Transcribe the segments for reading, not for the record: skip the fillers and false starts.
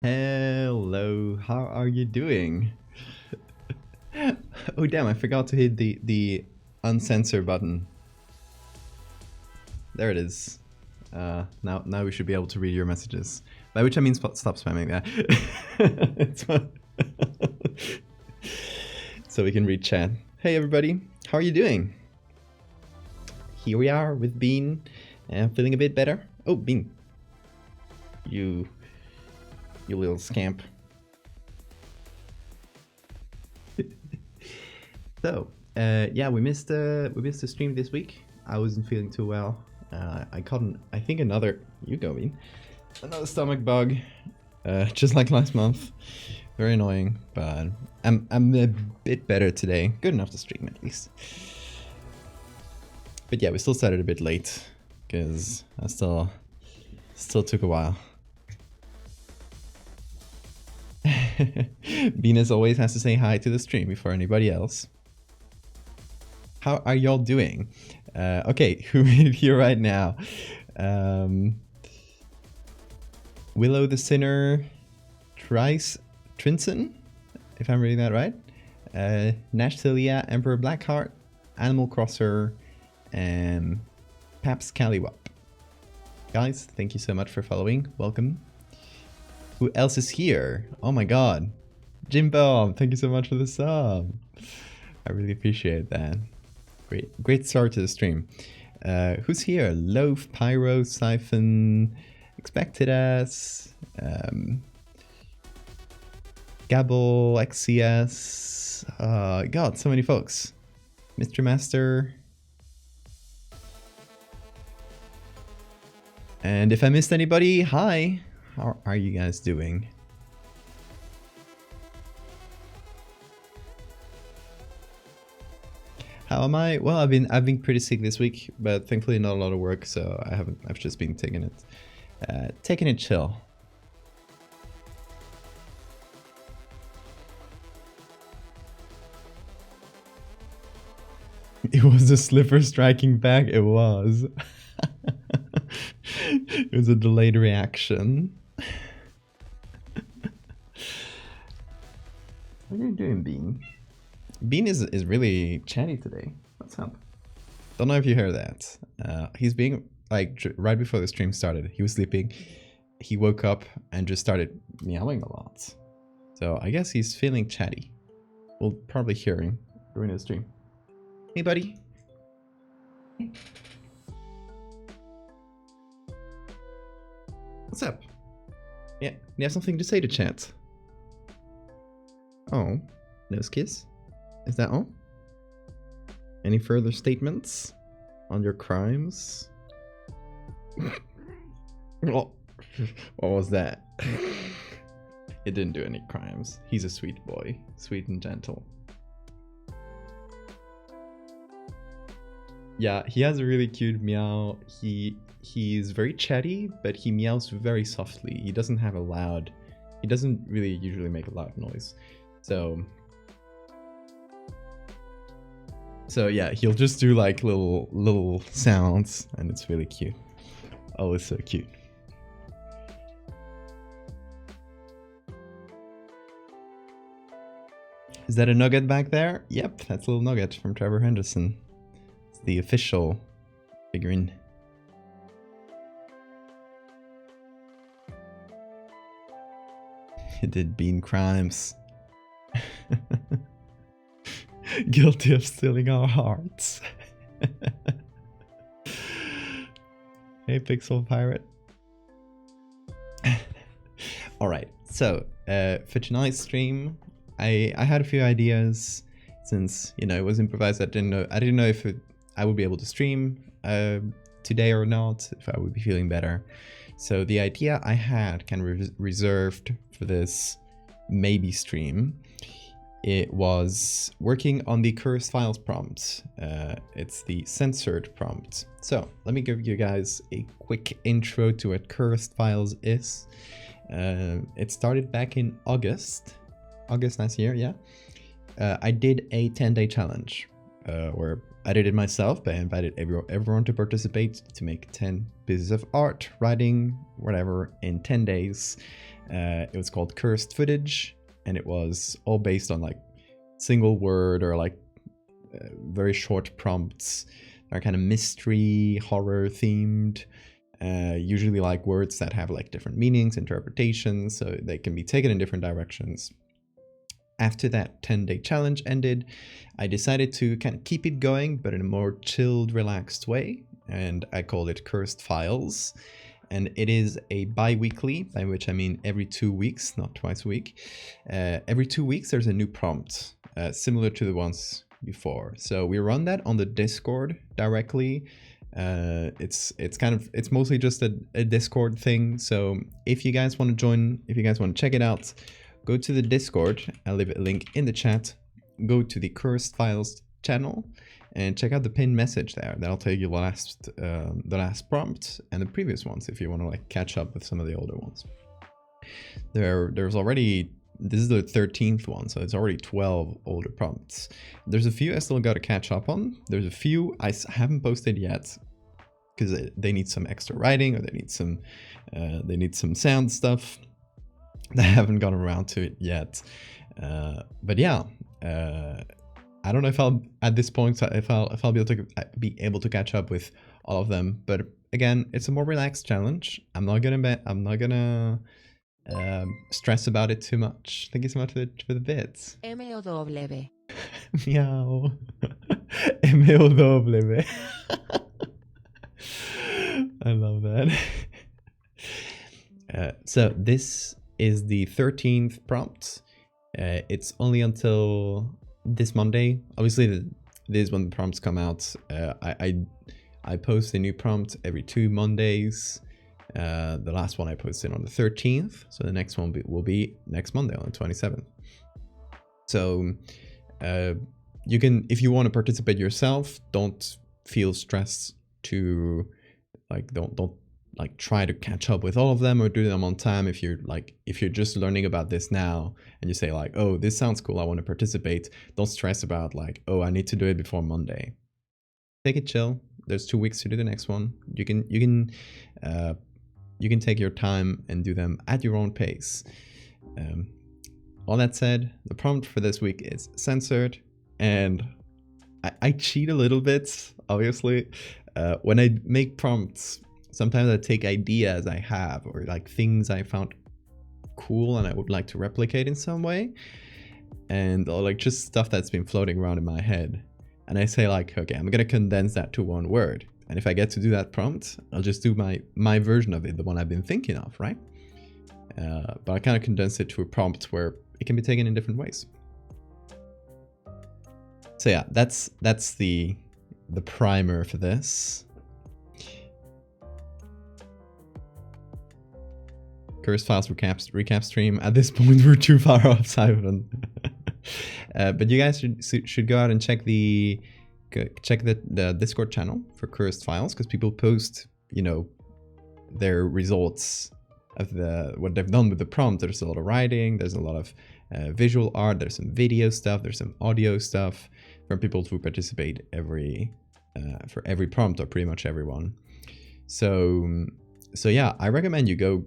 Hello, how are you doing? Oh damn, I forgot to hit the uncensor button. There it is. Now we should be able to read your messages. By which I mean stop spamming that. It's fun. So we can read chat. Hey everybody, how are you doing? Here we are with Bean. Feeling a bit better. Oh, Bean. You little scamp. So, yeah, we missed the stream this week. I wasn't feeling too well. I caught I think another stomach bug, just like last month. Very annoying, but I'm a bit better today. Good enough to stream at least. But yeah, we still started a bit late because I still took a while. Venus always has to say hi to the stream before anybody else. How are y'all doing? Okay, who made it here right now? Willow the Sinner, Trinson, if I'm reading that right. Nash Celia, Emperor Blackheart, Animal Crosser, and Paps Callywop. Guys, thank you so much for following. Welcome. Who else is here? Oh my god. Jimbo, thank you so much for the sub. I really appreciate that. Great start to the stream. Who's here? Loaf, Pyro, Siphon, Expected As, Gabble, XCS. God, so many folks. Mr. Master. And if I missed anybody, hi. How are you guys doing? How am I? Well, I've been pretty sick this week, but thankfully not a lot of work, so I've just been taking it chill. It was a slipper striking back. It was. It was a delayed reaction. What are you doing, Bean? Bean is really chatty today. What's up? Don't know if you heard that. He's being like right before the stream started. He was sleeping. He woke up and just started meowing a lot. So I guess he's feeling chatty. We'll probably hear him during the stream. Hey, buddy. What's up? Yeah, you have something to say to chat. Oh, nose kiss. Is that all? Any further statements on your crimes? What was that? He didn't do any crimes. He's a sweet boy, sweet and gentle. Yeah, he has a really cute meow. He's very chatty, but he meows very softly. He doesn't have a loud. He doesn't really usually make a loud noise. So yeah, he'll just do like little sounds, and it's really cute. Oh, it's so cute. Is that a nugget back there? Yep, that's a little nugget from Trevor Henderson. It's the official figurine. He did Bean crimes. Guilty of stealing our hearts. Hey, Pixel Pirate. Alright, so for tonight's stream, I had a few ideas since, you know, it was improvised. I didn't know if I would be able to stream today or not, if I would be feeling better. So the idea I had kind of reserved for this maybe stream, it was working on the cursed files prompt. It's the censored prompt. So let me give you guys a quick intro to what cursed files is. It started back in August last year, yeah. I did a 10-day challenge where I did it myself, but I invited everyone to participate to make 10 pieces of art, writing, whatever, in 10 days. It was called Cursed Footage, and it was all based on like single word or like very short prompts. They're kind of mystery, horror themed, usually like words that have like different meanings, interpretations, so they can be taken in different directions. After that 10-day challenge ended, I decided to kind of keep it going, but in a more chilled, relaxed way, and I called it Cursed Files. And it is a bi-weekly, by which I mean every 2 weeks, not twice a week. Every 2 weeks there's a new prompt, similar to the ones before. So we run that on the Discord directly. It's mostly just a Discord thing. So if you guys want to join, if you guys want to check it out, go to the Discord. I'll leave a link in the chat. Go to the Cursed Files channel and check out the pinned message there. That'll tell you the last prompt and the previous ones if you want to like catch up with some of the older ones. There's already, this is the 13th one, so it's already 12 older prompts. There's a few I still got to catch up on. There's a few I haven't posted yet because they need some extra writing, or they need some sound stuff. I haven't gotten around to it yet. But yeah, I don't know if I'll at this point if I'll be able to catch up with all of them. But again, it's a more relaxed challenge. I'm not gonna stress about it too much. Thank you so much for the bits. M-O-W. Meow. M-O-W. I love that. So this is the 13th prompt. It's only until this Monday. Obviously, this is when the prompts come out. I post a new prompt every 2 Mondays. The last one I posted on the 13th, so the next one will be next Monday on the 27th. So you can, if you want to participate yourself, don't feel stressed to like don't like try to catch up with all of them or do them on time. If you're just learning about this now and you say like, oh, this sounds cool, I want to participate, don't stress about like, oh, I need to do it before Monday. Take it chill. There's 2 weeks to do the next one. You can take your time and do them at your own pace. All that said, the prompt for this week is censored, and I cheat a little bit, obviously. When I make prompts, sometimes I take ideas I have or like things I found cool and I would like to replicate in some way, and or like just stuff that's been floating around in my head. And I say like, okay, I'm gonna condense that to one word. And if I get to do that prompt, I'll just do my version of it, the one I've been thinking of, right? But I kind of condense it to a prompt where it can be taken in different ways. So yeah, that's the primer for this. Cursed Files recap stream. At this point, we're too far off, Simon. But you guys should go out and check the Discord channel for Cursed Files, because people post, you know, their results of what they've done with the prompt. There's a lot of writing, there's a lot of visual art, there's some video stuff, there's some audio stuff from people who participate for every prompt, or pretty much everyone. So yeah, I recommend you go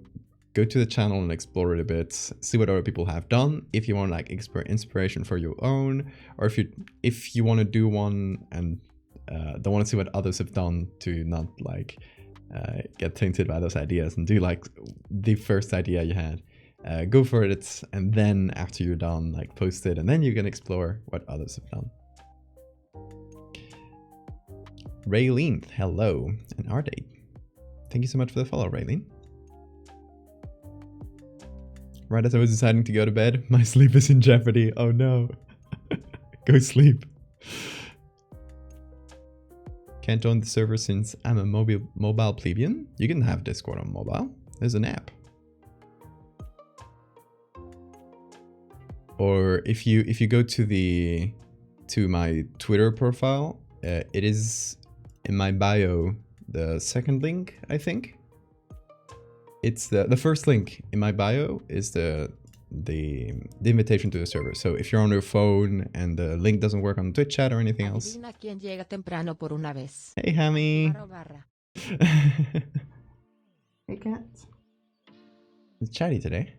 to the channel and explore it a bit, see what other people have done. If you want like inspiration for your own, or if you want to do one and don't want to see what others have done to not like get tainted by those ideas, and do like the first idea you had, go for it, and then after you're done, like post it, and then you can explore what others have done. Raylene, hello, and Ardate, thank you so much for the follow, Raylene. Right as I was deciding to go to bed, my sleep is in jeopardy. Oh no. Go sleep. Can't join the server since I'm a mobile plebeian. You can have Discord on mobile. There's an app. Or if you go to my Twitter profile, it is in my bio, the second link, I think. It's the first link in my bio is the the invitation to the server. So if you're on your phone and the link doesn't work on Twitch chat or anything else. Quién llega temprano por una vez. Hey, Hammy. Barra. Hey, cat. It's chatty today.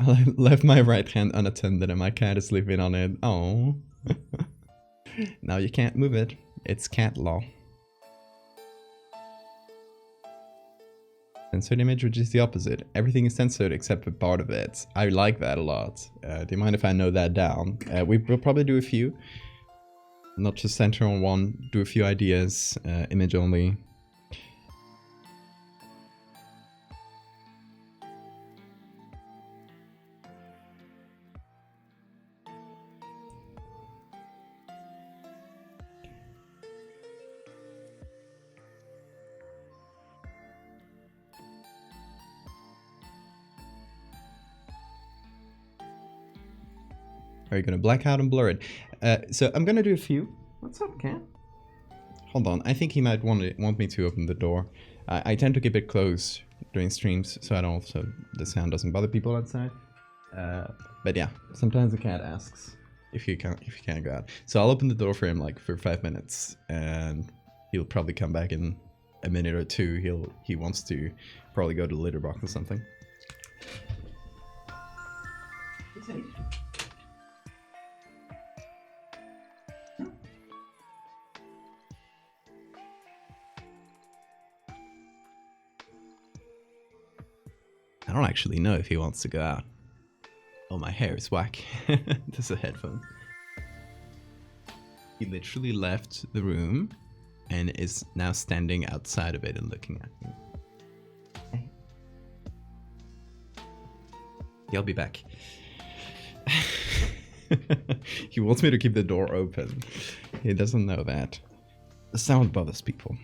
I left my right hand unattended and my cat is sleeping on it. Oh. Now you can't move it. It's cat law. Censored image, which is the opposite. Everything is censored except for part of it. I like that a lot. Do you mind if I note that down? We'll probably do a few. Not just center on one. Do a few ideas. Image only. Are you gonna black out and blur it? So I'm gonna do a few. What's up, cat? Hold on, I think he might want me to open the door. I tend to keep it closed during streams, so the sound doesn't bother people outside. But yeah, sometimes the cat asks if you can't go out. So I'll open the door for him like for 5 minutes, and he'll probably come back in a minute or two. He wants to probably go to the litter box or something. I don't actually know if he wants to go out. Oh, my hair is whack. There's a headphone. He literally left the room and is now standing outside of it and looking at me. He'll be back. He wants me to keep the door open. He doesn't know that. The sound bothers people.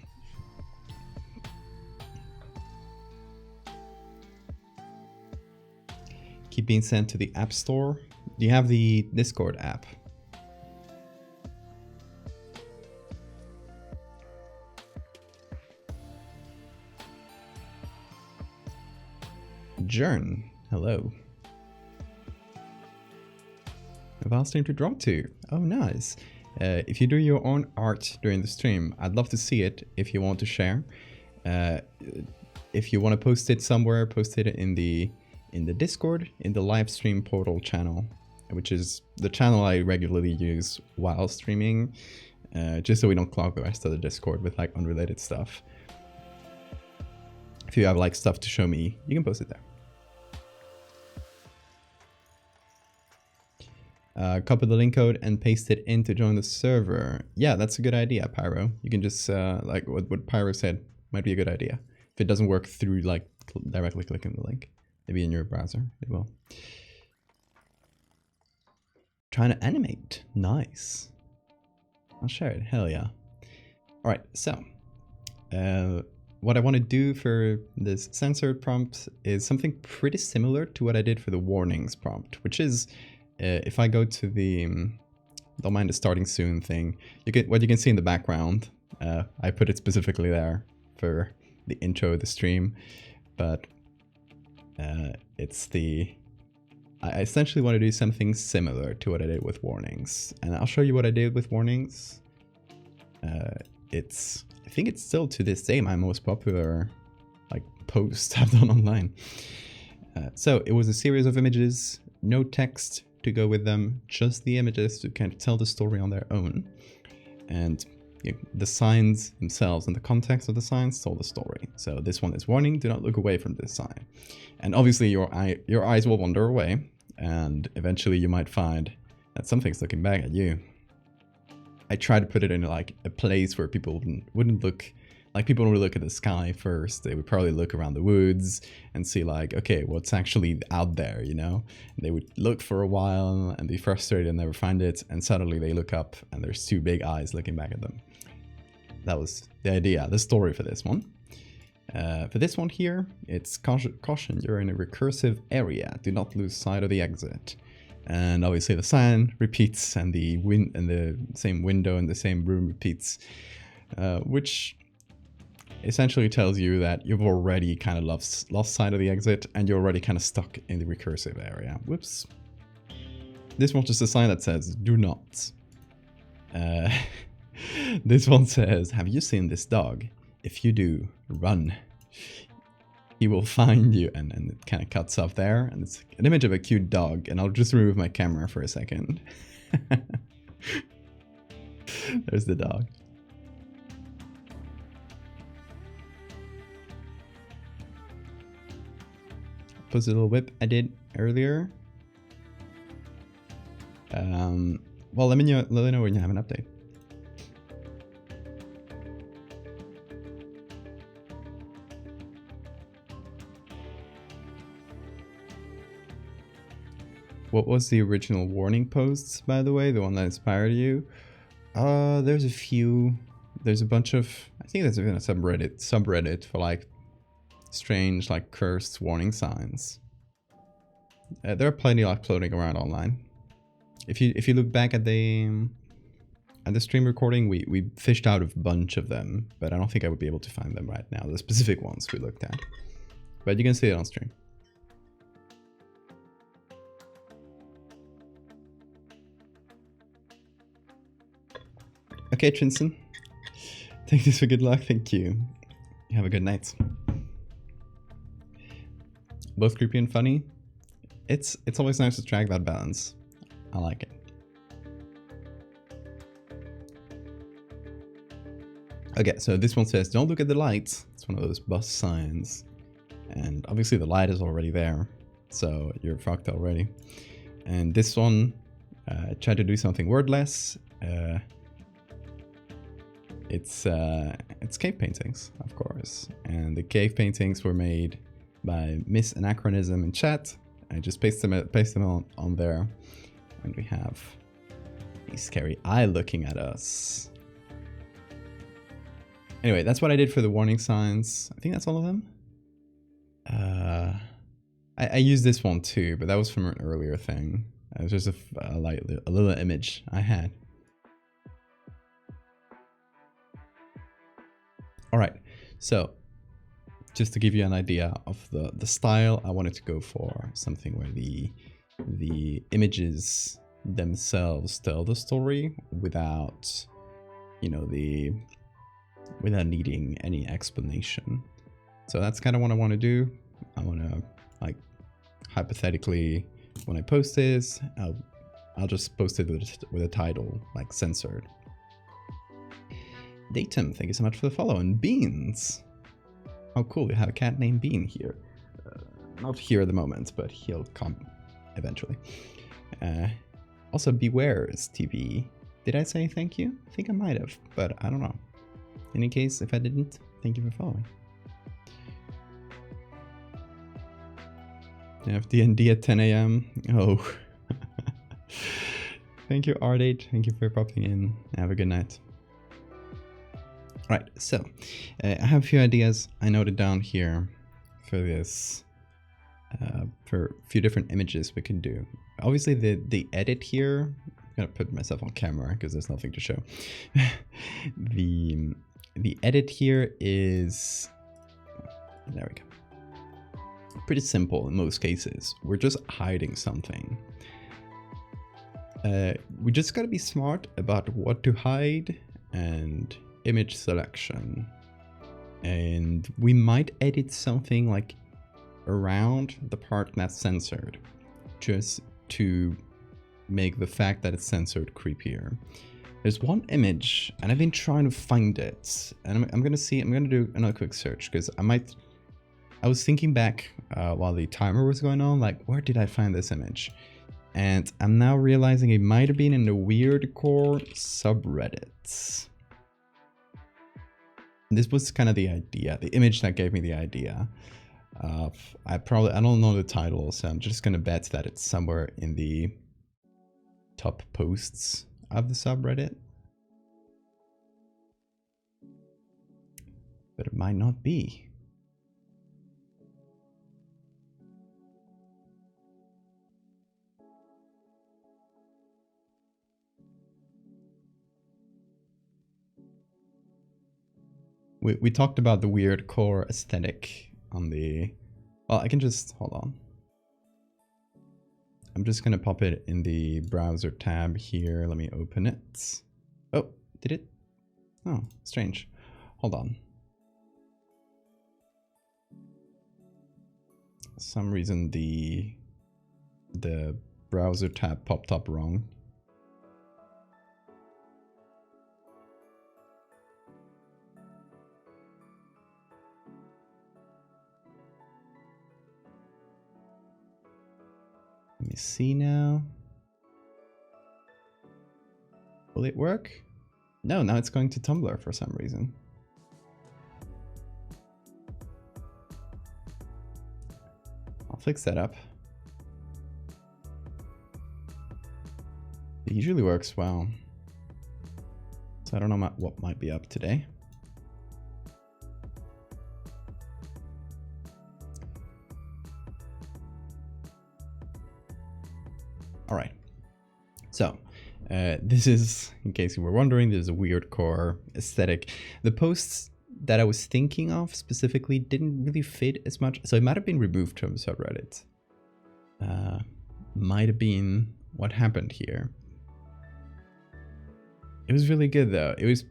Keep being sent to the App Store. Do you have the Discord app? Jern, hello. Vast stream to drop to. Oh, nice. If you do your own art during the stream, I'd love to see it if you want to share. If you want to post it somewhere, post it in the Discord, in the live stream portal channel, which is the channel I regularly use while streaming, just so we don't clog the rest of the Discord with like unrelated stuff. If you have like stuff to show me, you can post it there. Copy the link code and paste it in to join the server. Yeah, that's a good idea, Pyro. You can just, like what Pyro said, might be a good idea. If it doesn't work through like directly clicking the link. Maybe in your browser, it will. Trying to animate. Nice. I'll share it. Hell yeah. All right, so what I want to do for this censored prompt is something pretty similar to what I did for the warnings prompt, which is if I go to the don't mind the starting soon thing, you get what you can see in the background. I put it specifically there for the intro of the stream, but I essentially want to do something similar to what I did with warnings, and I'll show you what I did with warnings. I think it's still to this day my most popular like post I've done online. So it was a series of images, no text to go with them, just the images to kind of tell the story on their own, and the signs themselves and the context of the signs told the story. So this one is warning, do not look away from this sign. And obviously your eyes will wander away, and eventually you might find that something's looking back at you. I try to put it in like a place where people wouldn't look, like people would look at the sky first. They would probably look around the woods and see like, okay, what's actually out there, you know? And they would look for a while and be frustrated and never find it. And suddenly they look up and there's two big eyes looking back at them. That was the idea, the story for this one. For this one here, it's caution, you're in a recursive area. Do not lose sight of the exit. And obviously the sign repeats, and the same window in the same room repeats, which essentially tells you that you've already kind of lost sight of the exit, and you're already kind of stuck in the recursive area. Whoops. This one's just a sign that says, do not. This one says, have you seen this dog? If you do, run. He will find you. And it kind of cuts off there. And it's an image of a cute dog. And I'll just remove my camera for a second. There's the dog. Post a little whip I did earlier. Well, let me know when you have an update. What was the original warning posts, by the way? The one that inspired you? There's a few. There's a bunch of... I think there's even a subreddit for like strange, like cursed warning signs. There are plenty like floating around online. If you look back at the stream recording, we fished out a bunch of them, but I don't think I would be able to find them right now. The specific ones we looked at, but you can see it on stream. Okay, Trinson. Take this for good luck. Thank you. Have a good night. Both creepy and funny. It's always nice to track that balance. I like it. Okay, so this one says, don't look at the lights. It's one of those bus signs. And obviously the light is already there, so you're fucked already. And this one, tried to do something wordless. It's cave paintings, of course. And the cave paintings were made by Miss Anachronism in chat. I just paste them on there. And we have a scary eye looking at us. Anyway, that's what I did for the warning signs. I think that's all of them. I used this one too, but that was from an earlier thing. It was just a little image I had. All right, so just to give you an idea of the style, I wanted to go for something where the images themselves tell the story without, you know, without needing any explanation. So that's kind of what I want to do. I want to, like, hypothetically, when I post this, I'll just post it with a title, like censored. Datum, thank you so much for the follow. And Beans. Oh, cool. We have a cat named Bean here. Not here at the moment, but he'll come eventually. Also, Bewares TV. Did I say thank you? I think I might have, but I don't know. In any case, if I didn't, thank you for following. You have D&D at 10 a.m. Oh. Thank you, Ardate. Thank you for popping in. Have a good night. Right, so I have a few ideas I noted down here for this, for a few different images we can do. Obviously, the edit here, I'm gonna put myself on camera because there's nothing to show. The edit here is, there we go. Pretty simple in most cases. We're just hiding something. We just gotta be smart about what to hide and image selection, and we might edit something like around the part that's censored just to make the fact that it's censored creepier. There's one image and I've been trying to find it, and I'm gonna do another quick search because I was thinking back while the timer was going on, like, where did I find this image? And I'm now realizing it might have been in the Weirdcore subreddits. This was kind of the idea, the image that gave me the idea. I don't know the title, so I'm just gonna bet that it's somewhere in the top posts of the subreddit. But it might not be. we talked about the weird core aesthetic on the... Well, I can just... Hold on. I'm just going to pop it in the browser tab here. Let me open it. Oh, did it? Oh, strange. Hold on. For some reason the browser tab popped up wrong. Let me see now. Will it work? No, now it's going to Tumblr for some reason. I'll fix that up. It usually works well. So I don't know what might be up today. All right. So this is, in case you were wondering, this is a weird core aesthetic. The posts that I was thinking of specifically didn't really fit as much. So it might have been removed from the subreddit. Might have been what happened here. It was really good though. It was,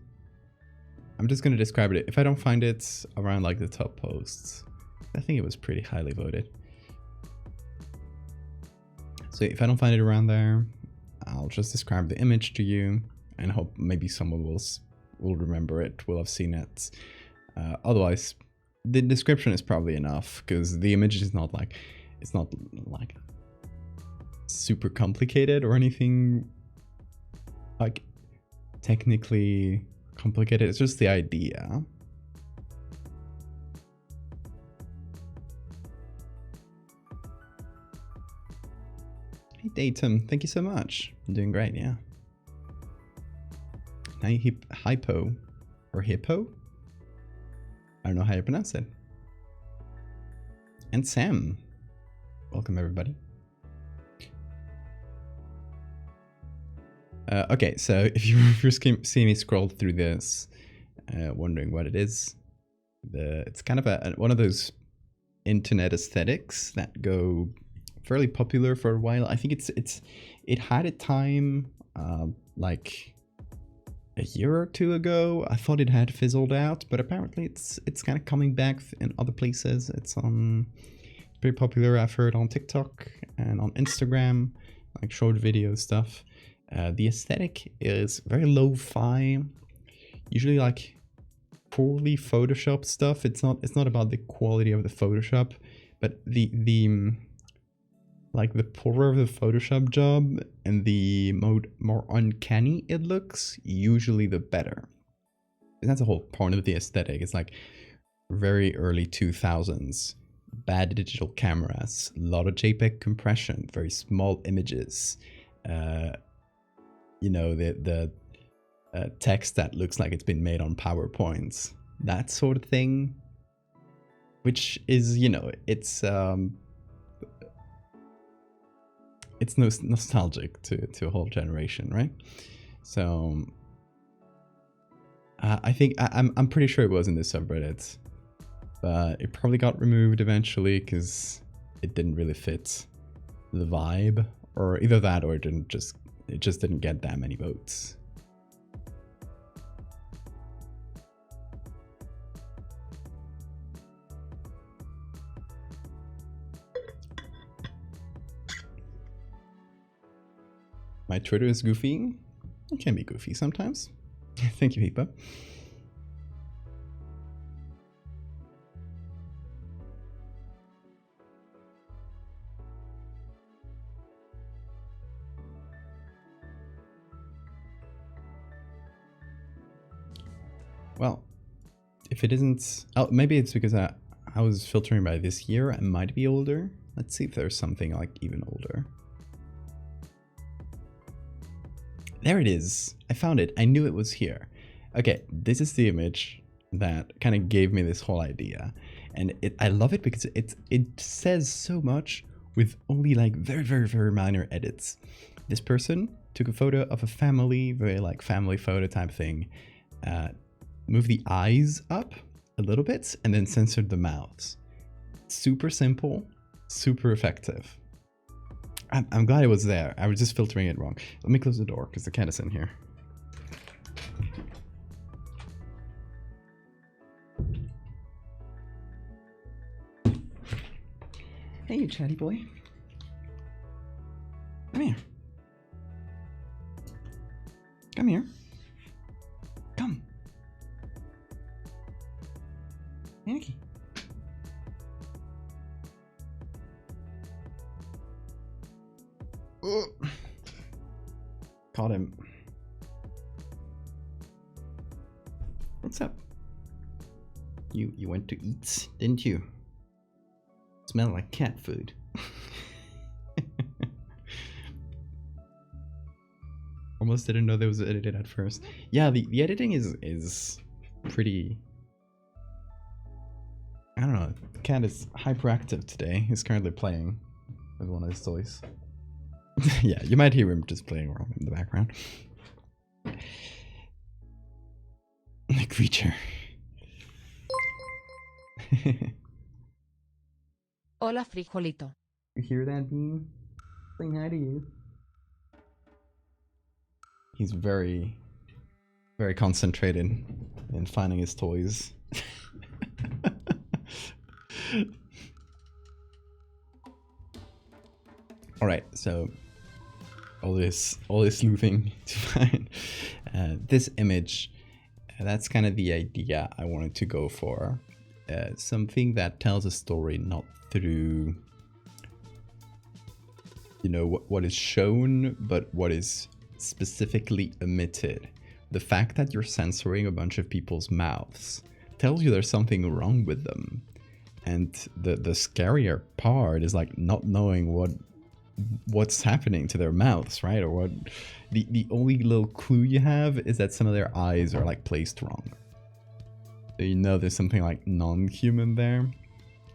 I'm just going to describe it. If I don't find it around like the top posts, I think it was pretty highly voted. So if I don't find it around there, I'll just describe the image to you and hope maybe someone will remember it, will have seen it. Otherwise, the description is probably enough because the image is not like, it's not like super complicated or anything like technically complicated. It's just the idea. Hey Datum, thank you so much. I'm doing great, yeah. Now you hypo or hippo? I don't know how you pronounce it. And Sam. Welcome everybody. Okay, so if you're seeing me scroll through this, wondering what it is, it's kind of one of those internet aesthetics that go fairly popular for a while. I think it had a time like a year or two ago. I thought it had fizzled out, but apparently it's kind of coming back in other places. It's pretty popular. I've heard on TikTok and on Instagram, like short video stuff. The aesthetic is very lo-fi, usually like poorly photoshopped stuff. It's not about the quality of the Photoshop, but the like the poorer the Photoshop job and the more uncanny it looks, usually the better. And that's the whole point of the aesthetic. It's like very early 2000s, bad digital cameras, a lot of JPEG compression, very small images, you know, the text that looks like it's been made on PowerPoints, that sort of thing, which is, you know, it's nostalgic to a whole generation, right? So I think I'm pretty sure it was in the subreddit, but it probably got removed eventually because it didn't really fit the vibe, or either that or it just didn't get that many votes. My Twitter is goofy. It can be goofy sometimes. Thank you, Hipa. Well, if it isn't... Oh, maybe it's because I was filtering by this year. I might be older. Let's see if there's something like even older. There it is. I found it. I knew it was here. Okay, this is the image that kind of gave me this whole idea. And I love it because it says so much with only like very, very, very minor edits. This person took a photo of a family, very like family photo type thing. move the eyes up a little bit and then censored the mouths. Super simple, super effective. I'm glad it was there. I was just filtering it wrong. Let me close the door because the cat is in here. Hey, you chatty boy. Come here. Come here. Come. Yankee. Caught him. What's up? You went to eat, didn't you? Smell like cat food. Almost didn't know that was edited at first. Yeah, the editing is pretty. I don't know. The cat is hyperactive today. He's currently playing with one of his toys. Yeah, you might hear him just playing around in the background. The creature. Hola, frijolito. You hear that, Bean? Saying hi to you. He's very, very concentrated in finding his toys. All right, so all this sleuthing to find this image. That's kind of the idea I wanted to go for. Something that tells a story not through, you know, what is shown, but what is specifically omitted. The fact that you're censoring a bunch of people's mouths tells you there's something wrong with them. And the scarier part is like not knowing what's happening to their mouths, right? Or what the only little clue you have is that some of their eyes are like placed wrong. So you know there's something like non-human there.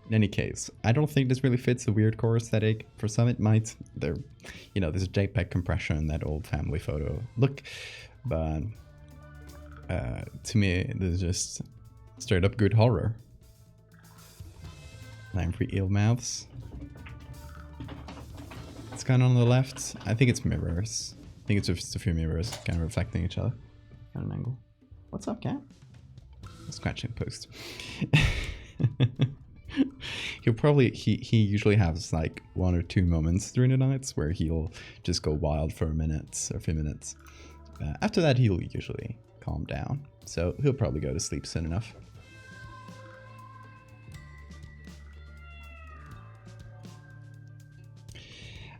In any case, I don't think this really fits the weird core aesthetic. For some it might. There, you know, there's a JPEG compression, that old family photo look, but to me this is just straight up good horror. Time for eel mouths. It's kind of on the left. I think it's mirrors. I think it's just a few mirrors kind of reflecting each other at an angle. What's up, cat? Scratching post. He usually has like 1 or 2 moments during the nights where he'll just go wild for a minute or a few minutes. After that, he'll usually calm down. So he'll probably go to sleep soon enough.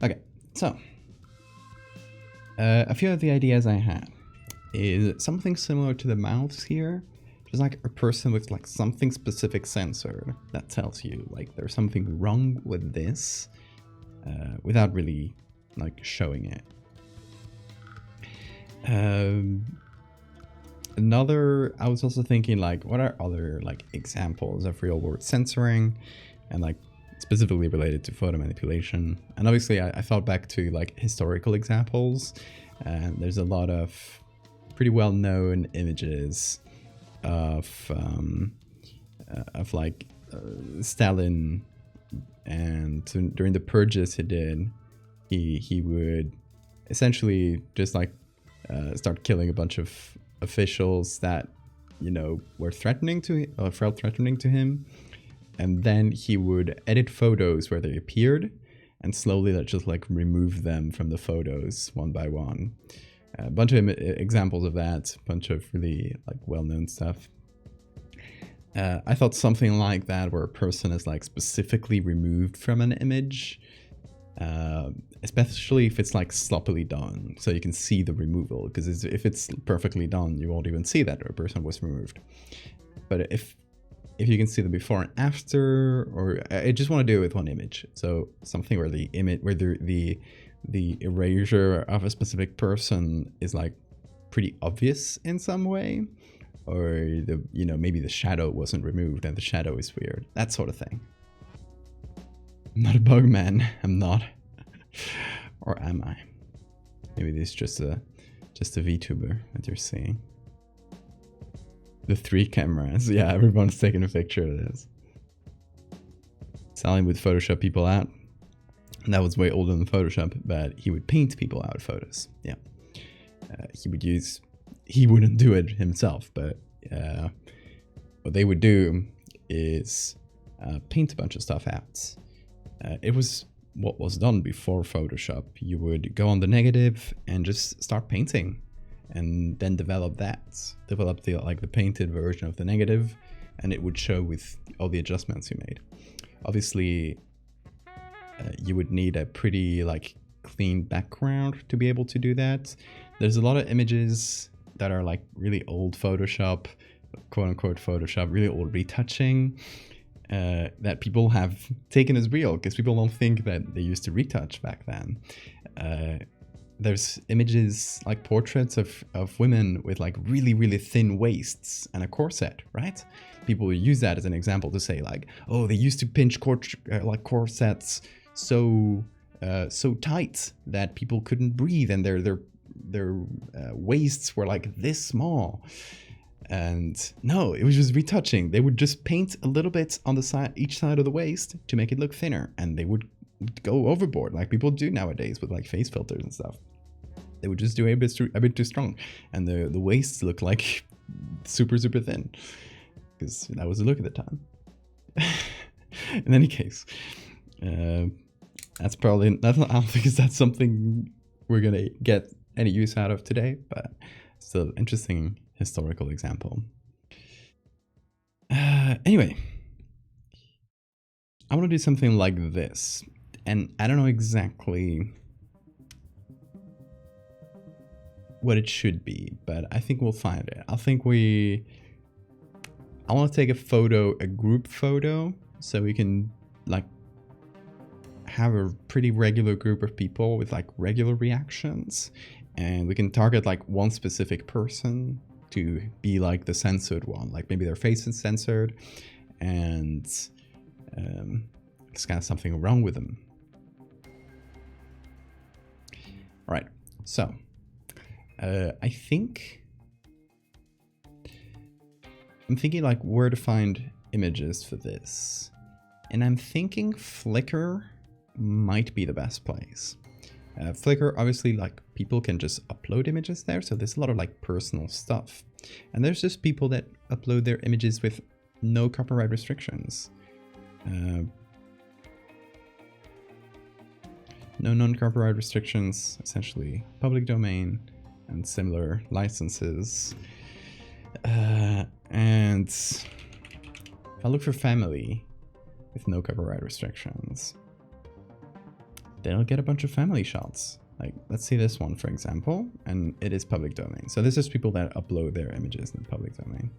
Okay, so a few of the ideas I had is something similar to the mouths here. Just like a person with like something specific censored that tells you like there's something wrong with this without really like showing it. I was also thinking like what are other like examples of real world censoring and like specifically related to photo manipulation. And obviously I thought back to like historical examples, and there's a lot of pretty well known images of Stalin, and during the purges he would essentially just like start killing a bunch of officials that, you know, were threatening to felt threatening to him, and then he would edit photos where they appeared and slowly just like remove them from the photos one by one. A bunch of examples of that, a bunch of really like well-known stuff. I thought something like that where a person is like specifically removed from an image, especially if it's like sloppily done, so you can see the removal, because if it's perfectly done you won't even see that a person was removed. But if you can see the before and after, or I just want to do it with one image, so something where the image, where the erasure of a specific person is like pretty obvious in some way, or you know, maybe the shadow wasn't removed and the shadow is weird, that sort of thing. I'm not a bug man. I'm not. Or am I? Maybe this is just a VTuber that you're seeing. The 3 cameras. Yeah, everyone's taking a picture of this. Sally would Photoshop people out. And that was way older than Photoshop, but he would paint people out of photos. Yeah. He wouldn't do it himself, but what they would do is paint a bunch of stuff out. It was what was done before Photoshop. You would go on the negative and just start painting, and then develop the painted version of the negative, and it would show with all the adjustments you made. Obviously, you would need a pretty like clean background to be able to do that. There's a lot of images that are like really old Photoshop, quote unquote Photoshop, really old retouching, that people have taken as real because people don't think that they used to retouch back then. There's images like portraits of women with like really, really thin waists and a corset, right? People use that as an example to say like, oh, they used to pinch corsets so tight that people couldn't breathe, and their waists were like this small. And no, it was just retouching. They would just paint a little bit on the side, each side of the waist, to make it look thinner, and they would go overboard like people do nowadays with like face filters and stuff. They would just do a bit too strong, and the waists look like super thin, because that was the look at the time. In any case, I don't think that's something we're gonna get any use out of today, but still an interesting historical example. Anyway, I want to do something like this, and I don't know exactly what it should be, but I think we'll find it. I want to take a group photo, so we can like have a pretty regular group of people with like regular reactions, and we can target like one specific person to be like the censored one, like maybe their face is censored and there's kind of something wrong with them. All right, so I'm thinking like where to find images for this, and I'm thinking Flickr might be the best place. Flickr, obviously, like people can just upload images there, so there's a lot of like personal stuff, and there's just people that upload their images with no copyright restrictions, no non-copyright restrictions, essentially public domain and similar licenses. And if I look for family with no copyright restrictions, then I'll get a bunch of family shots. Like, let's see this one, for example, and it is public domain. So this is people that upload their images in the public domain.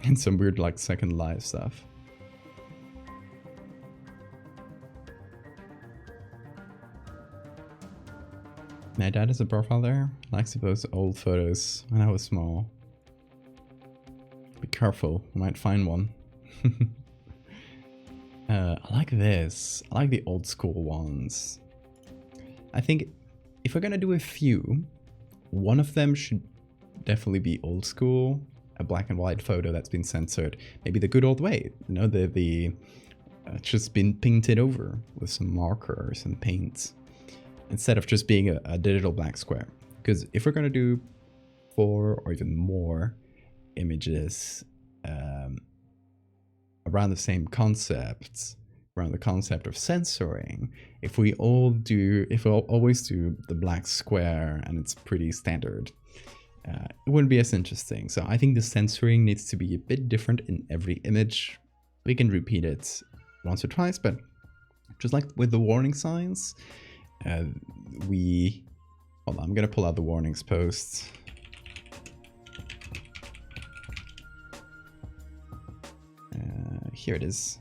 And some weird, like, Second Life stuff. My dad has a profile there. Likes to post old photos when I was small. Be careful, you might find one. I like this. I like the old school ones. I think if we're gonna do a few, one of them should definitely be old school. A black and white photo that's been censored. Maybe the good old way, you know, just been painted over with some markers and paint, instead of just being a digital black square. Because if we're gonna do 4 or even more images around the same concepts, around the concept of censoring, if we always do the black square and it's pretty standard, it wouldn't be as interesting. So I think the censoring needs to be a bit different in every image. We can repeat it once or twice, but just like with the warning signs, hold on, I'm gonna pull out the warnings post. Here it is.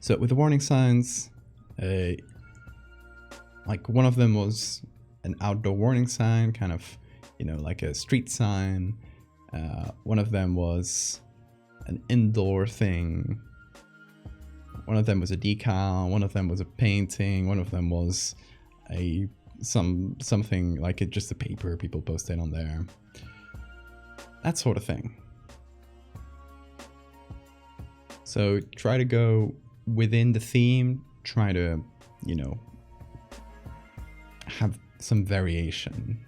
So with the warning signs, like one of them was an outdoor warning sign, kind of, you know, like a street sign. One of them was an indoor thing. One of them was a decal. One of them was a painting. One of them was a something like it, just a paper people post it on there, that sort of thing. So try to go within the theme, try to, you know, have some variation.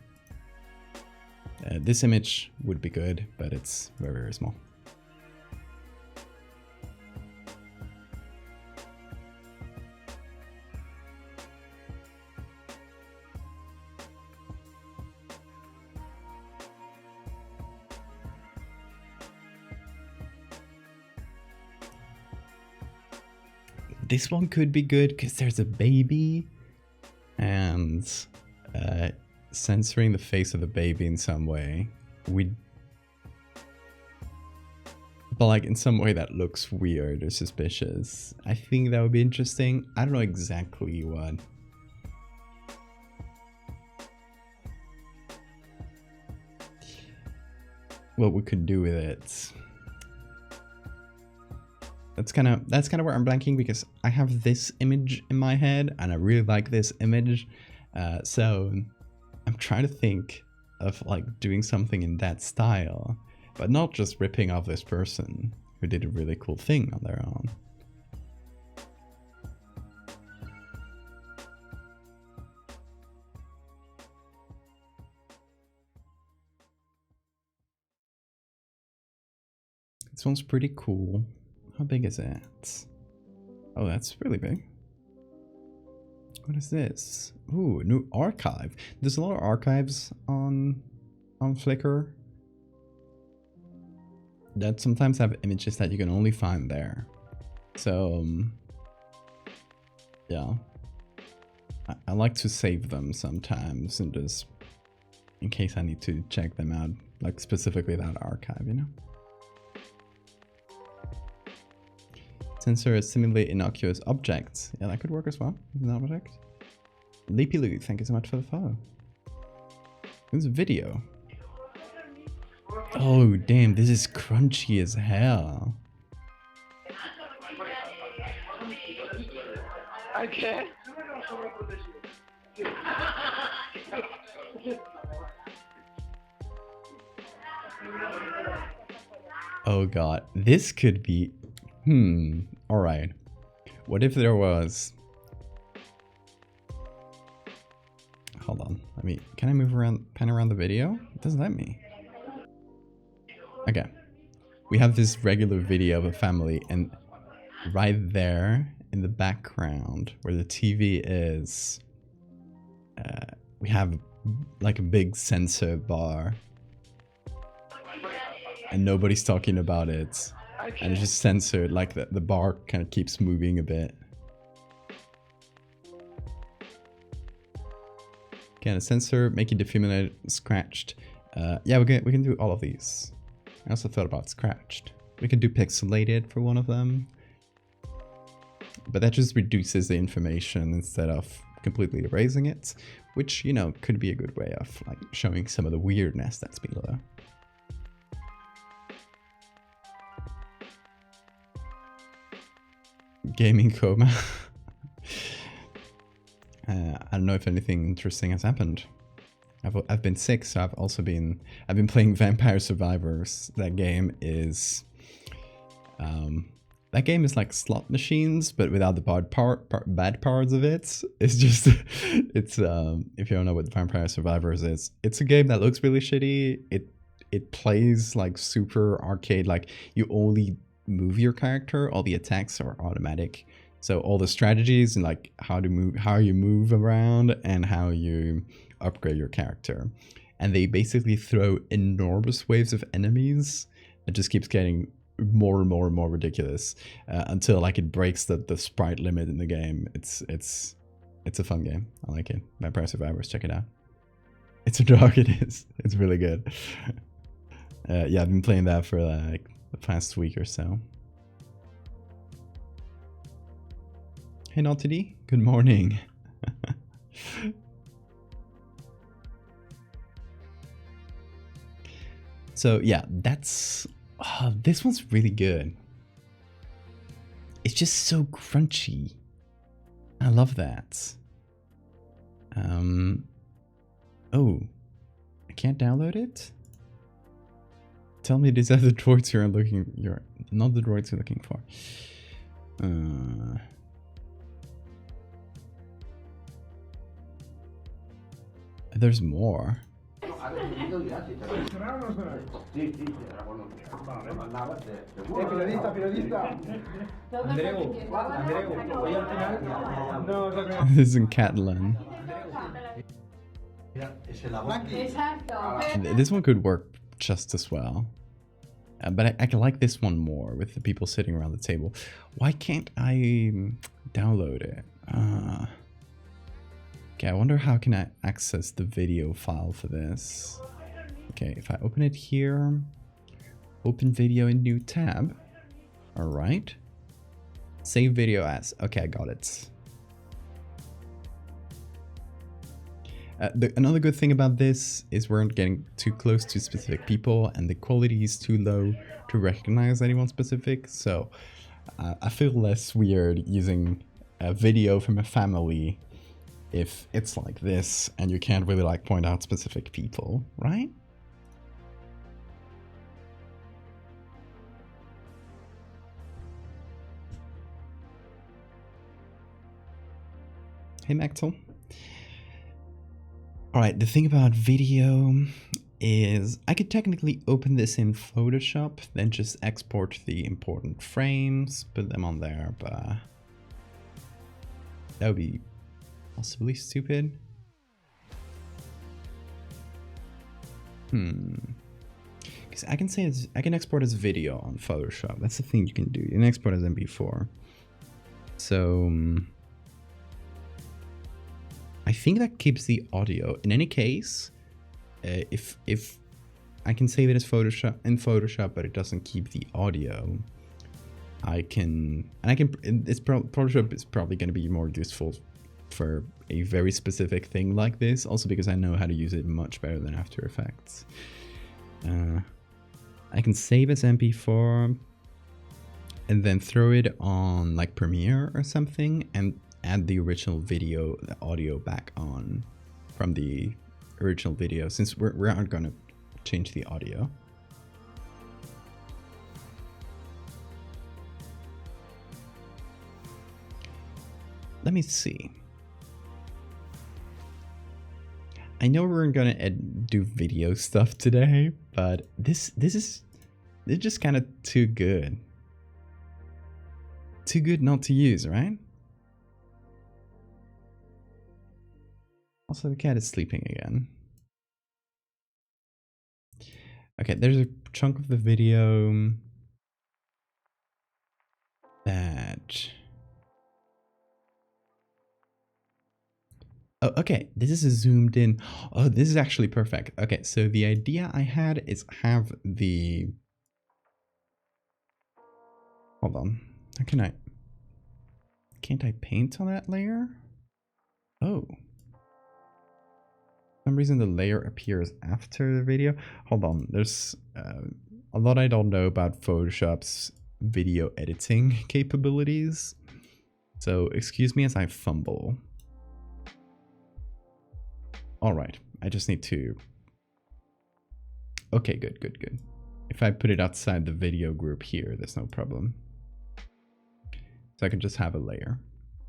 This image would be good, but it's very, very small. This one could be good because there's a baby, and censoring the face of the baby in some way but like in some way that looks weird or suspicious. I think that would be interesting. I don't know exactly what. What we could do with it. That's kind of where I'm blanking, because I have this image in my head and I really like this image. So I'm trying to think of like doing something in that style, but not just ripping off this person who did a really cool thing on their own. This one's pretty cool. How big is it? Oh, that's really big. What is this? Ooh, new archive. There's a lot of archives on Flickr that sometimes have images that you can only find there. So yeah, I like to save them sometimes, and just in case I need to check them out, like specifically that archive, you know. Censor simulate innocuous objects. Yeah, that could work as well. An object. Leapy Lou, thank you so much for the follow. This video. Oh damn, this is crunchy as hell. Okay. Oh god, this could be. Alright. What if there was... Hold on. Can I move around, pan around the video? It doesn't let me. Okay. We have this regular video of a family, and right there in the background where the TV is, we have like a big sensor bar. And nobody's talking about it. And it's just censored, like the bar kind of keeps moving a bit. Can a sensor make it defibrillated, scratched? Yeah, we can do all of these. I also thought about scratched. We can do pixelated for one of them. But that just reduces the information instead of completely erasing it, which, you know, could be a good way of like showing some of the weirdness that's below. Gaming coma. I don't know if anything interesting has happened. I've been sick, so I've been playing Vampire Survivors. That game is like slot machines, but without the bad parts of it. It's just if you don't know what Vampire Survivors is, it's a game that looks really shitty. It plays like super arcade, like you only move your character, all the attacks are automatic, so all the strategies and like how you move around and how you upgrade your character, and they basically throw enormous waves of enemies. It just keeps getting more and more and more ridiculous until like it breaks the sprite limit in the game. It's a fun game. I like it. Vampire Survivors, check it out. It's a dog. It is. It's really good. Yeah, I've been playing that for like the past week or so. Hey Naughty, good morning. So yeah, that's this one's really good. It's just so crunchy. I love that. Oh, I can't download it? Tell me these are the droids you're not the droids you're looking for. There's more. This is in Catalan. This one could work just as well. But I like this one more with the people sitting around the table. Why can't I download it? Okay, I wonder how can I access the video file for this. Okay, if I open it here, open video in new tab. All right. Save video as. Okay, I got it. Another good thing about this is we're not getting too close to specific people and the quality is too low to recognize anyone specific. So I feel less weird using a video from a family if it's like this and you can't really like point out specific people, right? Hey, Maxwell. Alright, the thing about video is I could technically open this in Photoshop, then just export the important frames, put them on there, but that would be possibly stupid. Because I can say I can export as video on Photoshop. That's the thing you can do. You can export as MP4. So I think that keeps the audio. In any case, if I can save it as Photoshop, but it doesn't keep the audio, Photoshop is probably going to be more useful for a very specific thing like this. Also because I know how to use it much better than After Effects. I can save as MP4 and then throw it on like Premiere or something and add the original video, the audio back on from the original video, since we aren't going to change the audio. Let me see. I know we're going to do video stuff today, but this is just kind of too good. Too good not to use, right? Also, the cat is sleeping again. Okay, there's a chunk of the video that... Oh, okay, this is a zoomed in. Oh, this is actually perfect. Okay, so the idea I had is have the... Hold on. How can I... Can't I paint on that layer? Oh. For some reason the layer appears after the video. Hold on, there's a lot I don't know about Photoshop's video editing capabilities. So excuse me as I fumble. All right, I just need to... Okay, good. If I put it outside the video group here, there's no problem. So I can just have a layer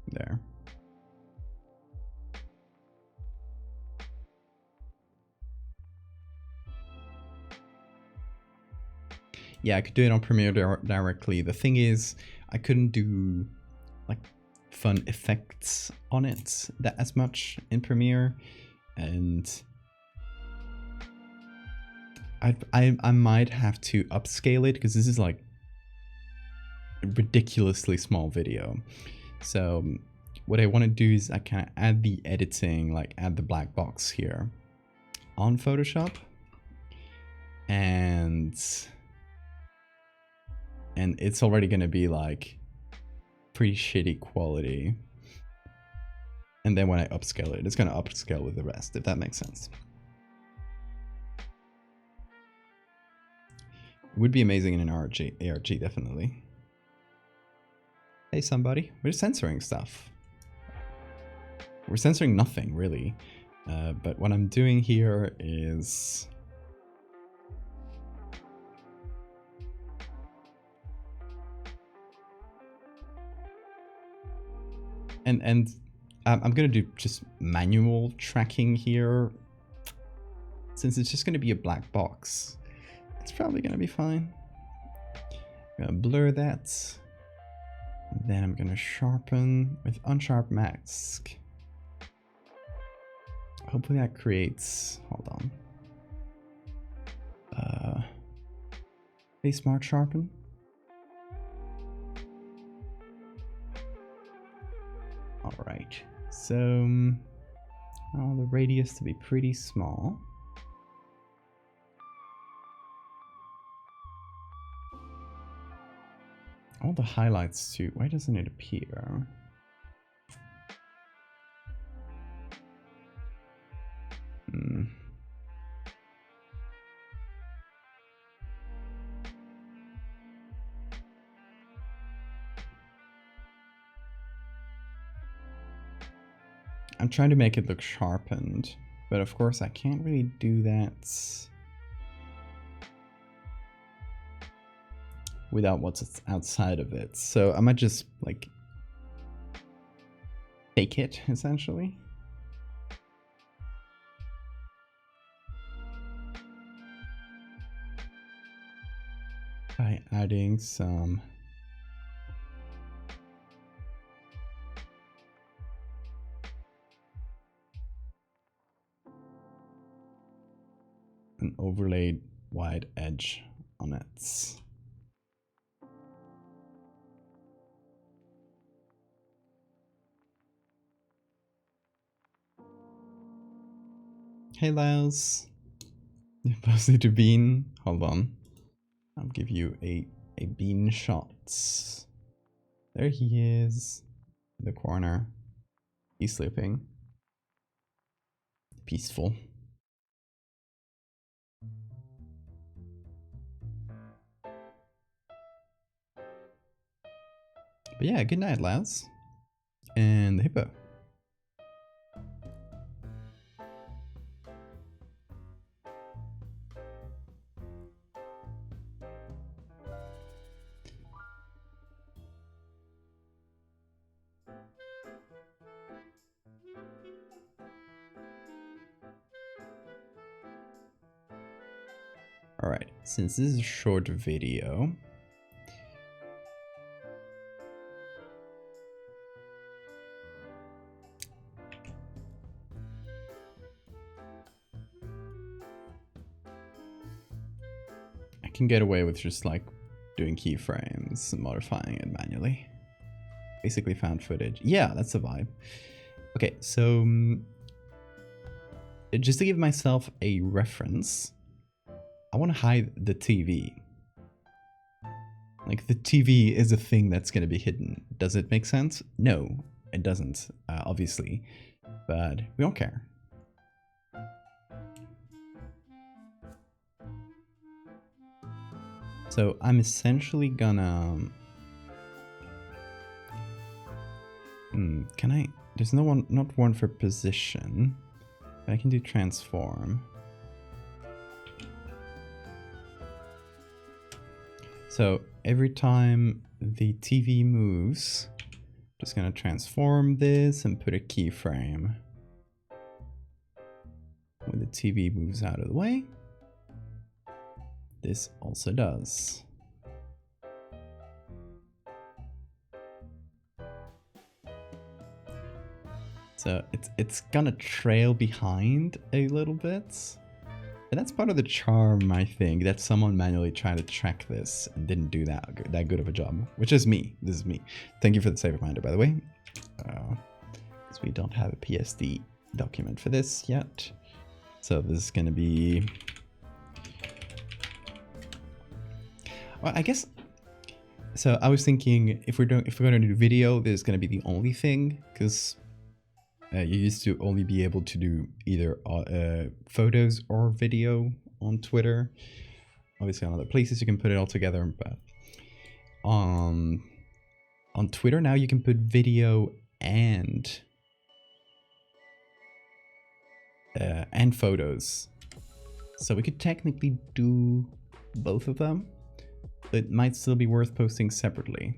there. Yeah, I could do it on Premiere directly. The thing is, I couldn't do like fun effects on it that as much in Premiere, and I might have to upscale it because this is like a ridiculously small video. So what I want to do is I kind of add the editing, like add the black box here on Photoshop, and it's already going to be like pretty shitty quality. And then when I upscale it, it's going to upscale with the rest, if that makes sense. It would be amazing in an ARG, definitely. Hey, somebody, we're censoring stuff. we're censoring nothing really. But what I'm doing here is and I'm gonna do just manual tracking here, since it's just gonna be a black box. It's probably gonna be fine. I'm gonna blur that. Then I'm gonna sharpen with unsharp mask. Hopefully that creates, hold on. Face smart sharpen. All right, so I want the radius to be pretty small. I want the highlights too. Why doesn't it appear? I'm trying to make it look sharpened, but of course I can't really do that without what's outside of it. So I might just like fake it essentially. By adding some an overlaid wide edge on it. Hey Laos, you posted to Bean. Hold on, I'll give you a Bean shot. There he is, in the corner. He's sleeping. Peaceful. But yeah, good night, Laos. And the hippo. Alright, since this is a short video, I can get away with just like doing keyframes and modifying it manually. Basically found footage. Yeah, that's the vibe. Okay, so just to give myself a reference, I want to hide the TV. Like, the TV is a thing that's going to be hidden. Does it make sense? No, it doesn't, obviously. But we don't care. So I'm essentially gonna... can I... There's not one for position. But I can do transform. So every time the TV moves, I'm just gonna transform this and put a keyframe. When the TV moves out of the way, this also does. So it's gonna trail behind a little bit. And that's part of the charm, I think, that someone manually tried to track this and didn't do that good of a job, which is me. This is me. Thank you for the save reminder, by the way. Because we don't have a PSD document for this yet. So this is going to be... Well, I guess... So I was thinking, if we're going to do video, this is going to be the only thing, because... you used to only be able to do either photos or video on Twitter. Obviously on other places you can put it all together, but on Twitter now you can put video and and photos. So we could technically do both of them, but it might still be worth posting separately.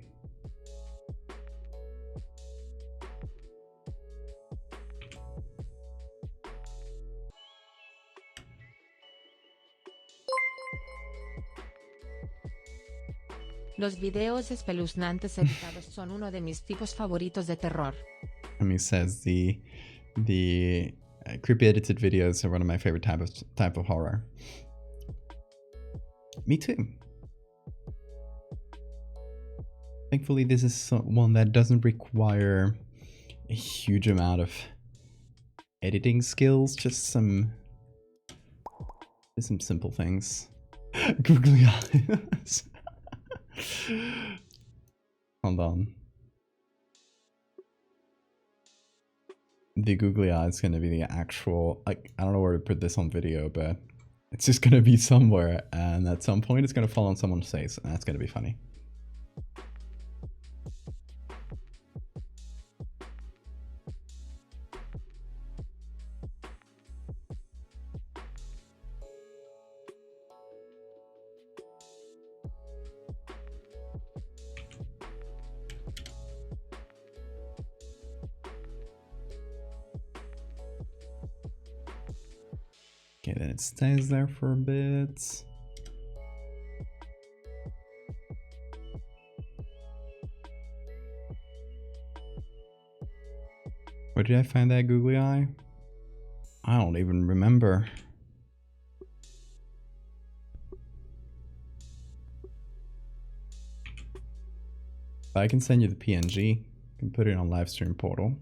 Los videos espeluznantes editados son uno de mis tipos favoritos de terror. Amy says the creepy edited videos are one of my favorite type of horror. Me too. Thankfully, this is one that doesn't require a huge amount of editing skills, just some simple things. Googly eyes. Hold on. The googly eye is gonna be the actual, like, I don't know where to put this on video, but it's just gonna be somewhere, and at some point it's gonna fall on someone's face, and that's gonna be funny. Okay, then it stays there for a bit. Where did I find that googly eye? I don't even remember. I can send you the PNG. You can put it on Livestream Portal.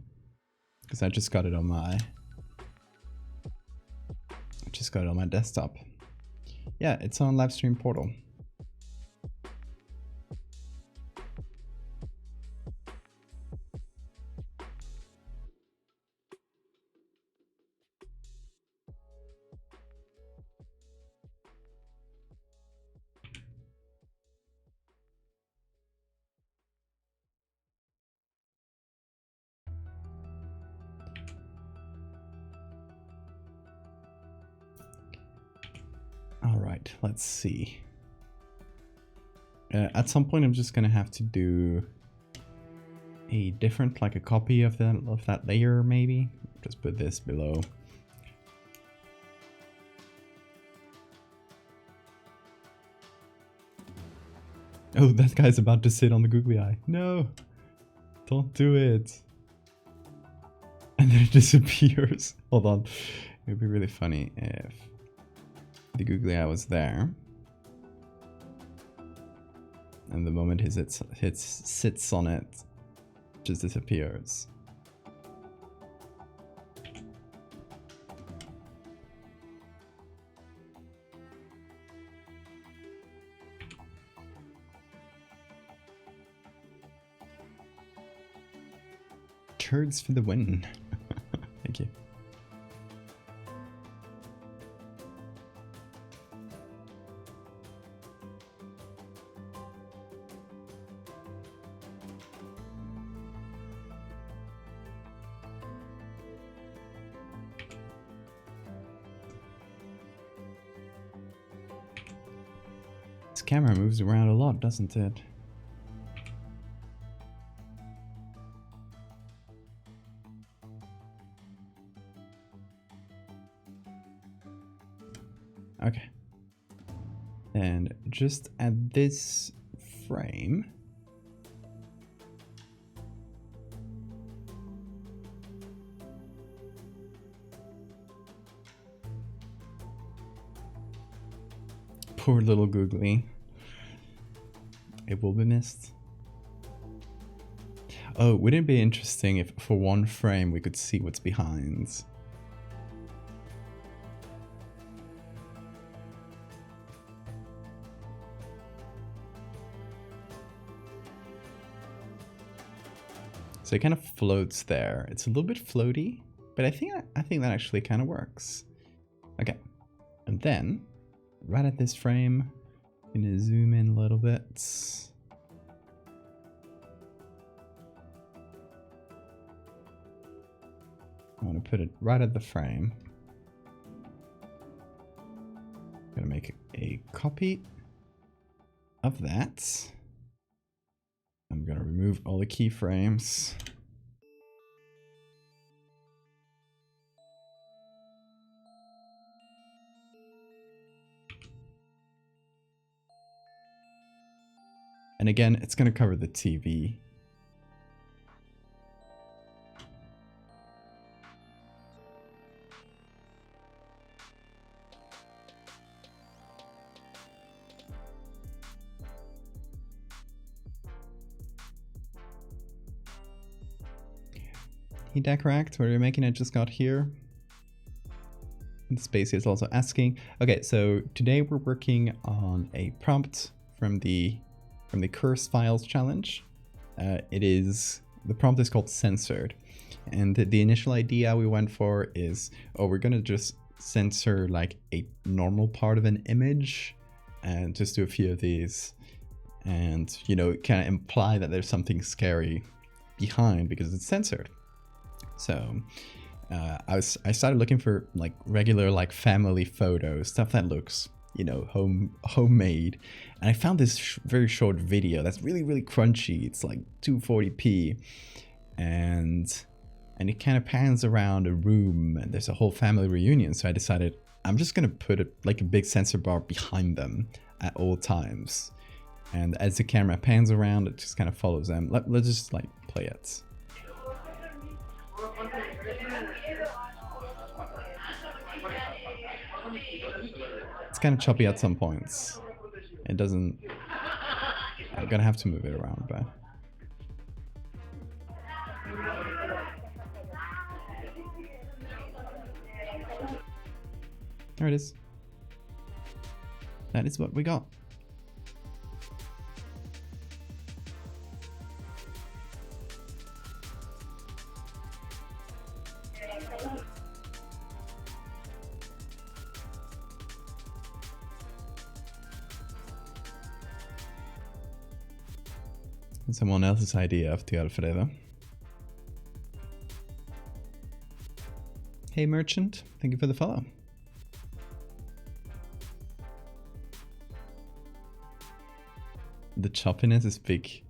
Because I just got it on my... desktop. Yeah, it's on Livestream Portal. Alright, let's see. At some point I'm just gonna have to do a different, like a copy of that layer maybe. Just put this below. Oh, that guy's about to sit on the googly eye. No! Don't do it! And then it disappears. Hold on. It would be really funny if the googly eye was there, and the moment he sits on it, just disappears. Turds for the win. Thank you. This camera moves around a lot, doesn't it? Okay. And just at this frame, poor little googly. It will be missed. Oh, wouldn't it be interesting if for one frame we could see what's behind? So it kind of floats there. It's a little bit floaty, but I think that actually kind of works. Okay, and then right at this frame, I'm gonna zoom in a little bit. I want to put it right at the frame. Gonna make a copy of that. I'm gonna remove all the keyframes. And again, it's gonna cover the TV. Heat deck racked, where you're making it just got here. And Spacey is also asking. Okay, so today we're working on a prompt from the Curse Files challenge. The prompt is called censored, and the initial idea we went for is, we're gonna just censor like a normal part of an image, and just do a few of these, and you know, kind of imply that there's something scary behind because it's censored. So I started looking for like regular like family photos, stuff that looks, you know, homemade, and I found this very short video that's really crunchy. It's like 240p, and it kind of pans around a room, and there's a whole family reunion. So I decided I'm just gonna put like a big sensor bar behind them at all times, and as the camera pans around, it just kind of follows them. Let's just like play it. It's kind of choppy at some points. It doesn't... I'm gonna have to move it around, but... There it is. That is what we got. Someone else's idea of the Alfredo. Hey Merchant, thank you for the follow. The choppiness is big.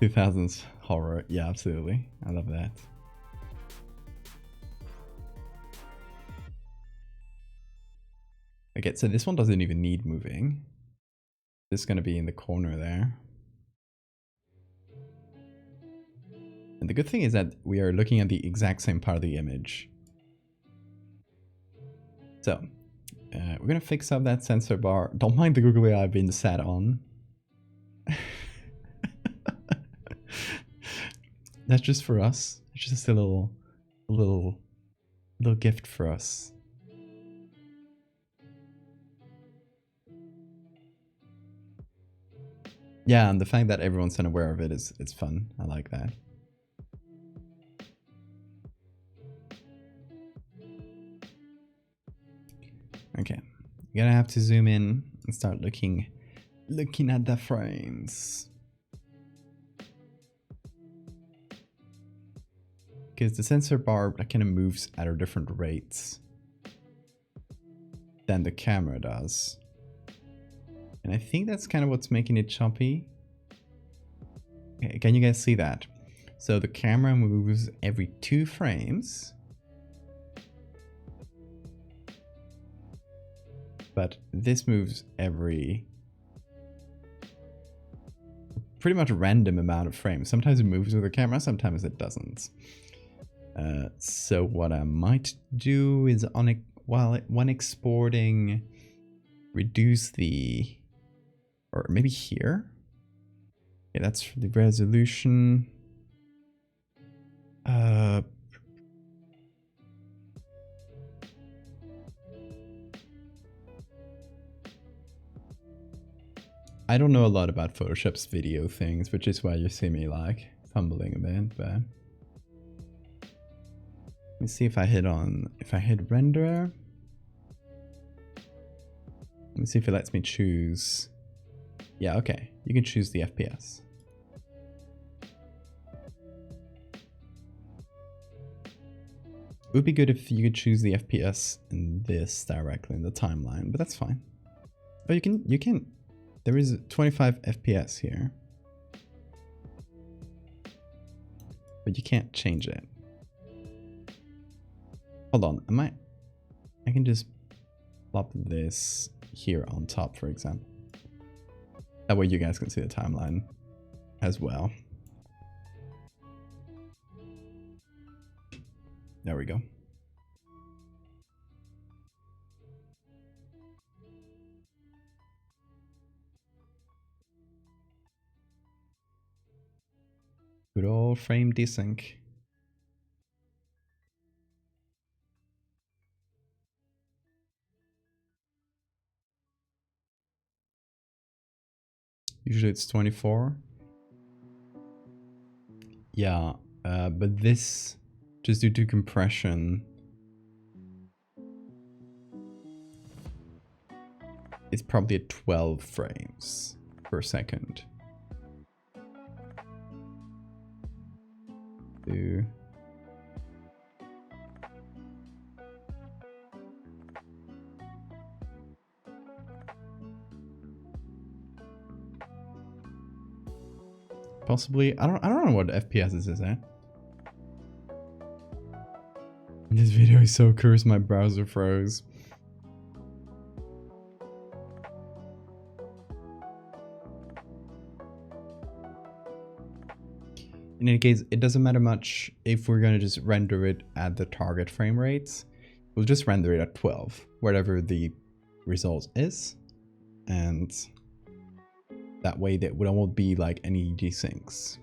2000s horror. Yeah, absolutely. I love that. Okay, so this one doesn't even need moving. It's gonna be in the corner there. And the good thing is that we are looking at the exact same part of the image. So, we're gonna fix up that sensor bar. Don't mind the Google AI being sat on. That's just for us. It's just a little gift for us. Yeah, and the fact that everyone's unaware of it it's fun. I like that. Okay, you're gonna have to zoom in and start looking at the frames. Because the sensor bar kind of moves at a different rates than the camera does. And I think that's kind of what's making it choppy. Okay, can you guys see that? So the camera moves every 2 frames. But this moves every pretty much a random amount of frames. Sometimes it moves with the camera, sometimes it doesn't. So what I might do is when exporting, reduce the, or maybe here. Yeah, that's the resolution. I don't know a lot about Photoshop's video things, which is why you see me like fumbling a bit, but let me see if I hit render. Let me see if it lets me choose. Yeah, okay. You can choose the FPS. It would be good if you could choose the FPS in this directly in the timeline, but that's fine. Oh, you can, there is 25 FPS here. But you can't change it. Hold on, I can just plop this here on top, for example. That way you guys can see the timeline as well. There we go. Good old frame desync. Usually it's 24. Yeah, but this, just due to compression, it's probably at 12 frames per second. Two. Possibly, I don't know what FPS this is at. This video is so cursed, my browser froze. In any case, it doesn't matter much if we're gonna just render it at the target frame rates. We'll just render it at 12, whatever the result is. And that way there won't be like any desyncs.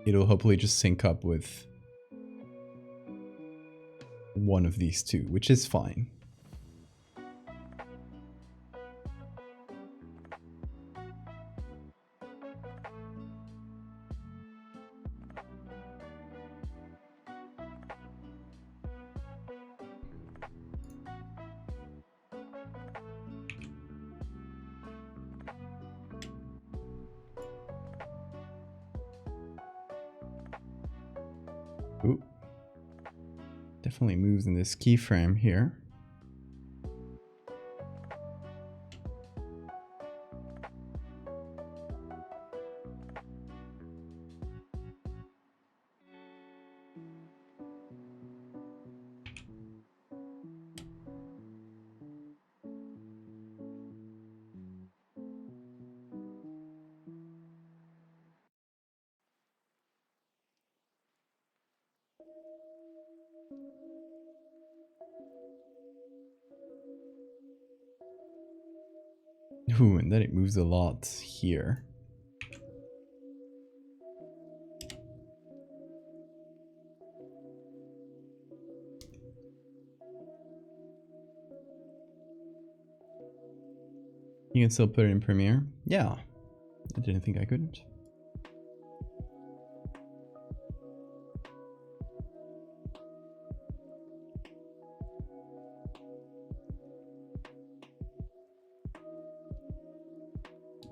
It'll hopefully just sync up with one of these two, which is fine. Ooh. Definitely moves in this keyframe here. Ooh, and then it moves a lot here. You can still put it in Premiere? Yeah. I didn't think I couldn't.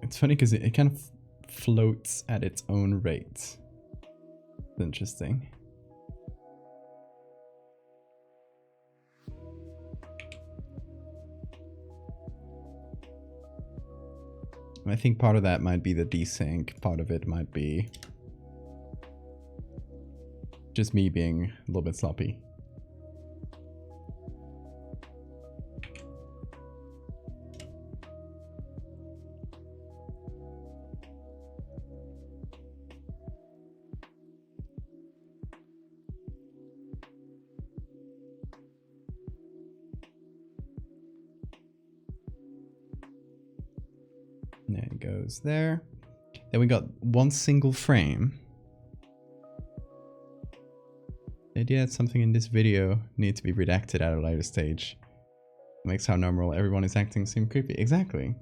It's funny because it kind of floats at its own rate. It's interesting. I think part of that might be the desync, part of it might be just me being a little bit sloppy. There it goes there. Then we got one single frame. The idea that something in this video needs to be redacted at a later stage makes how normal everyone is acting seem creepy. Exactly.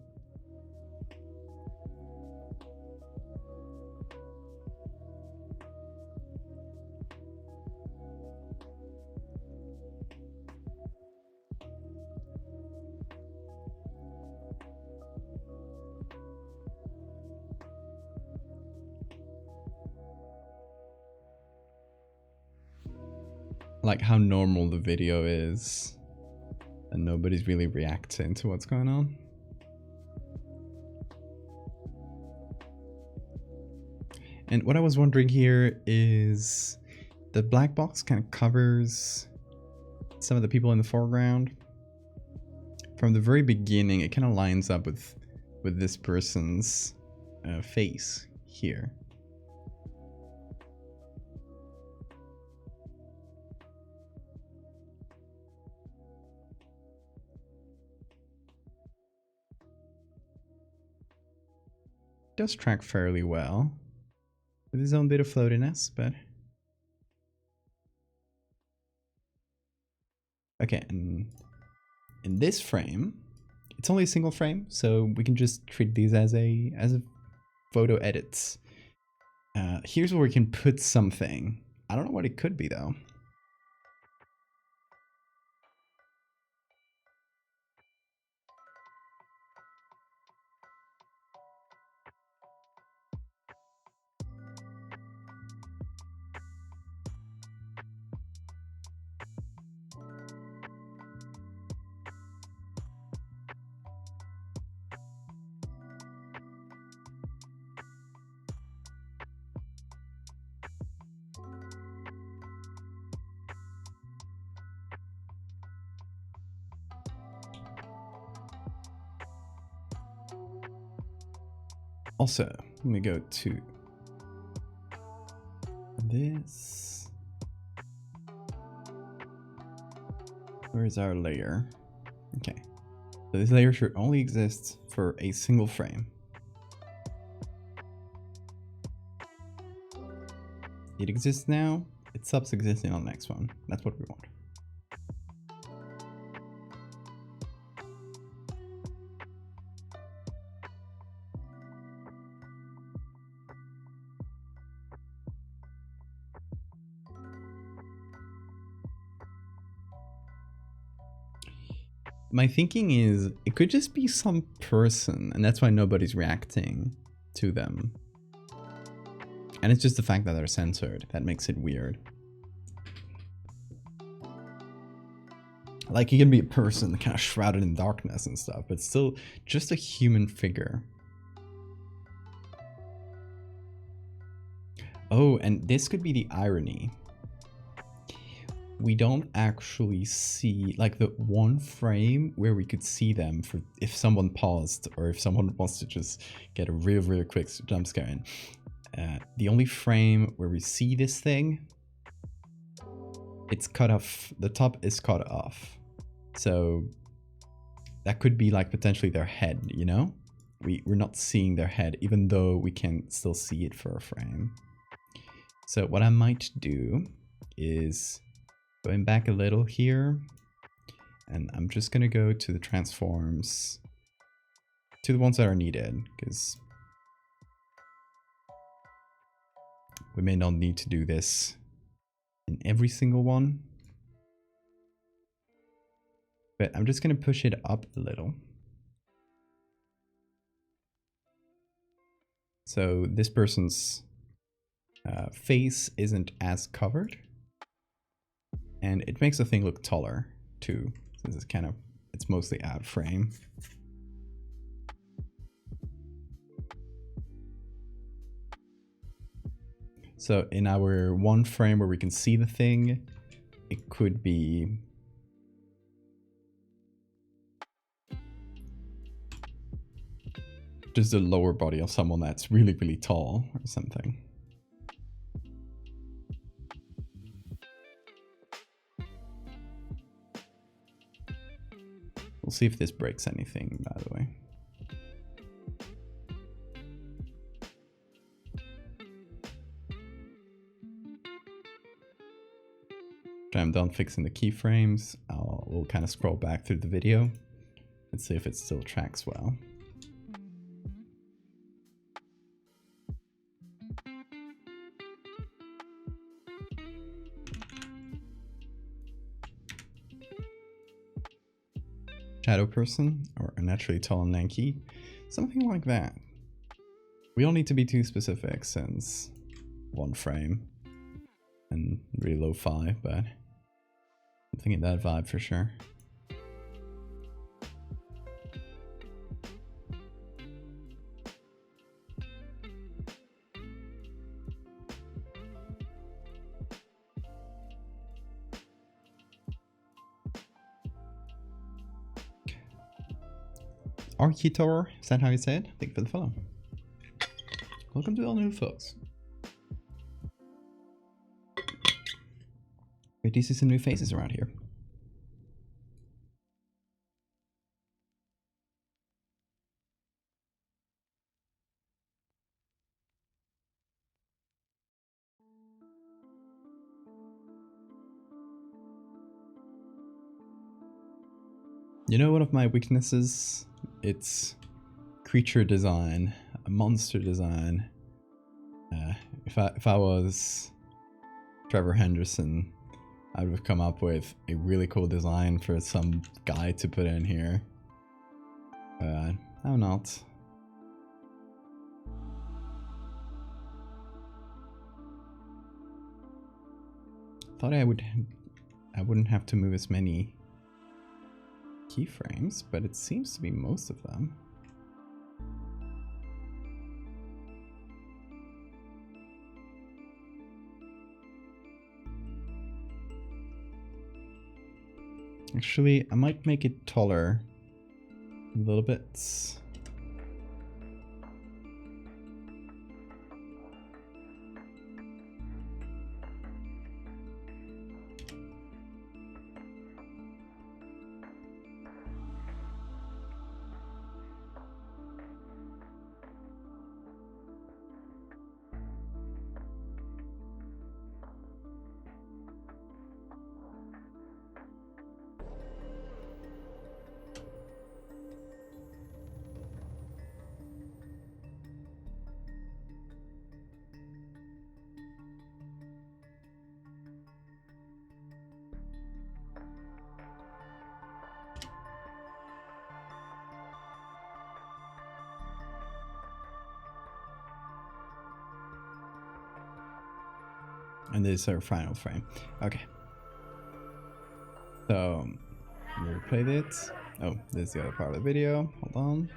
like how normal the video is and nobody's really reacting to what's going on. And what I was wondering here is the black box kind of covers some of the people in the foreground. From the very beginning, it kind of lines up with this person's face here. Does track fairly well with his own bit of floatiness, but okay. And in this frame, it's only a single frame, so we can just treat these as a photo edits. Here's where we can put something. I don't know what it could be though. Also, let me go to this. Where is our layer? Okay. So this layer should only exist for a single frame. It exists now. It stops existing on the next one. That's what we want. My thinking is it could just be some person, and that's why nobody's reacting to them. And it's just the fact that they're censored that makes it weird. Like, he can be a person kind of shrouded in darkness and stuff, but still just a human figure. Oh, and this could be the irony. We don't actually see, like, the one frame where we could see them for if someone paused or if someone wants to just get a real quick jump scare in. The only frame where we see this thing, it's cut off, the top is cut off. So that could be like potentially their head, you know? We're not seeing their head, even though we can still see it for a frame. So what I might do is going back a little here, and I'm just gonna go to the transforms, to the ones that are needed, because we may not need to do this in every single one. But I'm just gonna push it up a little. So this person's face isn't as covered. And it makes the thing look taller too, since it's kind of, it's mostly out of frame. So in our one frame where we can see the thing, it could be just the lower body of someone that's really tall or something. We'll see if this breaks anything, by the way. After I'm done fixing the keyframes, we'll kind of scroll back through the video and see if it still tracks well. Shadow person, or a naturally tall and lanky, something like that. We don't need to be too specific since one frame and really lo-fi, but I'm thinking that vibe for sure. Architor, is that how you say it? Thank you for the follow. Welcome to all new folks. Great to see some new faces around here. You know, one of my weaknesses, it's creature design, monster design. If I was Trevor Henderson, I would have come up with a really cool design for some guy to put in here. I'm not. Thought I wouldn't have to move as many keyframes, but it seems to be most of them. Actually, I might make it taller a little bit. And this is our final frame. Okay. So, we'll play this. Oh, this is the other part of the video. Hold on.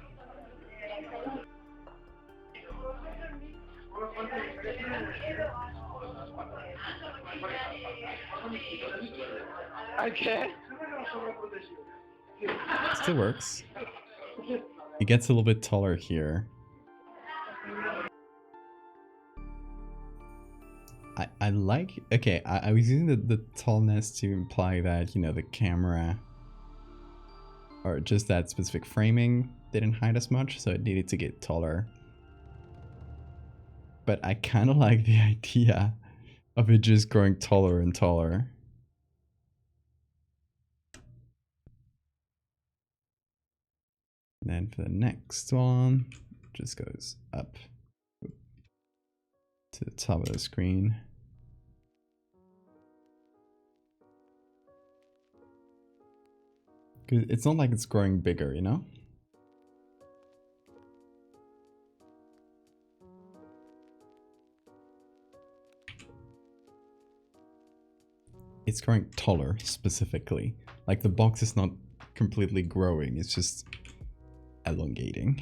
Okay. Still works. It gets a little bit taller here. I like, okay, I was using the tallness to imply that, you know, the camera or just that specific framing didn't hide as much, so it needed to get taller. But I kind of like the idea of it just growing taller and taller. And then for the next one, just goes up to the top of the screen. It's not like it's growing bigger, you know? It's growing taller, specifically. Like the box is not completely growing, it's just elongating.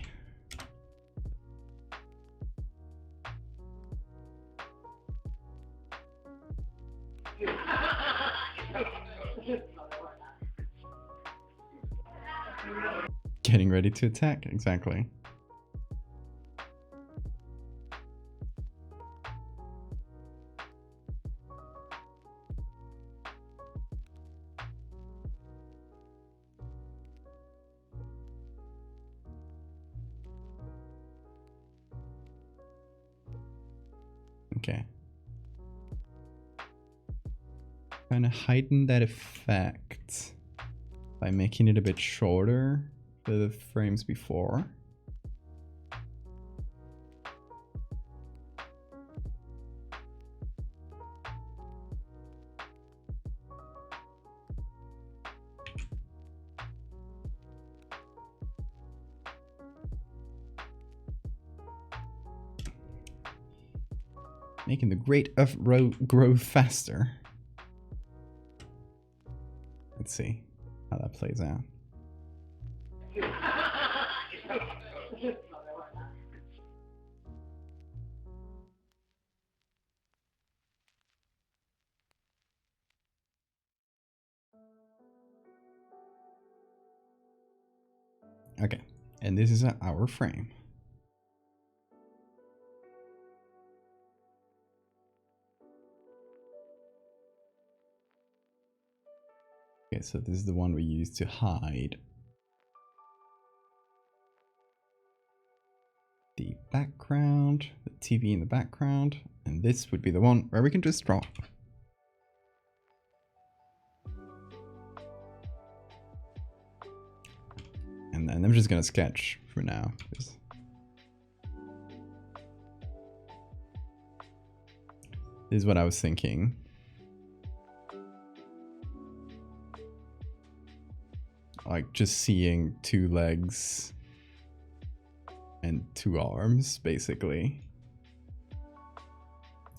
Getting ready to attack, exactly. Okay. Trying to heighten that effect by making it a bit shorter for the frames before. Making the rate of grow faster. Let's see how that plays out. Okay, and this is our frame. Okay, so this is the one we use to hide the background, the TV in the background, and this would be the one where we can just draw. And then I'm just gonna sketch for now. This is what I was thinking. Like just seeing 2 legs and 2 arms, basically.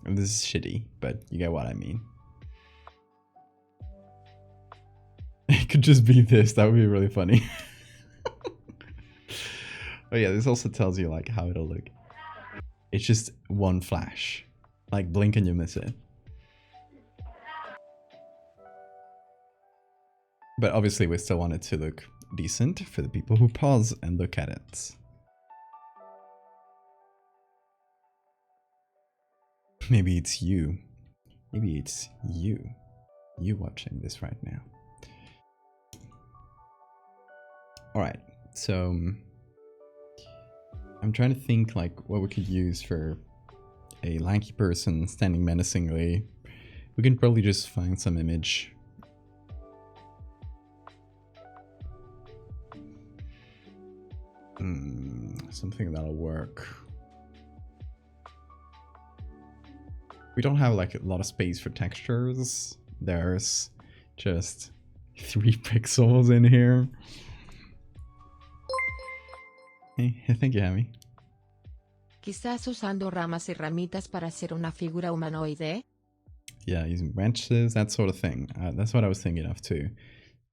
And this is shitty, but you get what I mean. It could just be this, that would be really funny. Oh yeah, this also tells you like how it'll look. It's just one flash. Like blink and you miss it. But obviously we still want it to look decent for the people who pause and look at it. Maybe it's you. Maybe it's you. You watching this right now. Alright, so I'm trying to think like what we could use for a lanky person standing menacingly. We can probably just find some image. Something that'll work. We don't have like a lot of space for textures. There's just 3 pixels in here. Hey, thank you, Hammy. Quizás usando ramas y ramitas para hacer una figura humanoide. Yeah, using branches, that sort of thing. That's what I was thinking of too.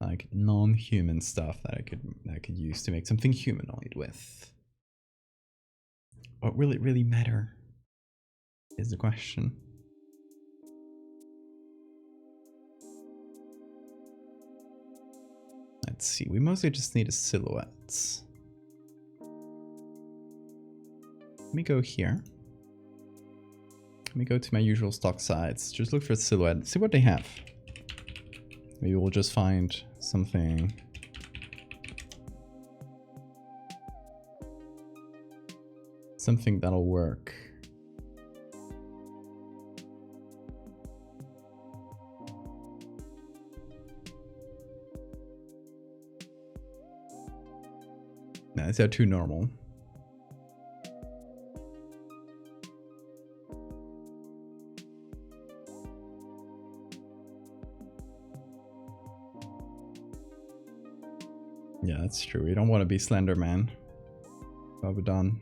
Like non-human stuff that I could use to make something humanoid with. What will it really matter? Is the question. Let's see, we mostly just need a silhouette. Let me go here. Let me go to my usual stock sites. Just look for a silhouette. See what they have. Maybe we'll just find something. Something that'll work. No, these are too normal. Yeah, that's true. We don't want to be Slender Man. Well done.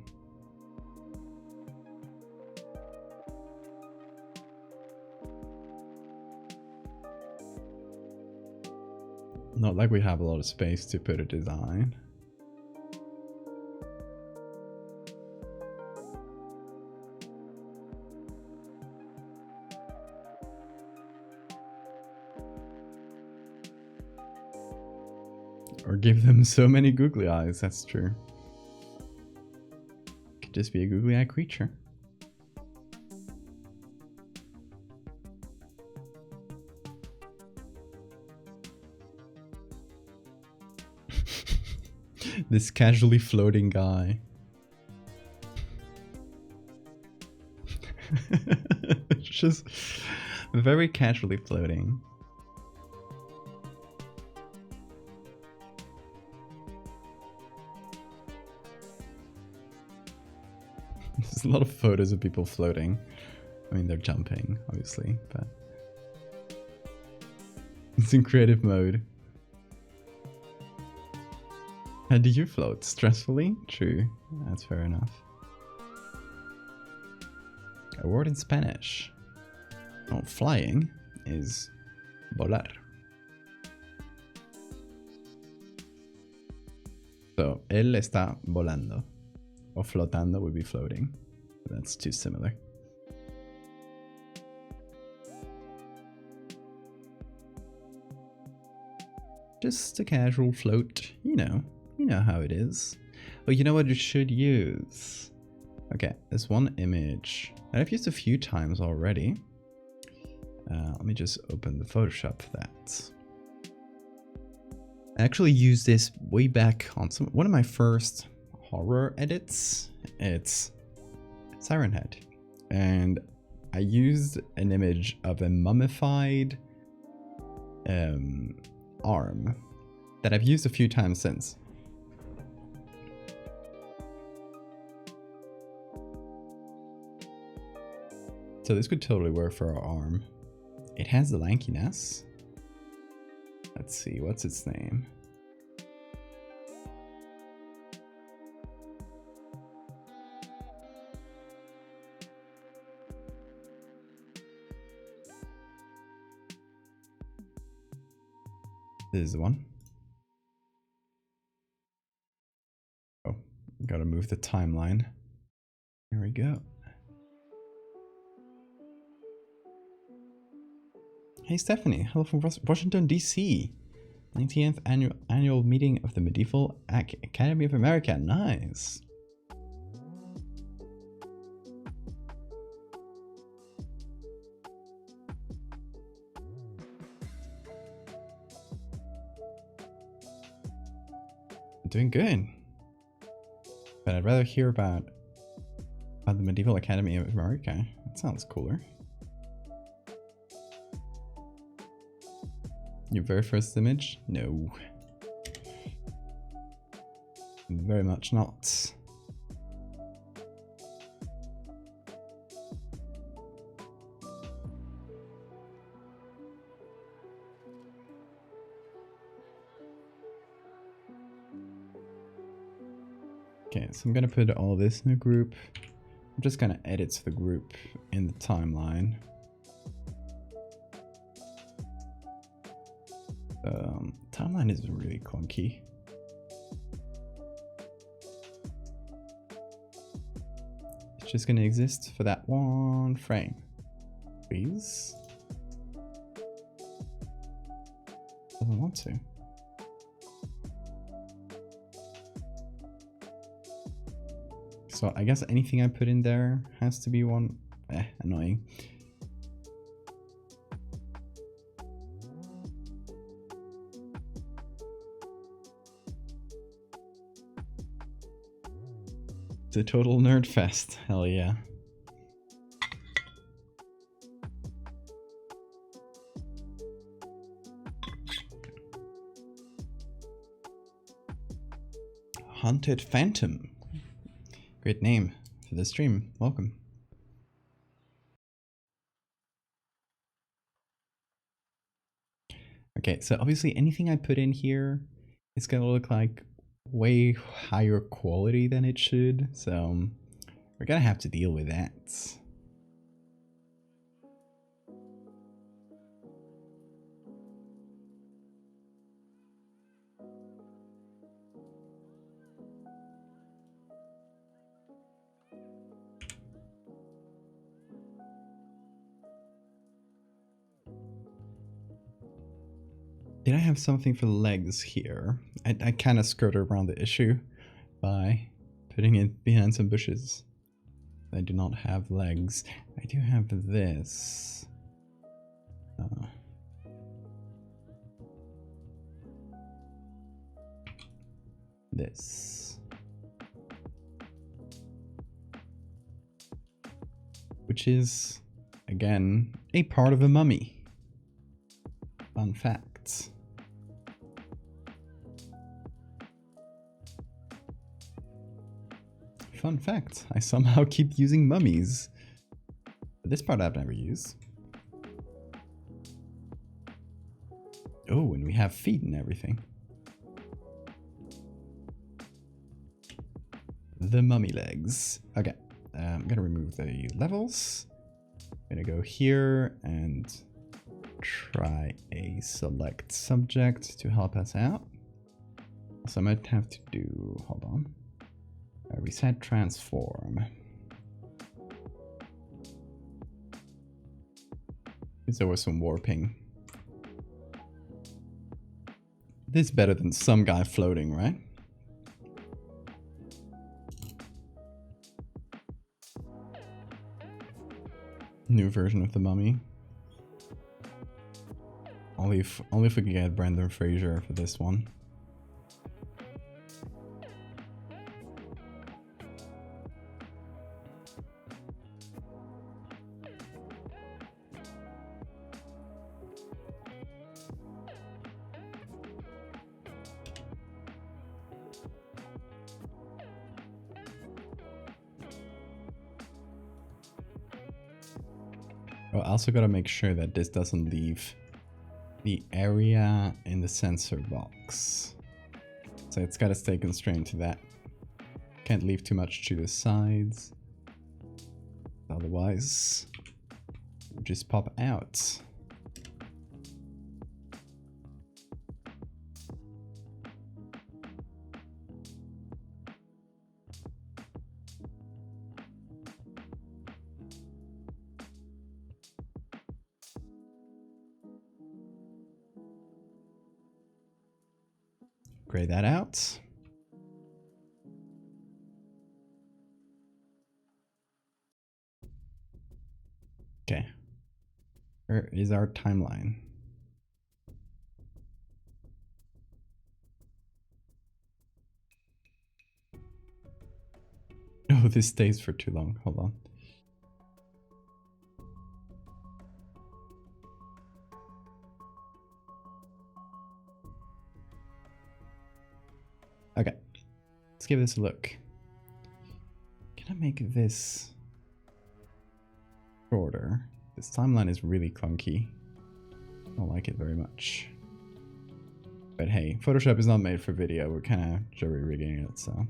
Not like we have a lot of space to put a design. Or give them so many googly eyes, that's true. Could just be a googly eye creature. This casually floating guy. Just very casually floating. There's a lot of photos of people floating. I mean, they're jumping, obviously, but it's in creative mode. How do you float? Stressfully? True. That's fair enough. A word in Spanish. Oh, flying is volar. So, él está volando. O flotando would be floating. That's too similar. Just a casual float, you know how it is. Oh, you know what you should use? Okay, there's one image that I've used a few times already. Let me just open the Photoshop for that. I actually used this way back on one of my first horror edits. It's Siren Head. And I used an image of a mummified arm that I've used a few times since. So this could totally work for our arm. It has the lankiness. Let's see, what's its name? This is the one. Oh, gotta move the timeline. Here we go. Hey Stephanie, hello from Washington DC. 90th annual meeting of the Medieval Academy of America. Nice. Doing good. But I'd rather hear about the Medieval Academy of America. That sounds cooler. Your very first image? No. Very much not. Okay, so I'm gonna put all this in a group. I'm just gonna edit the group in the timeline. Timeline is really clunky. It's just gonna exist for that one frame. Please. Doesn't want to. So I guess anything I put in there has to be one. Annoying. It's a total nerd fest. Hell yeah. Haunted Phantom. Great name for the stream. Welcome. Okay, so obviously anything I put in here is gonna look like way higher quality than it should, so we're gonna have to deal with that. Did I have something for the legs here? I kind of skirted around the issue by putting it behind some bushes. I do not have legs. I do have this. This. Which is, again, a part of a mummy. Fun fact. Fun fact, I somehow keep using mummies. But this part I've never used. Oh, and we have feet and everything. The mummy legs. Okay, I'm gonna remove the levels. I'm gonna go here and try a select subject to help us out. So I might have to do, hold on. Reset transform. Because there was some warping. This is better than some guy floating, right? New version of the mummy. Only if we can get Brendan Fraser for this one. Oh, I also gotta make sure that this doesn't leave the area in the sensor box. So it's gotta stay constrained to that. Can't leave too much to the sides. Otherwise, it'll just pop out. Gray that out. Okay. Where is our timeline? Oh, this stays for too long. Hold on. Okay, let's give this a look. Can I make this shorter? This timeline is really clunky. I don't like it very much. But hey, Photoshop is not made for video. We're kind of jury-rigging it, so.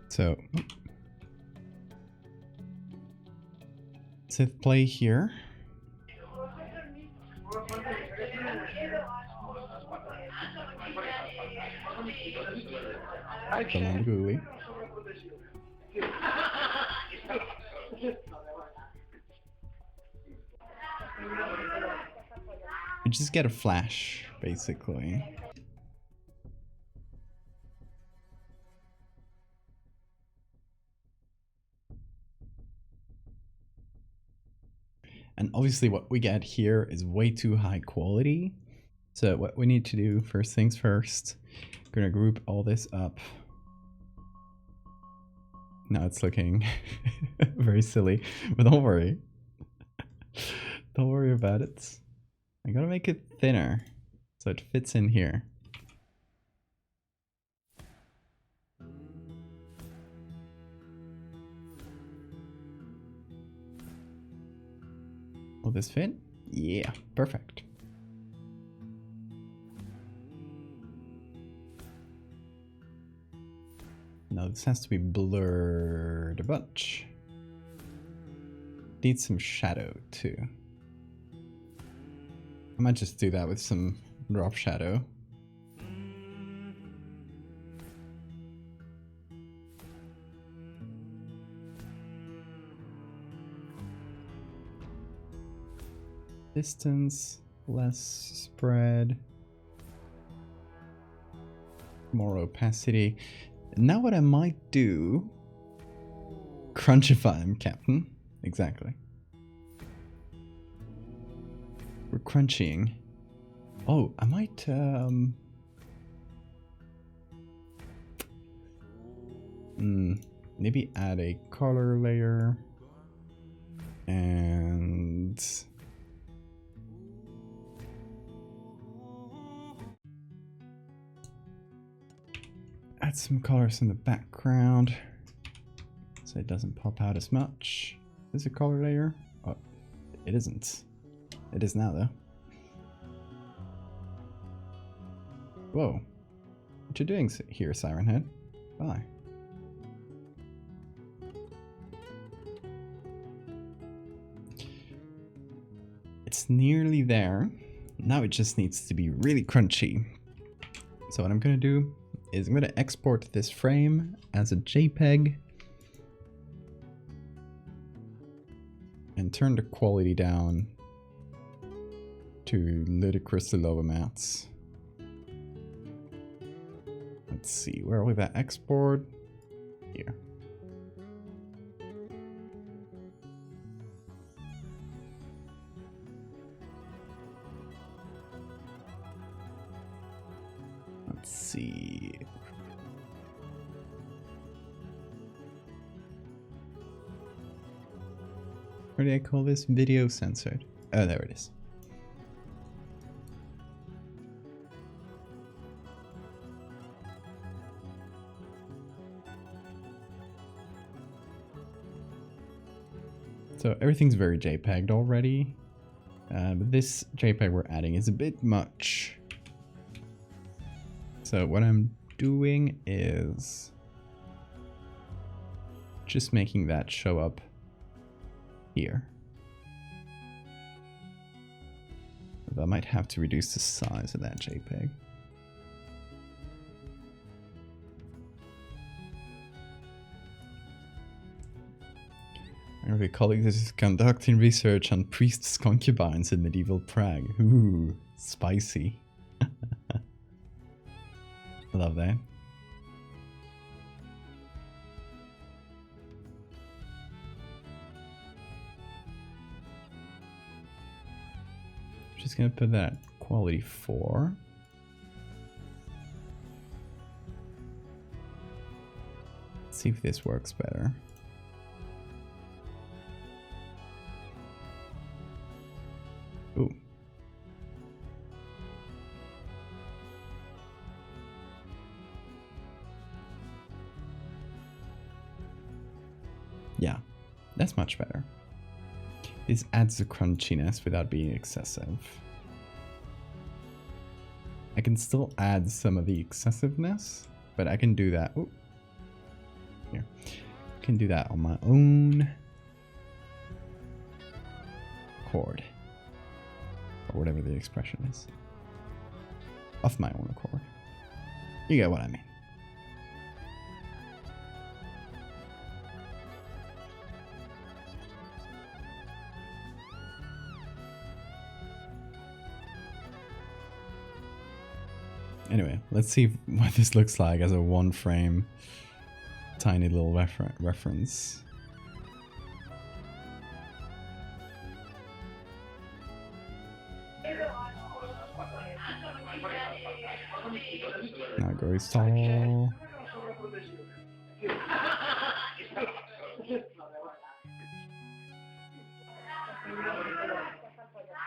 So, let's hit play here. Come on, Gooey. You just get a flash, basically. And obviously what we get here is way too high quality. So what we need to do, first things first, I'm gonna group all this up. Now it's looking very silly, but don't worry. Don't worry about it. I gotta make it thinner so it fits in here. Will this fit? Yeah, perfect. Now this has to be blurred a bunch. Needs some shadow too. I might just do that with some drop shadow. Distance, less spread, more opacity. Now what I might do, crunchify him, Captain. Exactly. We're crunching. Oh, I might, maybe add a color layer and add some colors in the background so it doesn't pop out as much. Is it a color layer? Oh, it isn't. It is now though. Whoa. What you doing here, Siren Head? Bye. It's nearly there. Now it just needs to be really crunchy. So what I'm gonna do is I'm gonna export this frame as a JPEG and turn the quality down to ludicrously low amounts. Let's see, where will that export? Here. Let's see. What do I call this? Video censored. Oh, there it is. So everything's very JPEG'd already. But this JPEG we're adding is a bit much. So what I'm doing is just making that show up here. I might have to reduce the size of that JPEG. Our colleague is conducting research on priests' concubines in medieval Prague. Ooh, spicy. Love that. Just gonna put that quality 4. Let's see if this works better. Ooh. Yeah, that's much better. This adds the crunchiness without being excessive. I can still add some of the excessiveness, but I can do that. Ooh. Here. I can do that on my own accord. Or whatever the expression is. Of my own accord. You get what I mean. Anyway, let's see what this looks like as a one frame tiny little reference. Now go install.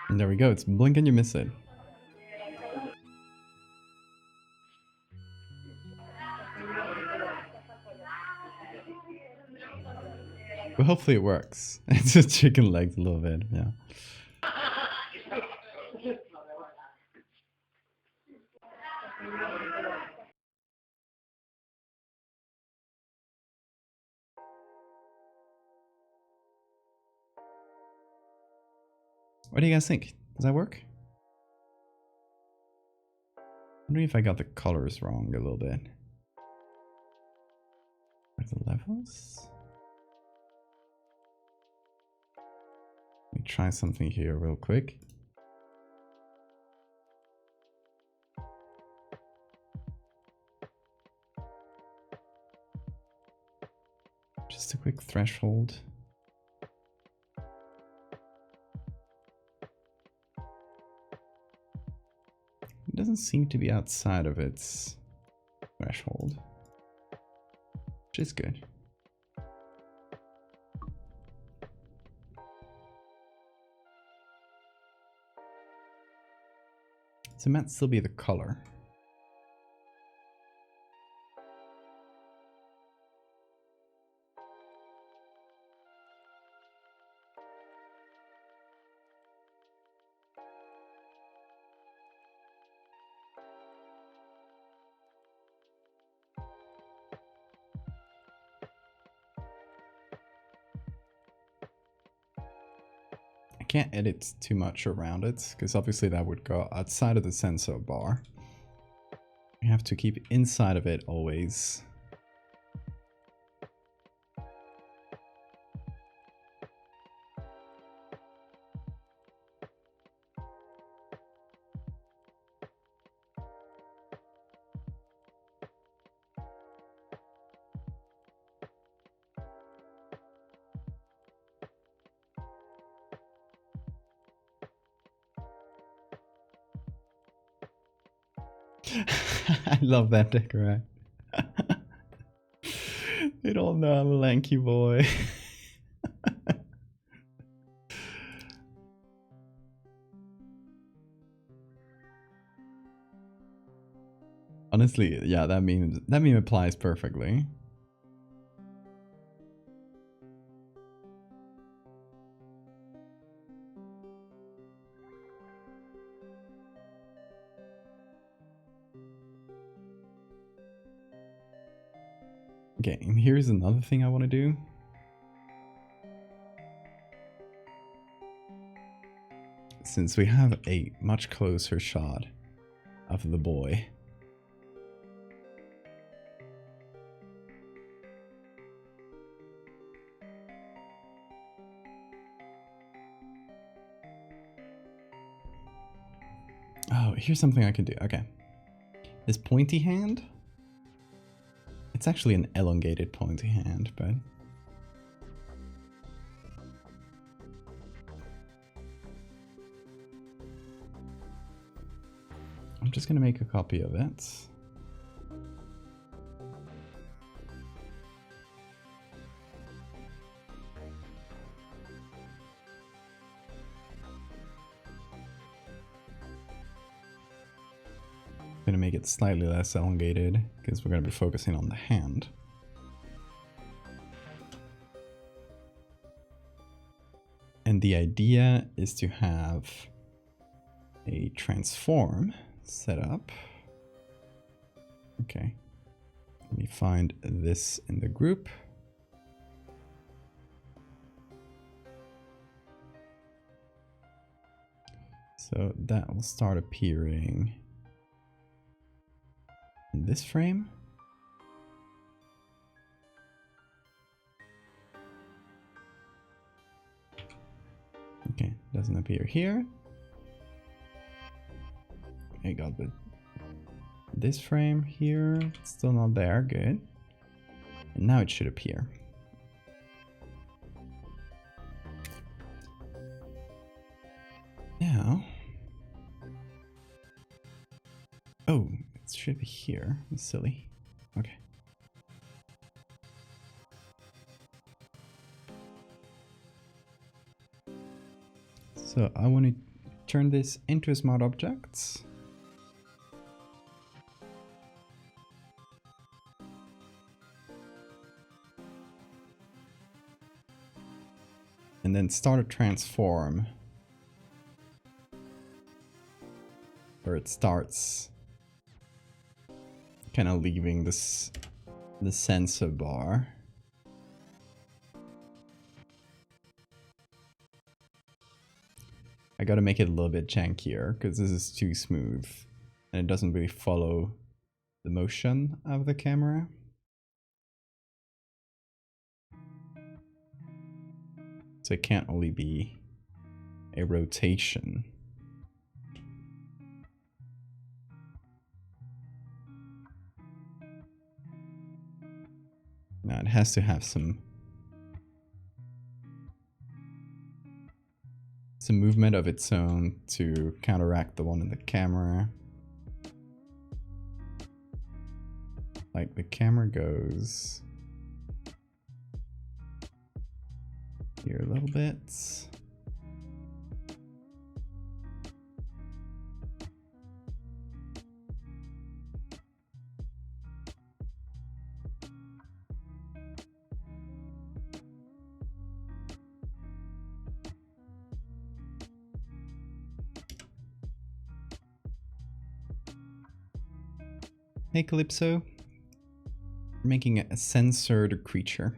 And there we go, it's blink and you miss it. But hopefully it works. It's just chicken legs a little bit, yeah. What do you guys think? Does that work? I'm wondering if I got the colors wrong a little bit. Are the levels? Let me try something here real quick. Just a quick threshold. It doesn't seem to be outside of its threshold, which is good. So it might still be the color. can't edit too much around it, because obviously that would go outside of the sensor bar. You have to keep inside of it always. I love that decorate. They don't know I'm a lanky boy. Honestly, yeah, that meme applies perfectly. Okay, and here's another thing I want to do. Since we have a much closer shot of the boy. Oh, here's something I can do. Okay. This pointy hand. It's actually an elongated pointy hand, but... I'm just gonna make a copy of it. Gonna make it slightly less elongated because we're gonna be focusing on the hand. And the idea is to have a transform set up. Okay. Let me find this in the group. So that will start appearing in this frame. Okay, doesn't appear here. I got this frame here, it's still not there, good. And now it should appear. Now, oh, it should be here. It's silly. Okay. So I want to turn this into a smart object. And then start a transform where it starts kind of leaving this the sensor bar. I gotta make it a little bit jankier because this is too smooth and it doesn't really follow the motion of the camera. So it can't only be a rotation. Now it has to have some movement of its own to counteract the one in the camera. Like the camera goes here a little bit. Hey Calypso, we're making a censored creature.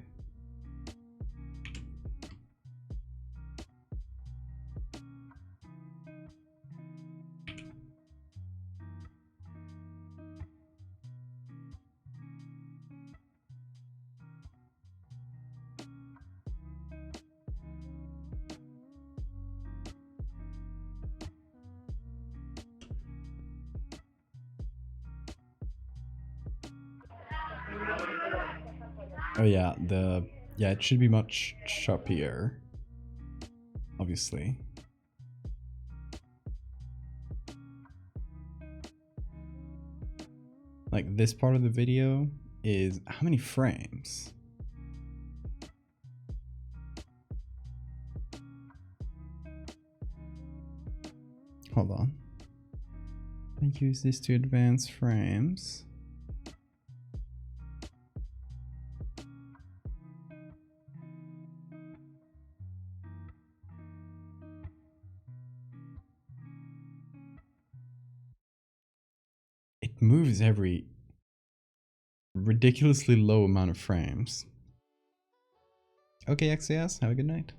Oh yeah, it should be much sharpier, obviously. Like this part of the video is how many frames? Hold on. I use this to advance frames. It moves every ridiculously low amount of frames. Okay, XAS, have a good night.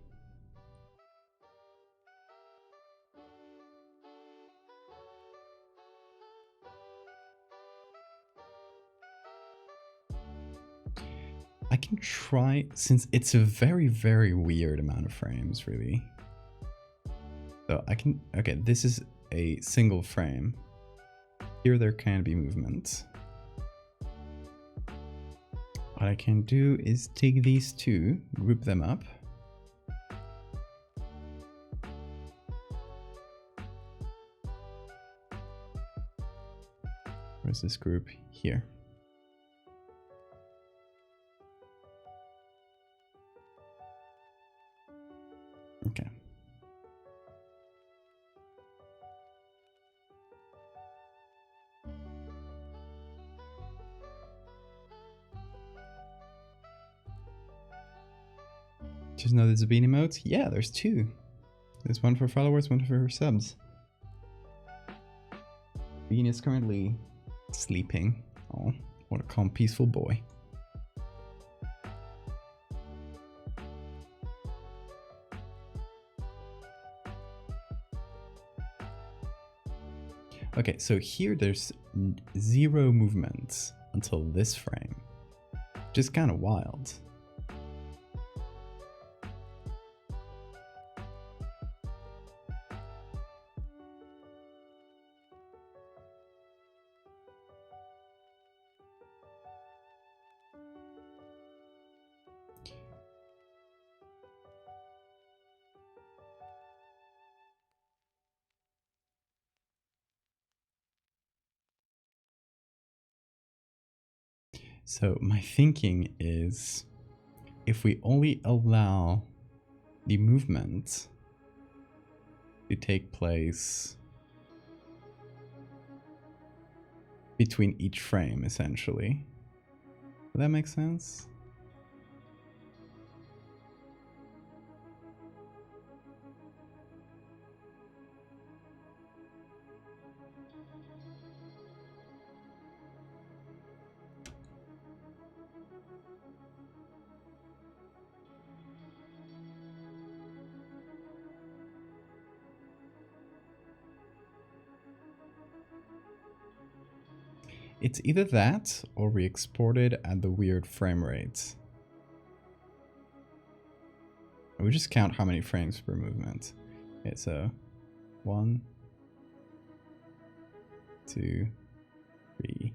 I can try, since it's a very, very weird amount of frames, really. So I can, okay, this is a single frame. Here there can be movement. What I can do is take these two, group them up. Where's this group? Here. Okay. Just know there's a bean emote? Yeah, there's two. There's one for followers, one for subs. Bean is currently sleeping. Oh, what a calm, peaceful boy. Okay, so here there's zero movement until this frame, which is kind of wild. So my thinking is, if we only allow the movement to take place between each frame, essentially. Does that make sense? It's either that or we export it at the weird frame rates. We just count how many frames per movement. Okay, so 1, 2, 3,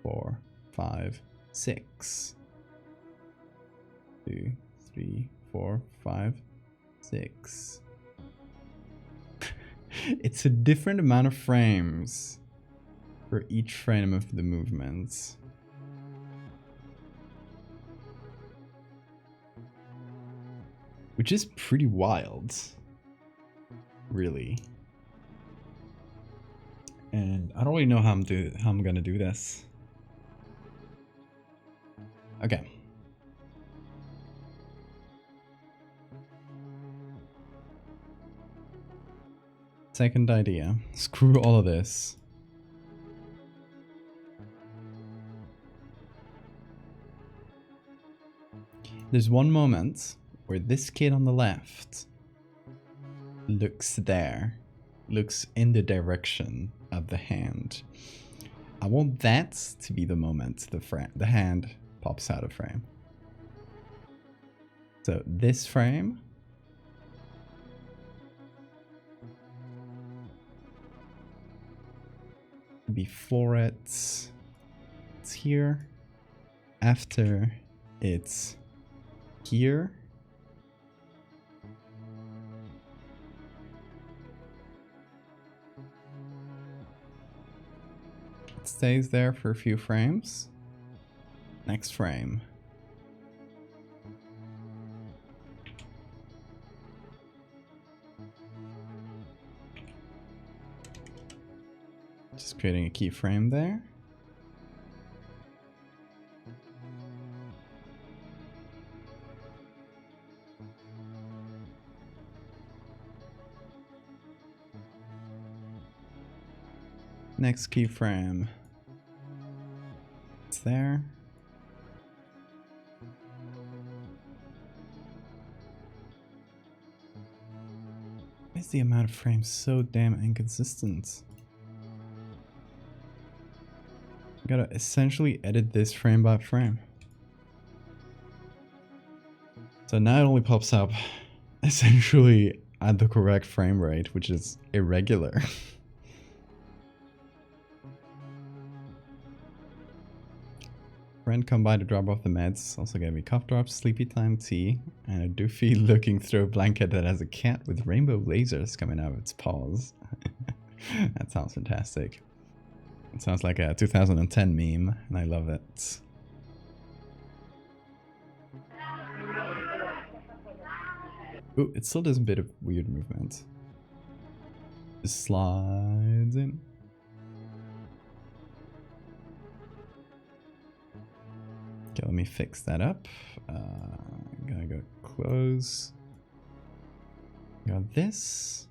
4, 5, 6. 2, 3, 4, 5, 6. It's a different amount of frames for each frame of the movements. Which is pretty wild, really. And I don't really know how I'm gonna do this. Okay. Second idea. Screw all of this. There's one moment where this kid on the left looks there, looks in the direction of the hand. I want that to be the moment the hand pops out of frame. So this frame before it's here, after it's here. It stays there for a few frames. Next frame. Just creating a keyframe there. Next keyframe. It's there. Why is the amount of frames so damn inconsistent? I gotta essentially edit this frame by frame. So now it only pops up essentially at the correct frame rate, which is irregular. Friend come by to drop off the meds. Also gave me cough drops, sleepy time tea, and a doofy looking throw blanket that has a cat with rainbow lasers coming out of its paws. That sounds fantastic. It sounds like a 2010 meme, and I love it. Ooh, it still does a bit of weird movement. Just slides in. Okay, let me fix that up. I'm gonna go close. Got this.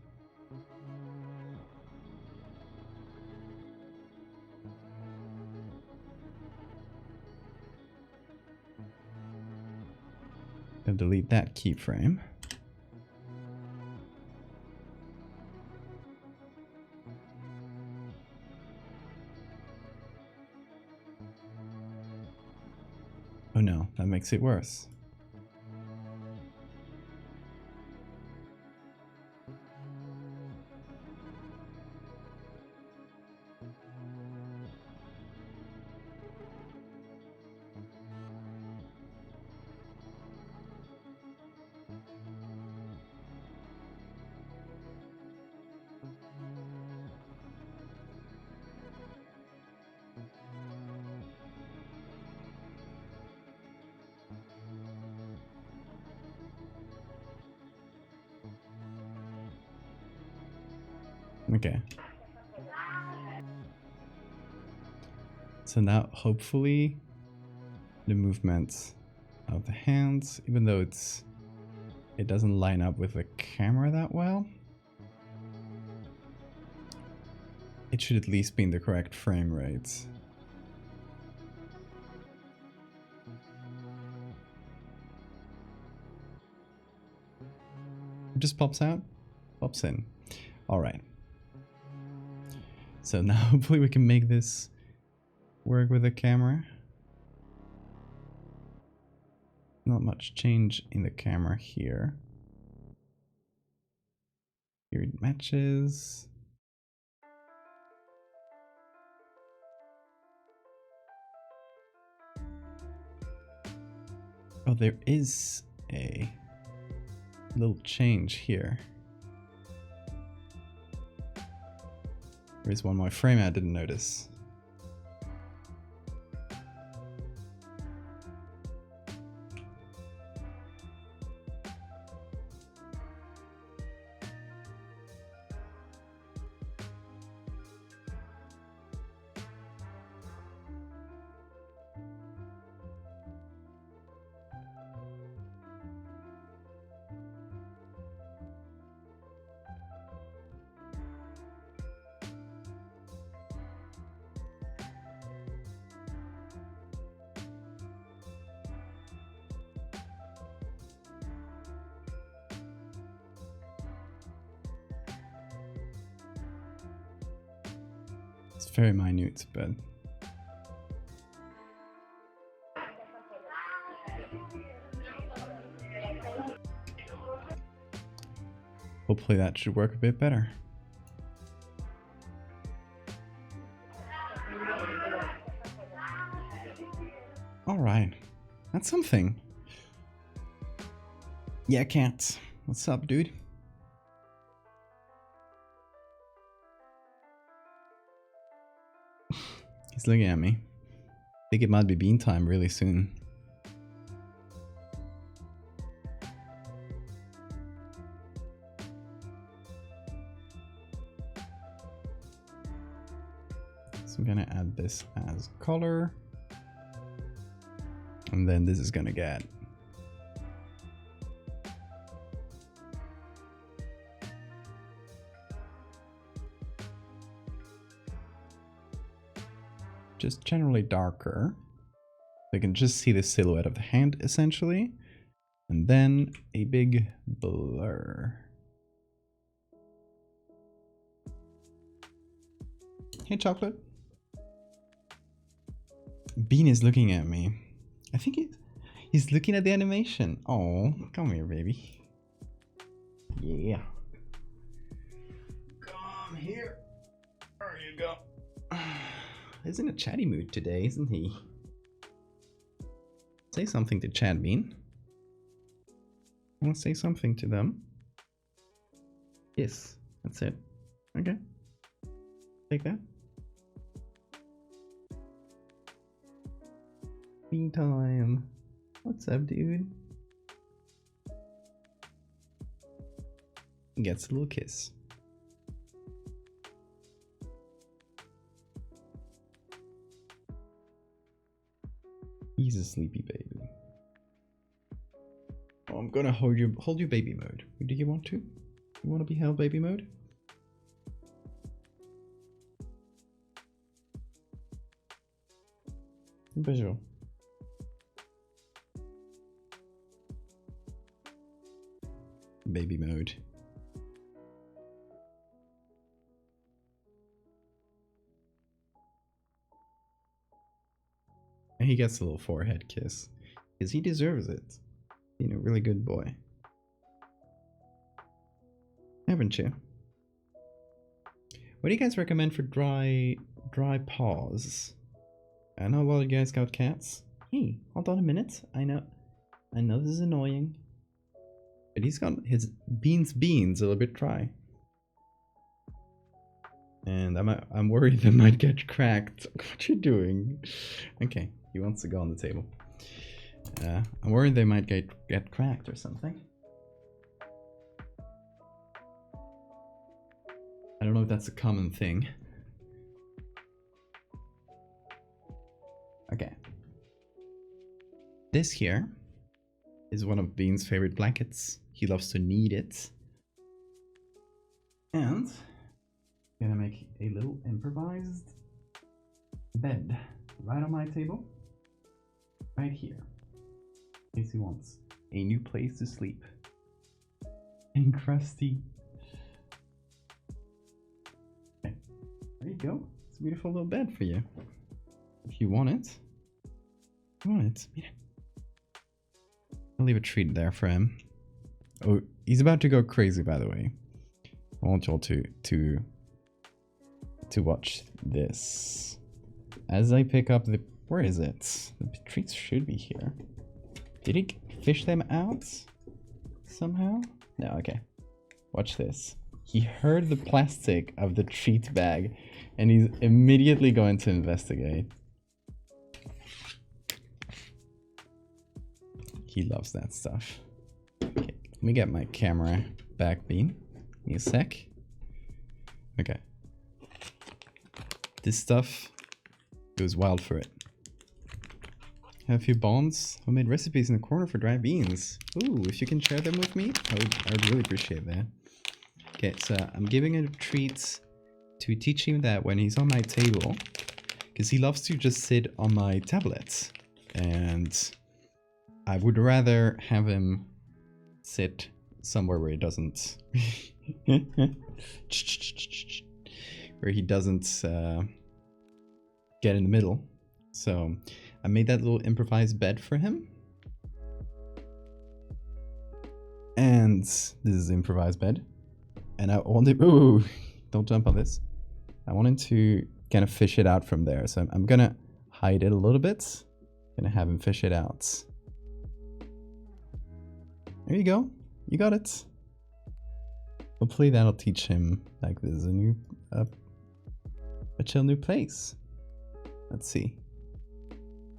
And delete that keyframe. Oh no, that makes it worse. Okay. So now hopefully the movement of the hands, even though it doesn't line up with the camera that well, it should at least be in the correct frame rate. It just pops out, pops in. All right. So now hopefully we can make this work with the camera. Not much change in the camera here. Here it matches. Oh, there is a little change here. There is one more frame I didn't notice. It's very minute, but hopefully that should work a bit better. All right, That's something. Yeah, cat. What's up, dude? He's looking at me. I think it might be bean time really soon. So I'm gonna add this as color. And then this is gonna get just generally darker. You can just see the silhouette of the hand essentially. And then a big blur. Hey, chocolate. Bean is looking at me. I think he's looking at the animation. Oh, come here, baby. Yeah. Come here. There you go. He's in a chatty mood today, isn't he? Say something to Chad Bean. I want to say something to them. Yes, that's it. Okay. Take that. Bean time. What's up, dude? Gets a little kiss. He's a sleepy baby. Oh, I'm gonna hold you baby mode. Do you want to? You want to be held baby mode? Visual. Baby mode. And he gets a little forehead kiss. Because he deserves it. Being a really good boy. Haven't you? What do you guys recommend for dry paws? I know a lot of you guys got cats. Hey, hold on a minute. I know this is annoying. But he's got his beans a little bit dry. And I'm worried they might get cracked. What you doing? Okay, he wants to go on the table. I'm worried they might get cracked or something. I don't know if that's a common thing. Okay. This here is one of Bean's favorite blankets. He loves to knead it. And I'm gonna make a little improvised bed right on my table. Right here. In case he wants a new place to sleep. And crusty. Okay. There you go. It's a beautiful little bed for you. If you want it. Yeah. I'll leave a treat there for him. Oh, he's about to go crazy, by the way. I want y'all to watch this. As I pick up the... Where is it? The treats should be here. Did he fish them out? Somehow? No, okay. Watch this. He heard the plastic of the treat bag and he's immediately going to investigate. He loves that stuff. Okay, let me get my camera back, Bean. Give me a sec. Okay. This stuff goes wild for it. Have a few bonds, homemade recipes in the corner for dry beans. Ooh, if you can share them with me, I would really appreciate that. Okay, so I'm giving him treats to teach him that when he's on my table, because he loves to just sit on my tablet, and I would rather have him sit somewhere where he doesn't where he doesn't get in the middle. So I made that little improvised bed for him. And this is the improvised bed. And I wanted, ooh, don't jump on this. I wanted to kind of fish it out from there. So I'm gonna hide it a little bit. Gonna have him fish it out. There you go. You got it. Hopefully that'll teach him like this is a new, a chill new place. Let's see.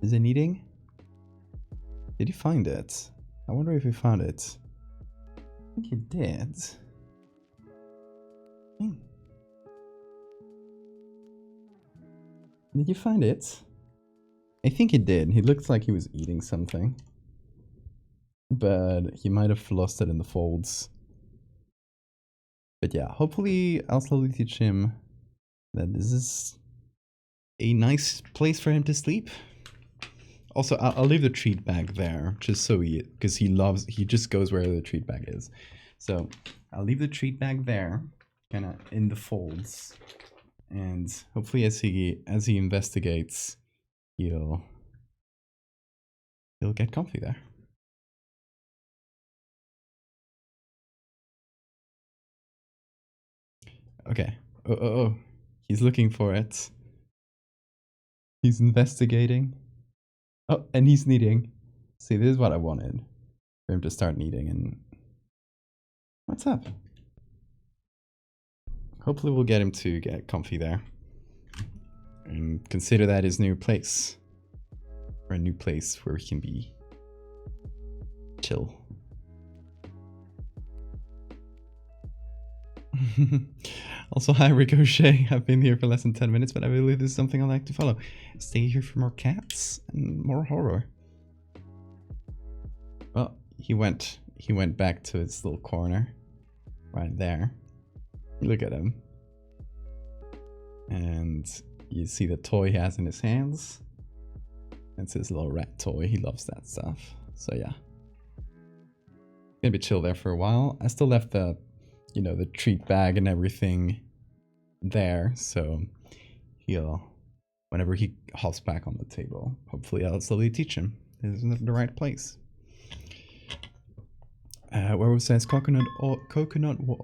Is it eating? Did he find it? I wonder if he found it. I think he did. Did you find it? I think he did. He looked like he was eating something. But he might have lost it in the folds. But yeah, hopefully I'll slowly teach him that this is a nice place for him to sleep. Also, I'll leave the treat bag there, just so because he just goes where the treat bag is. So I'll leave the treat bag there, kind of in the folds. And hopefully as he investigates, he'll get comfy there. Okay. Oh. He's looking for it. He's investigating. Oh, and he's kneading. See, this is what I wanted. For him to start kneading and... What's up? Hopefully we'll get him to get comfy there. And consider that his new place. Or a new place where he can be... chill. Also, hi Ricochet. I've been here for less than 10 minutes, but I believe this is something I like to follow. Stay here for more cats and more horror. Well, he went back to his little corner. Right there. Look at him. And you see the toy he has in his hands. It's his little rat toy. He loves that stuff. So yeah. Gonna be chill there for a while. I still left the the treat bag and everything there, so whenever he hops back on the table, hopefully I'll slowly teach him. This is the right place. Where was says coconut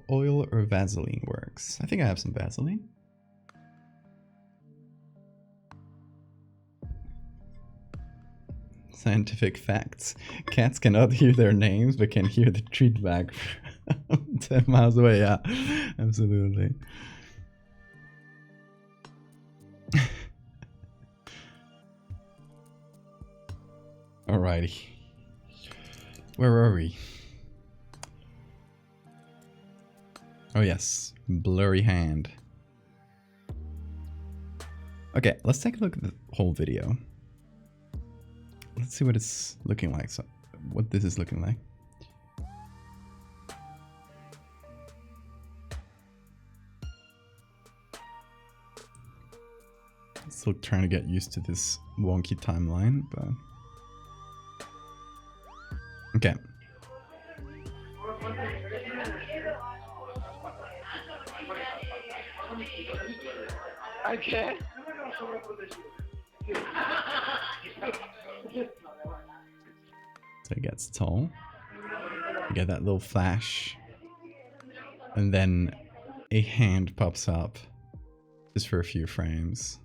oil or Vaseline works? I think I have some Vaseline. Scientific facts. Cats cannot hear their names, but can hear the treat bag 10 miles away. Yeah, absolutely. Alrighty. Where are we? Oh yes, blurry hand. Okay, let's take a look at the whole video. Let's see what it's looking like. So, what this is looking like. Still trying to get used to this wonky timeline, but okay. Okay. So it gets tall. You get that little flash. And then a hand pops up. Just for a few frames.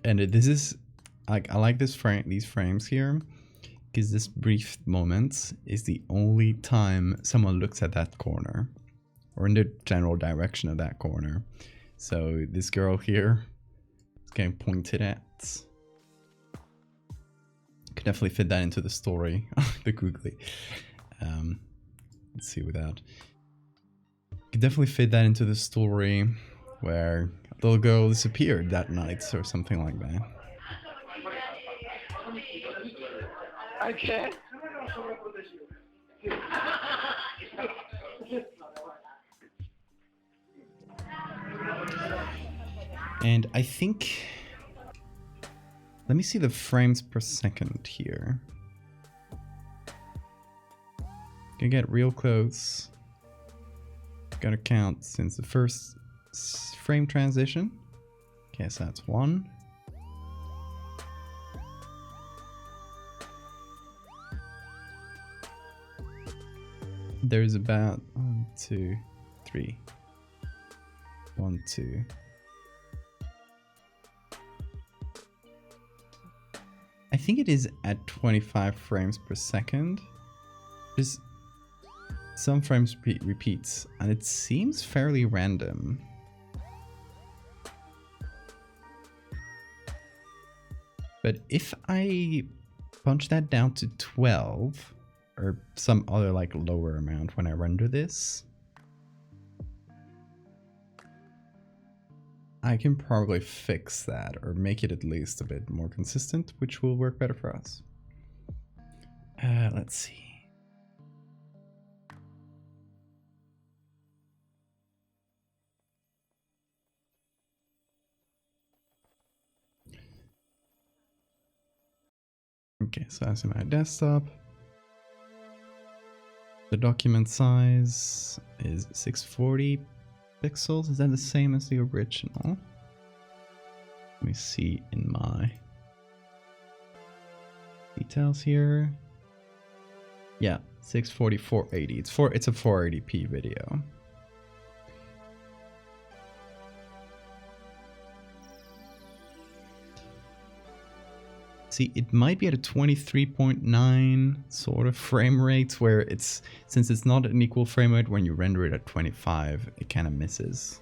And this is like, I like this these frames here, because this brief moment is the only time someone looks at that corner, or in the general direction of that corner. So this girl here is getting pointed at. Could definitely fit that into the story. The googly. Let's see without. Could definitely fit that into the story where a little girl disappeared that night or something like that. Okay. And I think, let me see the frames per second here. Gonna get real close. Gotta count since the first frame transition. Okay, so that's 1. there's about 1, 2, 3. 1, 2. I think it is at 25 frames per second. Just some frames repeats, and it seems fairly random. But if I punch that down to 12 or some other like lower amount when I render this, I can probably fix that or make it at least a bit more consistent, which will work better for us. Let's see. Okay, so that's in my desktop. The document size is 640 pixels. Is that the same as the original? Let me see in my details here. Yeah, 640, 480. It's a 480p video. See, it might be at a 23.9 sort of frame rate where it's, since it's not an equal frame rate when you render it at 25, it kind of misses.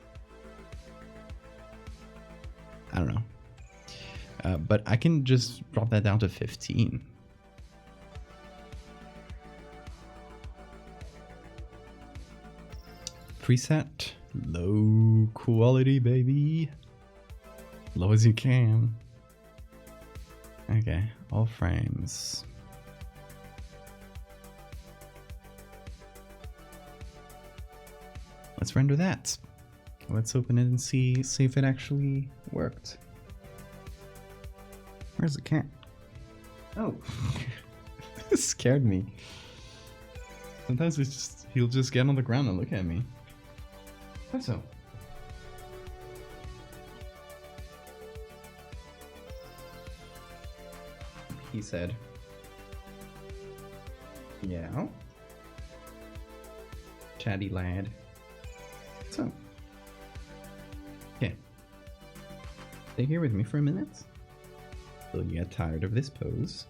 I don't know. But I can just drop that down to 15. Preset, low quality, baby. Low as you can. Okay, all frames. Let's render that. Let's open it and see if it actually worked. Where's the cat? Oh, it scared me. Sometimes he'll just get on the ground and look at me. What's up? He said. Yeah. Chatty lad. So. Okay. Stay here with me for a minute. Till you get tired of this pose.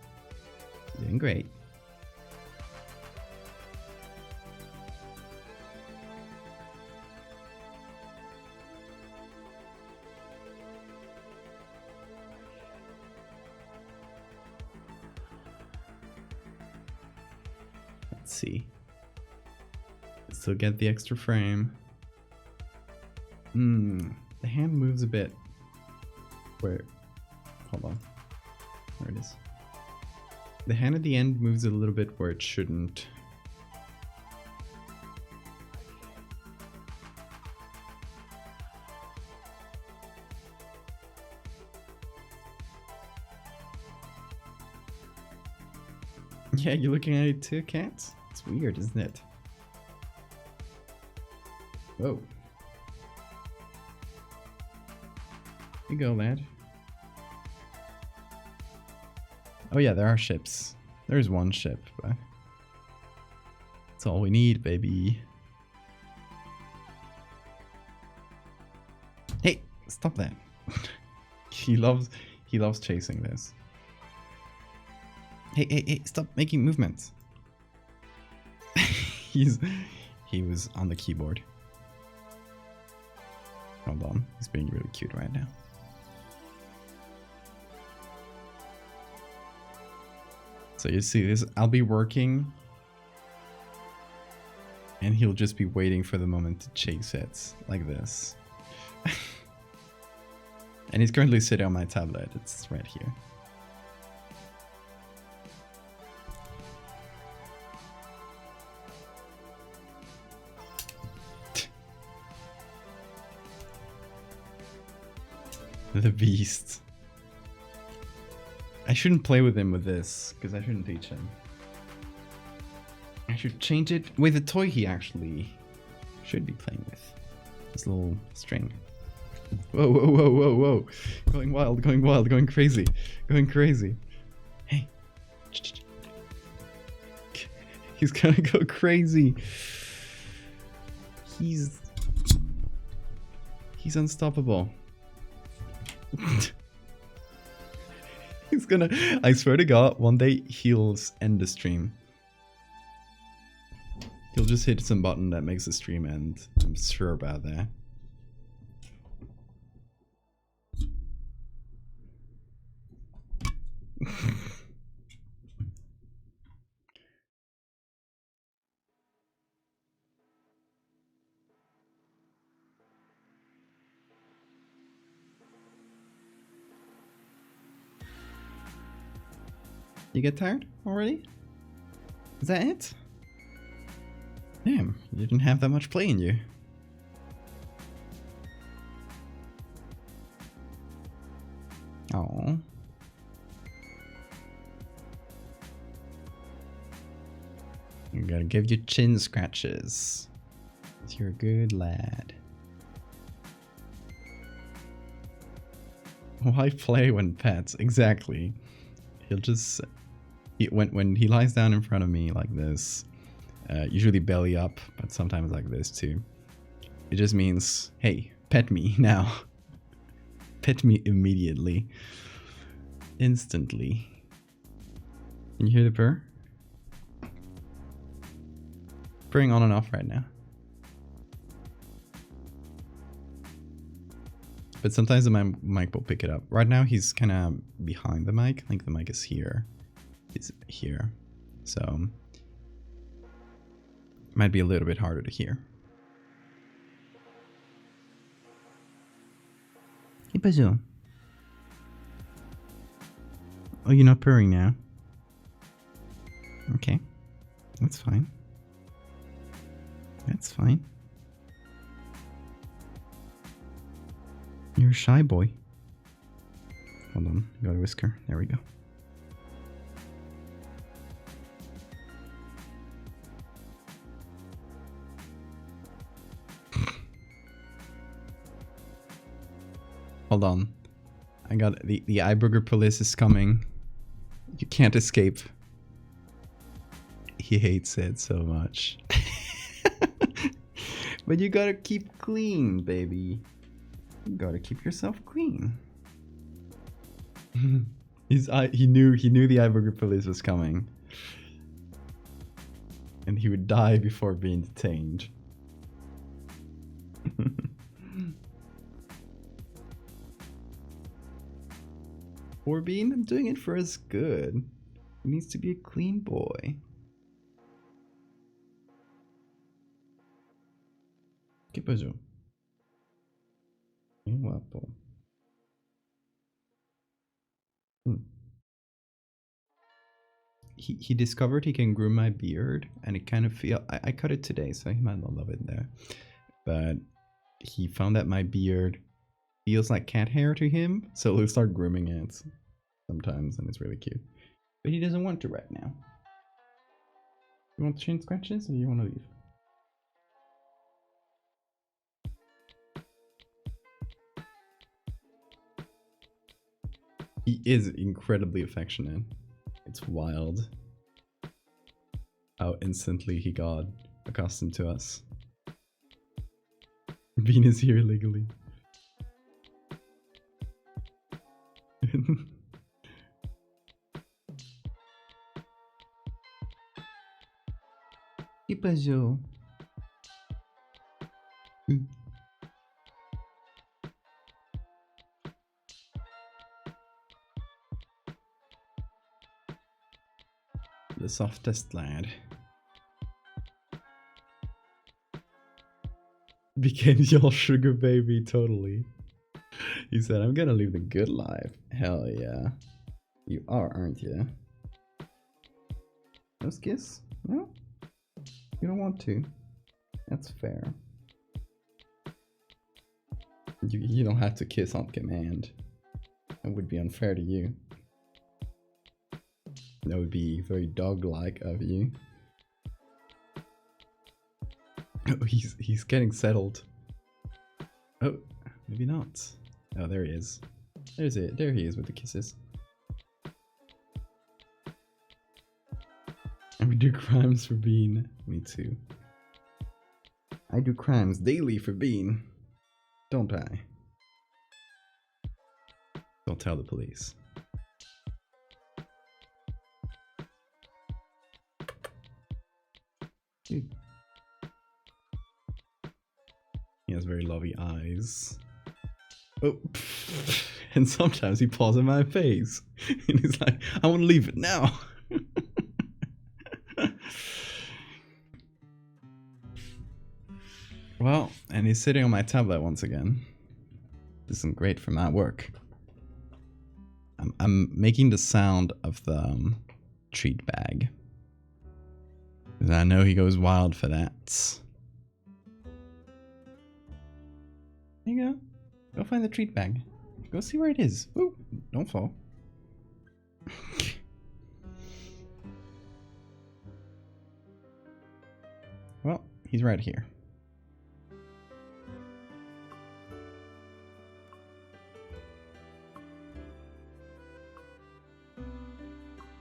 You're doing great. See. Still get the extra frame. The hand moves a bit. Where? Hold on. There it is. The hand at the end moves a little bit where it shouldn't. Yeah, you're looking at it too, Cat? It's weird, isn't it? Whoa. Here you go, lad. Oh yeah, there are ships. There's one ship, but that's all we need, baby. Hey, stop that. He loves chasing this. Hey, stop making movements. He was on the keyboard. Hold on, he's being really cute right now. So you see this, I'll be working and he'll just be waiting for the moment to chase it, like this. And he's currently sitting on my tablet, it's right here. The beast. I shouldn't play with him with this, because I shouldn't teach him. I should change it with a toy he actually should be playing with. This little string. Whoa, whoa, whoa, whoa, whoa. Going wild, going crazy. Going crazy. Hey. He's gonna go crazy. He's unstoppable. He's gonna, I swear to God, one day he'll end the stream. He'll just hit some button that makes the stream end. I'm sure about that. You get tired already? Is that it? Damn, you didn't have that much play in you. Oh. You gotta give you chin scratches. You're a good lad. Why play when pets? Exactly. He'll just... when he lies down in front of me like this, usually belly up, but sometimes like this too, it just means, hey, pet me now. Pet me immediately. Instantly. Can you hear the purr? Purring on and off right now. But sometimes the mic will pick it up. Right now he's kind of behind the mic. I think the mic is here. It's here. So might be a little bit harder to hear. Hey, Bazoo. Oh, you're not purring now? Okay. That's fine. That's fine. You're a shy boy. Hold on. Got a whisker. There we go. Hold on. I got the eye booger police is coming. You can't escape. He hates it so much. But you gotta keep clean, baby. You gotta keep yourself clean. He knew the eye booger police was coming. And he would die before being detained. Poor Bean, I'm doing it for his good. He needs to be a clean boy. ¿Qué pasó? Qué guapo. He discovered he can groom my beard, and it kind of feel I cut it today, so he might not love it there. But he found that my beard feels like cat hair to him, so he'll start grooming it sometimes, and it's really cute. But he doesn't want to right now. You want chin scratches, or you want to leave? He is incredibly affectionate. It's wild how instantly he got accustomed to us. Bean is here illegally. Que pasó? The softest lad. Became your sugar baby, totally. He said, I'm gonna live the good life. Hell yeah. You are, aren't you? Let's kiss? No? You don't want to. That's fair. You don't have to kiss on command. That would be unfair to you. That would be very dog-like of you. Oh, he's getting settled. Oh, maybe not. Oh, there he is. There's it. There he is with the kisses. And do crimes for Bean. Me too. I do crimes daily for Bean. Don't I? Don't tell the police. Dude. He has very lovely eyes. Oh, and sometimes he paws in my face. And he's like, I want to leave it now. Well, and he's sitting on my tablet once again. This isn't great for my work. I'm making the sound of the treat bag. Because I know he goes wild for that. There you go. Go find the treat bag. Go see where it is. Ooh, don't fall. Well, he's right here.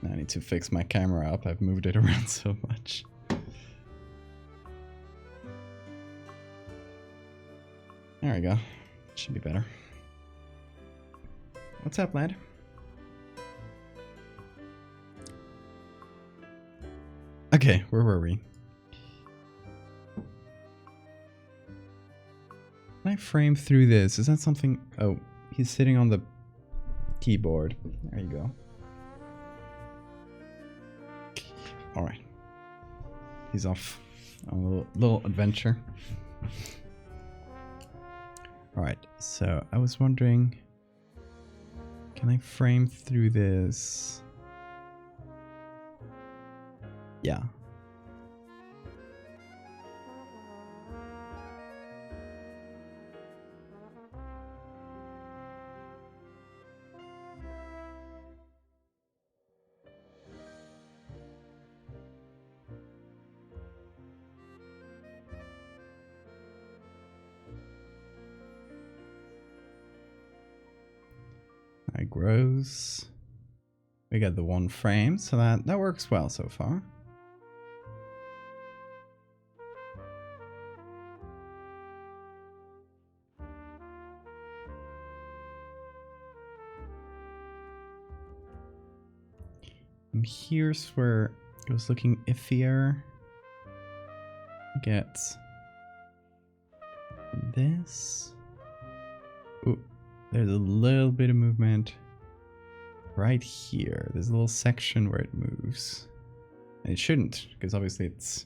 Now I need to fix my camera up. I've moved it around so much. There we go. Should be better. What's up, lad? Okay, where were we? Can I frame through this? Is that something? Oh, he's sitting on the keyboard. There you go. Alright. He's off on a little adventure. Alright, so I was wondering, can I frame through this? Yeah. It grows. We got the one frame, so that works well so far. And here's where it was looking iffier. Get this. Ooh. There's a little bit of movement right here. There's a little section where it moves. And it shouldn't, because obviously it's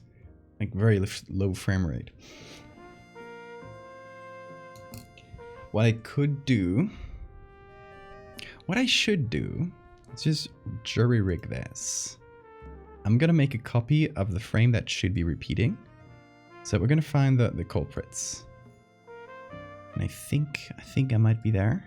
like very low frame rate. What I could do, what I should do, is just jury rig this. I'm gonna make a copy of the frame that should be repeating. So we're gonna find the culprits. And I think I might be there.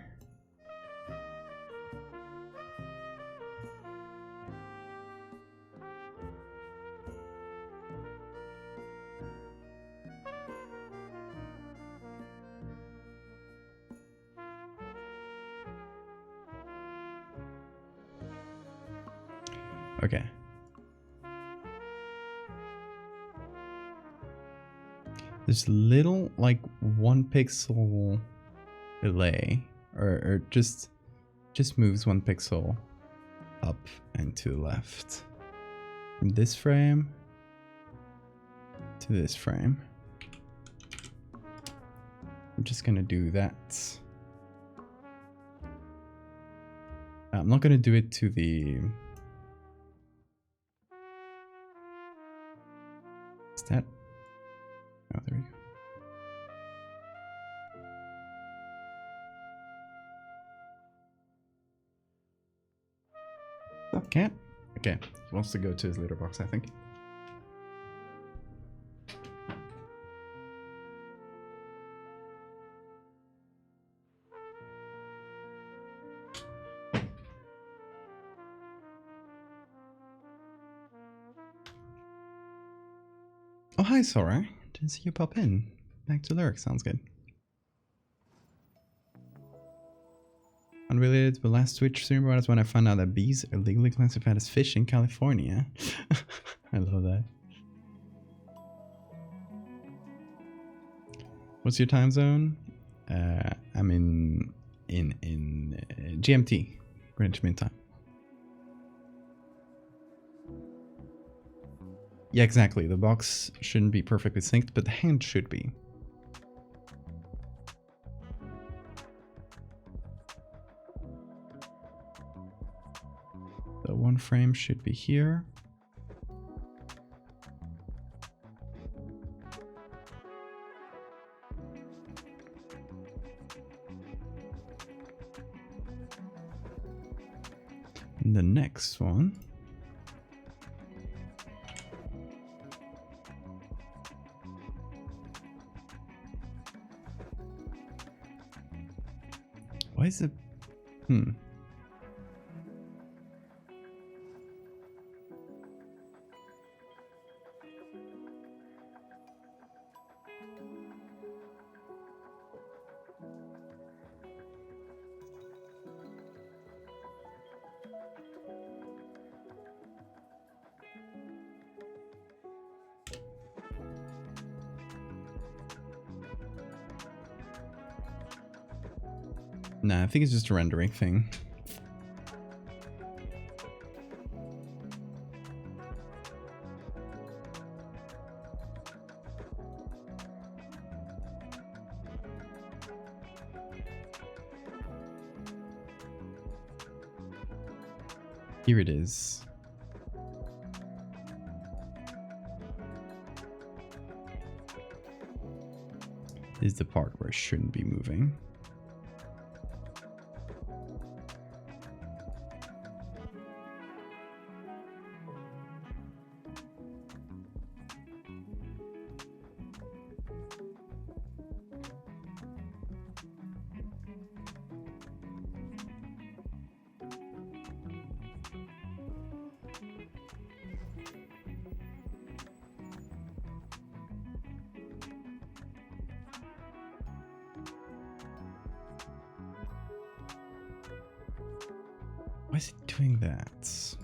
Okay. There's little, like, 1 pixel delay, or just moves 1 pixel up and to the left. From this frame to this frame. I'm just gonna do that. I'm not gonna do it to the... Is that... Oh, there we go. Stop, cat. Okay, he wants to go to his litter box, I think. Oh, hi, Sora. Didn't see you pop in. Back to lyrics, sounds good. Unrelated to the last Twitch stream, but that's when I found out that bees are legally classified as fish in California. I love that. What's your time zone? I'm in GMT, Greenwich Mean Time. Yeah, exactly. The box shouldn't be perfectly synced, but the hand should be. The one frame should be here. And the next one. Why is it? Nah, I think it's just a rendering thing. Here it is. This is the part where it shouldn't be moving. Why is it doing that?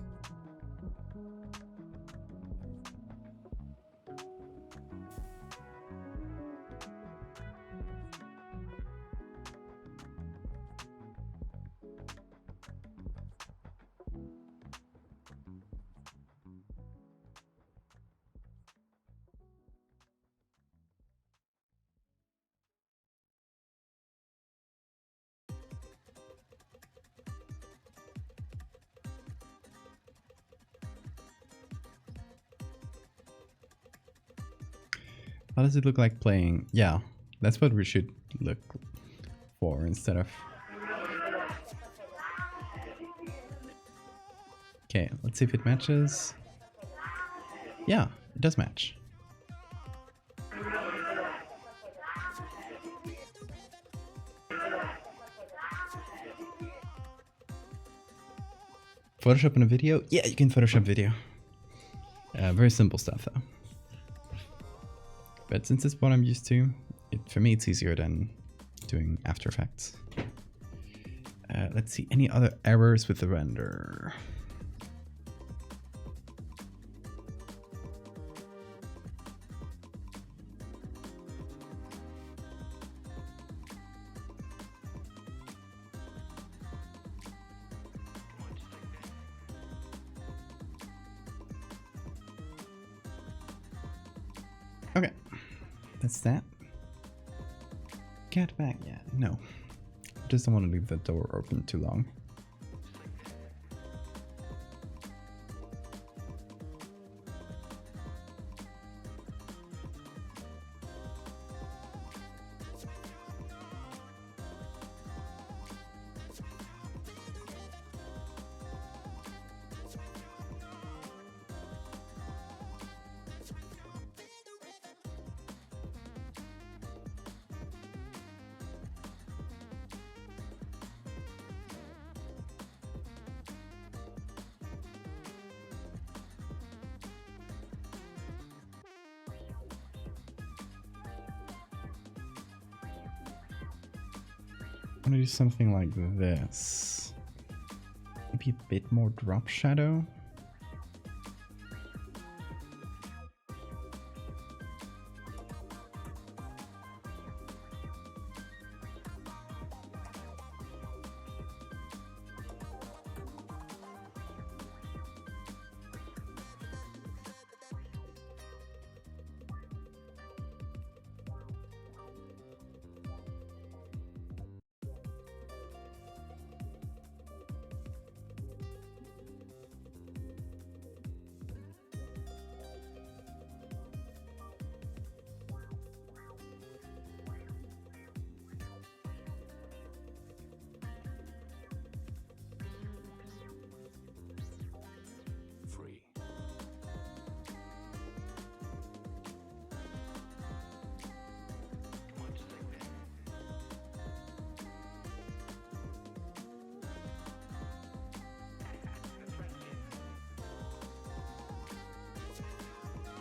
How does it look like playing? Yeah, that's what we should look for instead of... Okay, let's see if it matches. Yeah, it does match. Photoshop in a video? Yeah, you can Photoshop video. Very simple stuff though. But since it's what I'm used to, for me it's easier than doing After Effects. Let's see, any other errors with the render? Okay, that's that. Get back, yeah, no. Just don't want to leave the door open too long. I want to do something like this. Maybe a bit more drop shadow.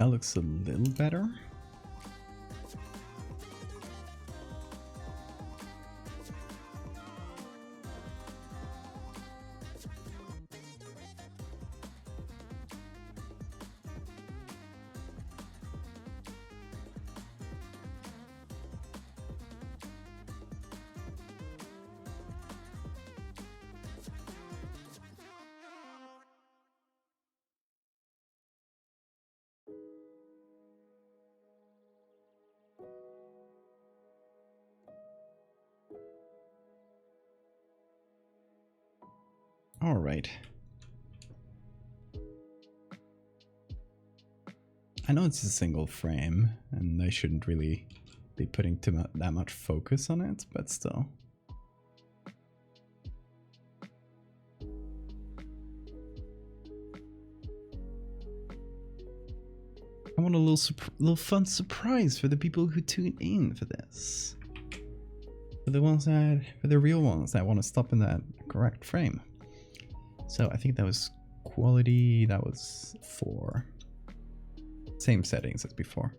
That looks a little better. All right. I know it's a single frame, and I shouldn't really be putting that much focus on it, but still. I want a little fun surprise for the people who tune in for this. For the real ones that want to stop in that correct frame. So I think that was quality, that was 4. Same settings as before.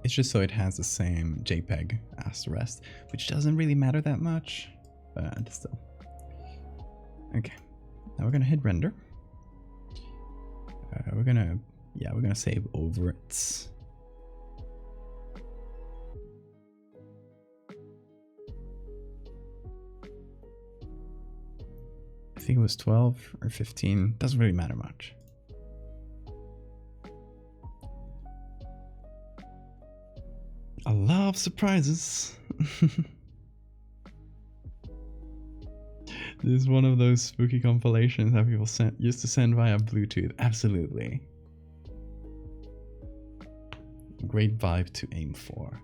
It's just so it has the same JPEG as the rest, which doesn't really matter that much, but still. Okay, now we're gonna hit render. We're gonna save over it. I think it was 12 or 15, doesn't really matter much. I love surprises. This is one of those spooky compilations that people used to send via Bluetooth. Absolutely. Great vibe to aim for.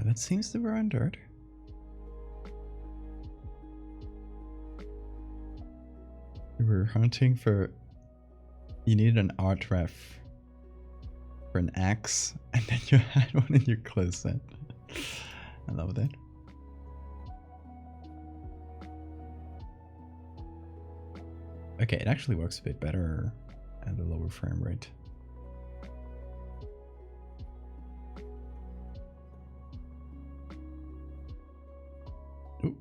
That seems to be rendered. We were hunting for... You needed an art ref for an axe, and then you had one in your closet. I love that. Okay, it actually works a bit better at a lower frame rate. Ooh,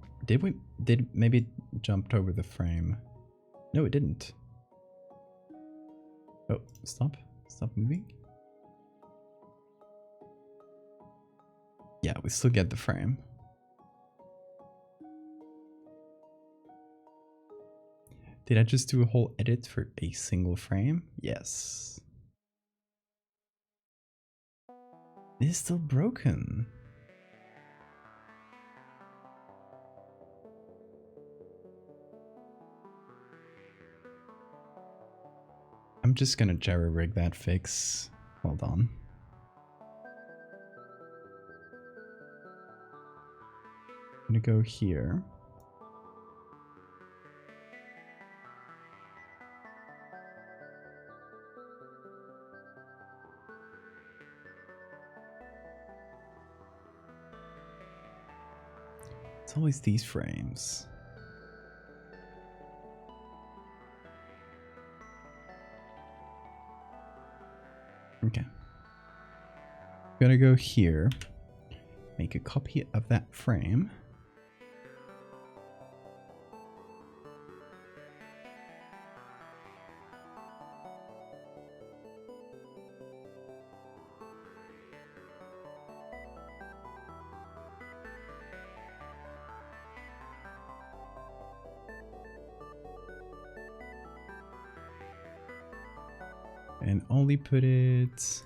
maybe it jumped over the frame? No, it didn't. Oh, stop moving. Yeah, we still get the frame. Did I just do a whole edit for a single frame? Yes. It is still broken. I'm just gonna jerry-rig that fix. Hold on. I'm gonna go here. It's always these frames. Okay. I'm gonna go here, make a copy of that frame. And only put it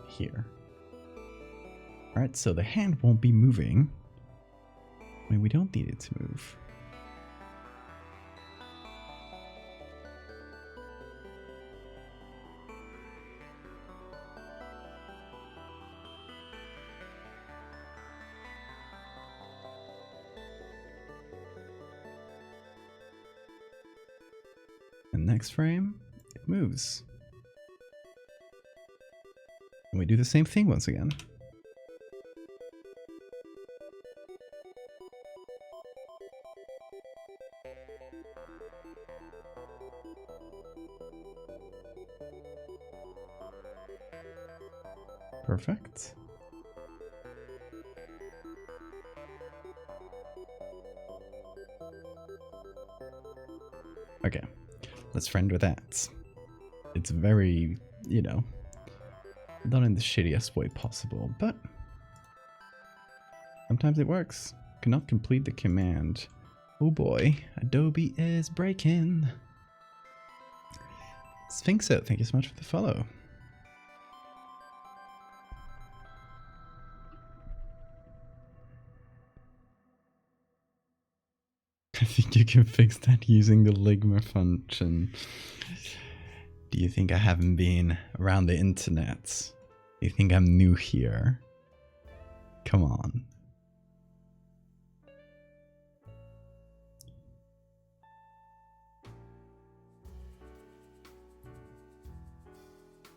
here. All right, so the hand won't be moving. I mean, we don't need it to move. And next frame, it moves. And we do the same thing once again. Perfect. Okay, let's render that. It's very, you know, not in the shittiest way possible, but sometimes it works. Cannot complete the command. Oh boy, Adobe is breaking. Sphinxo, thank you so much for the follow. I think you can fix that using the Ligma function. Do you think I haven't been around the internet? Do you think I'm new here? Come on.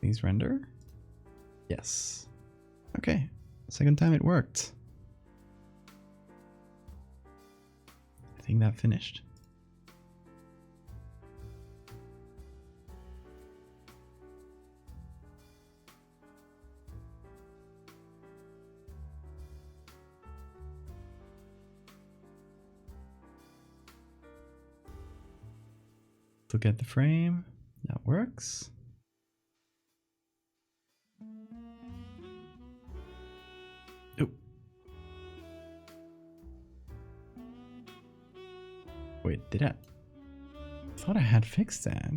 Please render? Yes. Okay. Second time it worked. I think that finished. Look at the frame. That works. Oh. Wait, did I thought I had fixed that.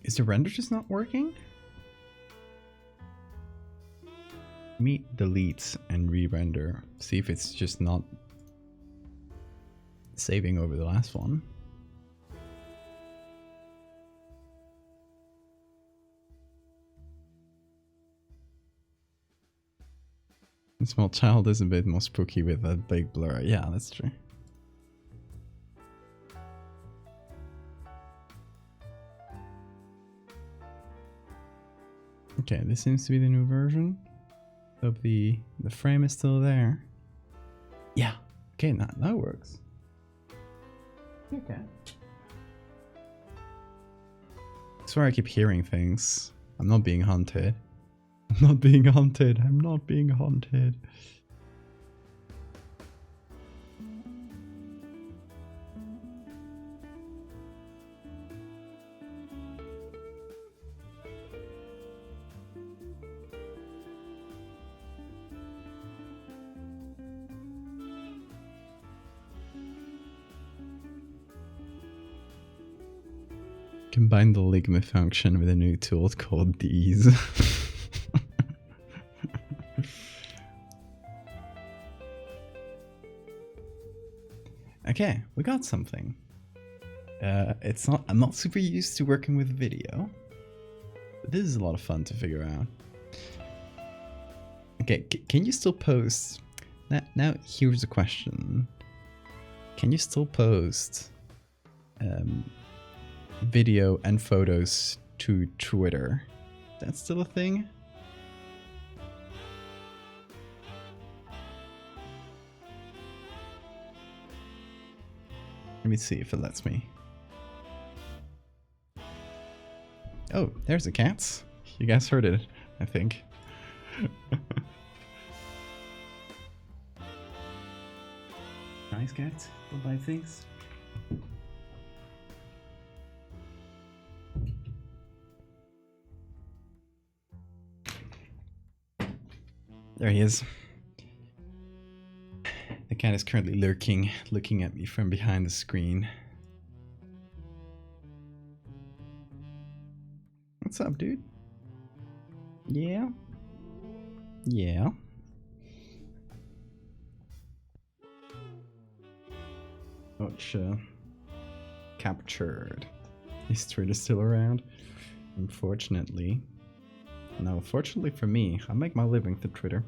Is the render just not working? Let me delete and re-render. See if it's just not saving over the last one. A small child is a bit more spooky with a big blur. Yeah, that's true. Okay, this seems to be the new version. Hope the frame is still there. Yeah. Okay, that works. Okay. I swear I keep hearing things. I'm not being haunted. I'm not being haunted. I'm not being haunted. Combine the Ligma function with a new tool called These. Okay, we got something. I'm not super used to working with video, but this is a lot of fun to figure out. Okay, can you still post? Now here's a question. Can you still post video and photos to Twitter? That's still a thing? Let me see if it lets me. Oh, there's the cats. You guys heard it, I think. Nice cat. Don't buy things. There he is. The cat is currently lurking, looking at me from behind the screen. What's up, dude? Yeah? Yeah? Gotcha. Captured. Is Twitter still around? Unfortunately. No, fortunately for me, I make my living through Twitter.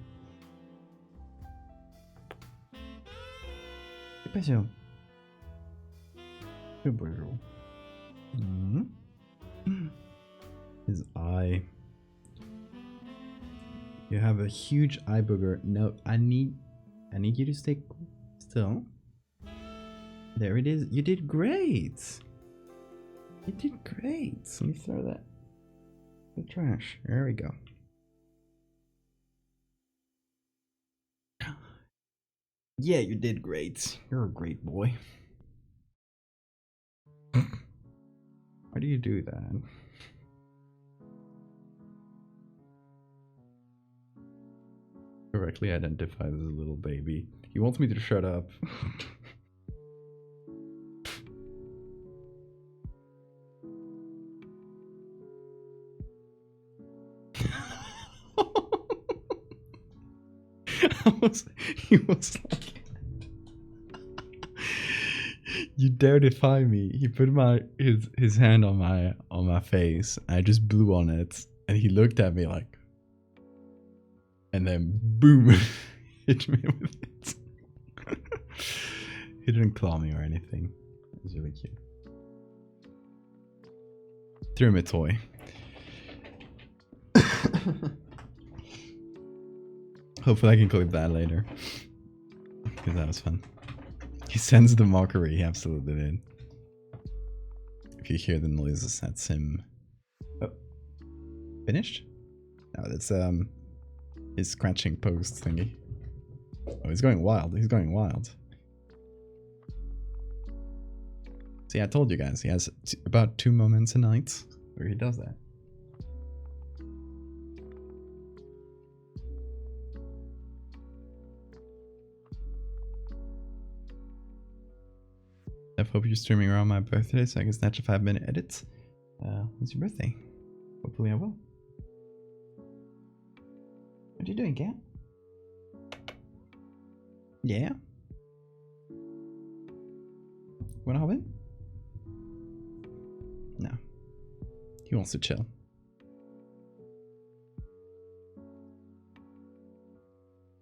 ¿Qué pasó? ¿Qué pasó? His eye. You have a huge eye booger. No, I need you to stay still. There it is. You did great. You did great. Let me throw that in the trash. There we go. Yeah, you did great. You're a great boy. Why do you do that? Correctly identified as a little baby. He wants me to shut up. He was like, you dare defy me. He put his hand on my face. I just blew on it, and he looked at me like, and then boom, hit me with it. He didn't claw me or anything. It was really cute. Threw him a toy. Hopefully I can clip that later. Because that was fun. He sends the mockery, he absolutely did. If you hear the noises, that's him. Oh. Finished? No, that's his scratching post thingy. Oh, he's going wild. He's going wild. See, I told you guys, he has about 2 moments a night where he does that. I hope you're streaming around my birthday so I can snatch a 5-minute edit. When's your birthday? Hopefully I will. What are you doing, cat? Yeah? Wanna hop in? No. He wants to chill.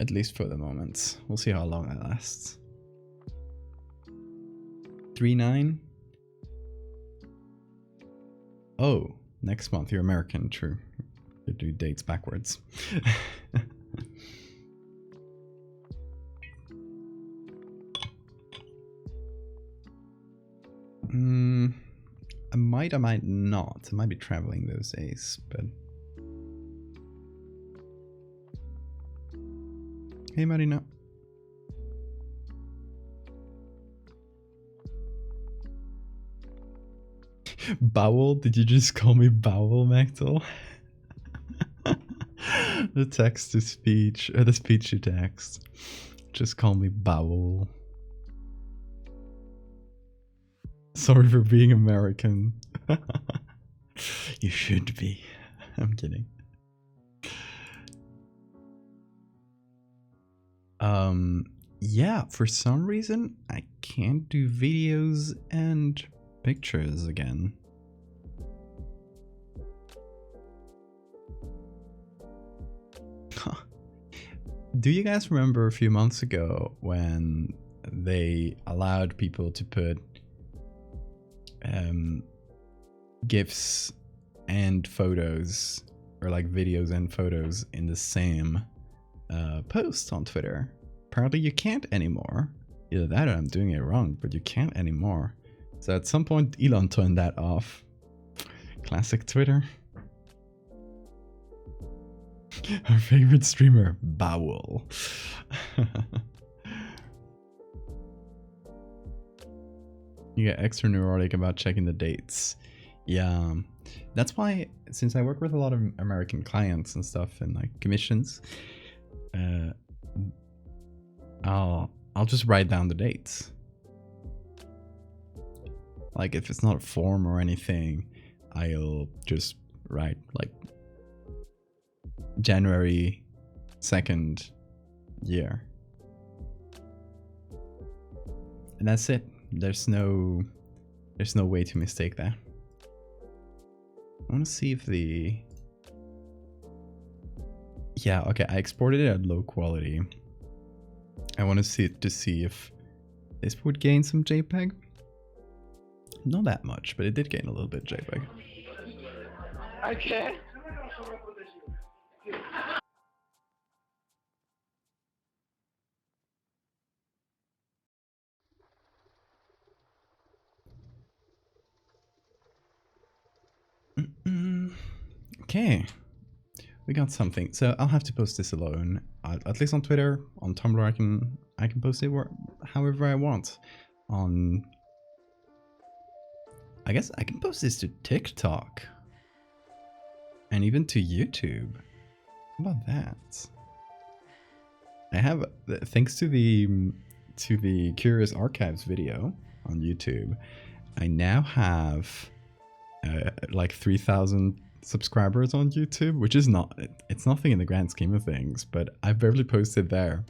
At least for the moment. We'll see how long that lasts. 3-9. Oh, next month. You're American, true. You do dates backwards. I might not. I might be traveling those days, but... Hey, Marina. Bowel? Did you just call me Bowel, Mechtel? The text to speech, or the speech to text. Just call me Bowel. Sorry for being American. You should be. I'm kidding. Yeah, for some reason, I can't do videos and pictures again. Do you guys remember a few months ago when they allowed people to put GIFs and photos, or like videos and photos in the same post on Twitter? Apparently you can't anymore. Either that or I'm doing it wrong, but you can't anymore. So at some point Elon turned that off. Classic Twitter. Our favorite streamer, Bowel. You get extra neurotic about checking the dates. Yeah, that's why, since I work with a lot of American clients and stuff and like commissions, I'll just write down the dates. Like if it's not a form or anything, I'll just write like January 2nd year. And that's it. there's no way to mistake that. I want to see if the... Yeah, okay, I exported it at low quality. I want to see if this would gain some JPEG. Not that much, but it did gain a little bit JPEG. Okay. Okay, we got something. So I'll have to post this alone, at least on Twitter. On Tumblr, I can post it however I want. I guess I can post this to TikTok and even to YouTube. How about that? I have, thanks to the Curious Archives video on YouTube, I now have like 3,000 subscribers on YouTube, which is it's nothing in the grand scheme of things, but I've barely posted there.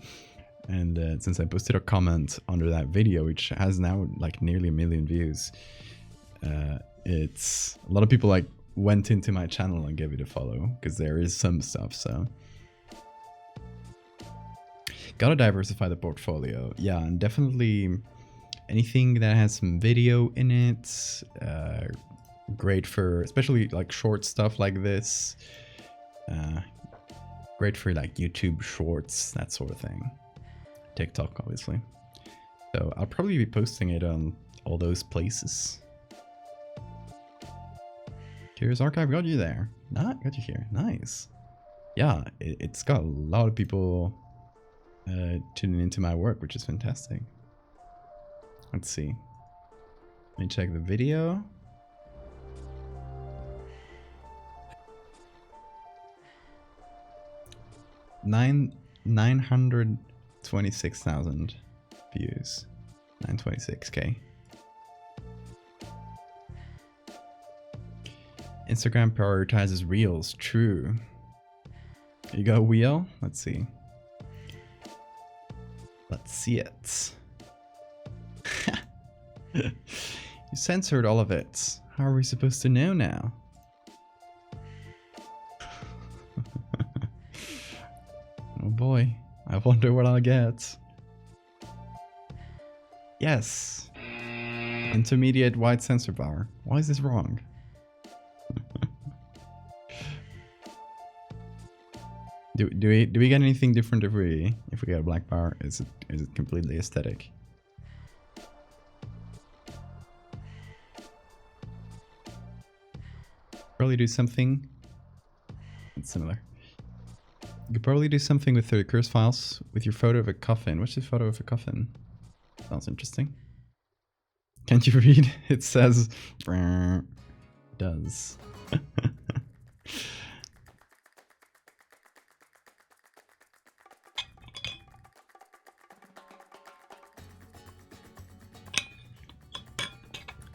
And since I posted a comment under that video, which has now like nearly 1 million views, it's a lot of people like went into my channel and gave it a follow because there is some stuff. So gotta diversify the portfolio. Yeah, and definitely anything that has some video in it, great for especially like short stuff like this. Great for like YouTube shorts, that sort of thing. TikTok, obviously. So I'll probably be posting it on all those places. Curious Archive got you there. Got you here. Nice. Yeah, it's got a lot of people tuning into my work, which is fantastic. Let's see. Let me check the video. Nine 926,000 views. 926k. Instagram prioritizes reels. True. You got a wheel? Let's see. Let's see it. You censored all of it. How are we supposed to know now? Oh boy. I wonder what I'll get. Yes. Intermediate wide sensor bar. Why is this wrong? Do we get anything different if we get a black bar? Is it completely aesthetic? Probably do something. It's similar. You could probably do something with the curse files with your photo of a coffin. What's your photo of a coffin? Sounds interesting. Can't you read? It says does.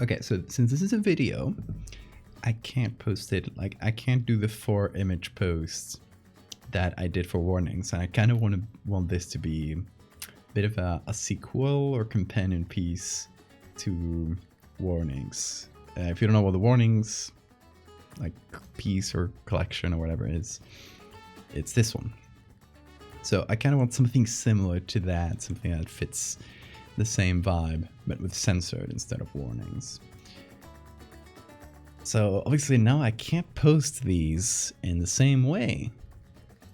Okay, so since this is a video, I can't post it, like I can't do the 4 image posts that I did for warnings, and I kind of want this to be a bit of a sequel or companion piece to warnings. If you don't know what the warnings, like piece or collection or whatever is, it's this one. So I kind of want something similar to that, something that fits the same vibe, but with censored instead of warnings. So obviously now I can't post these in the same way,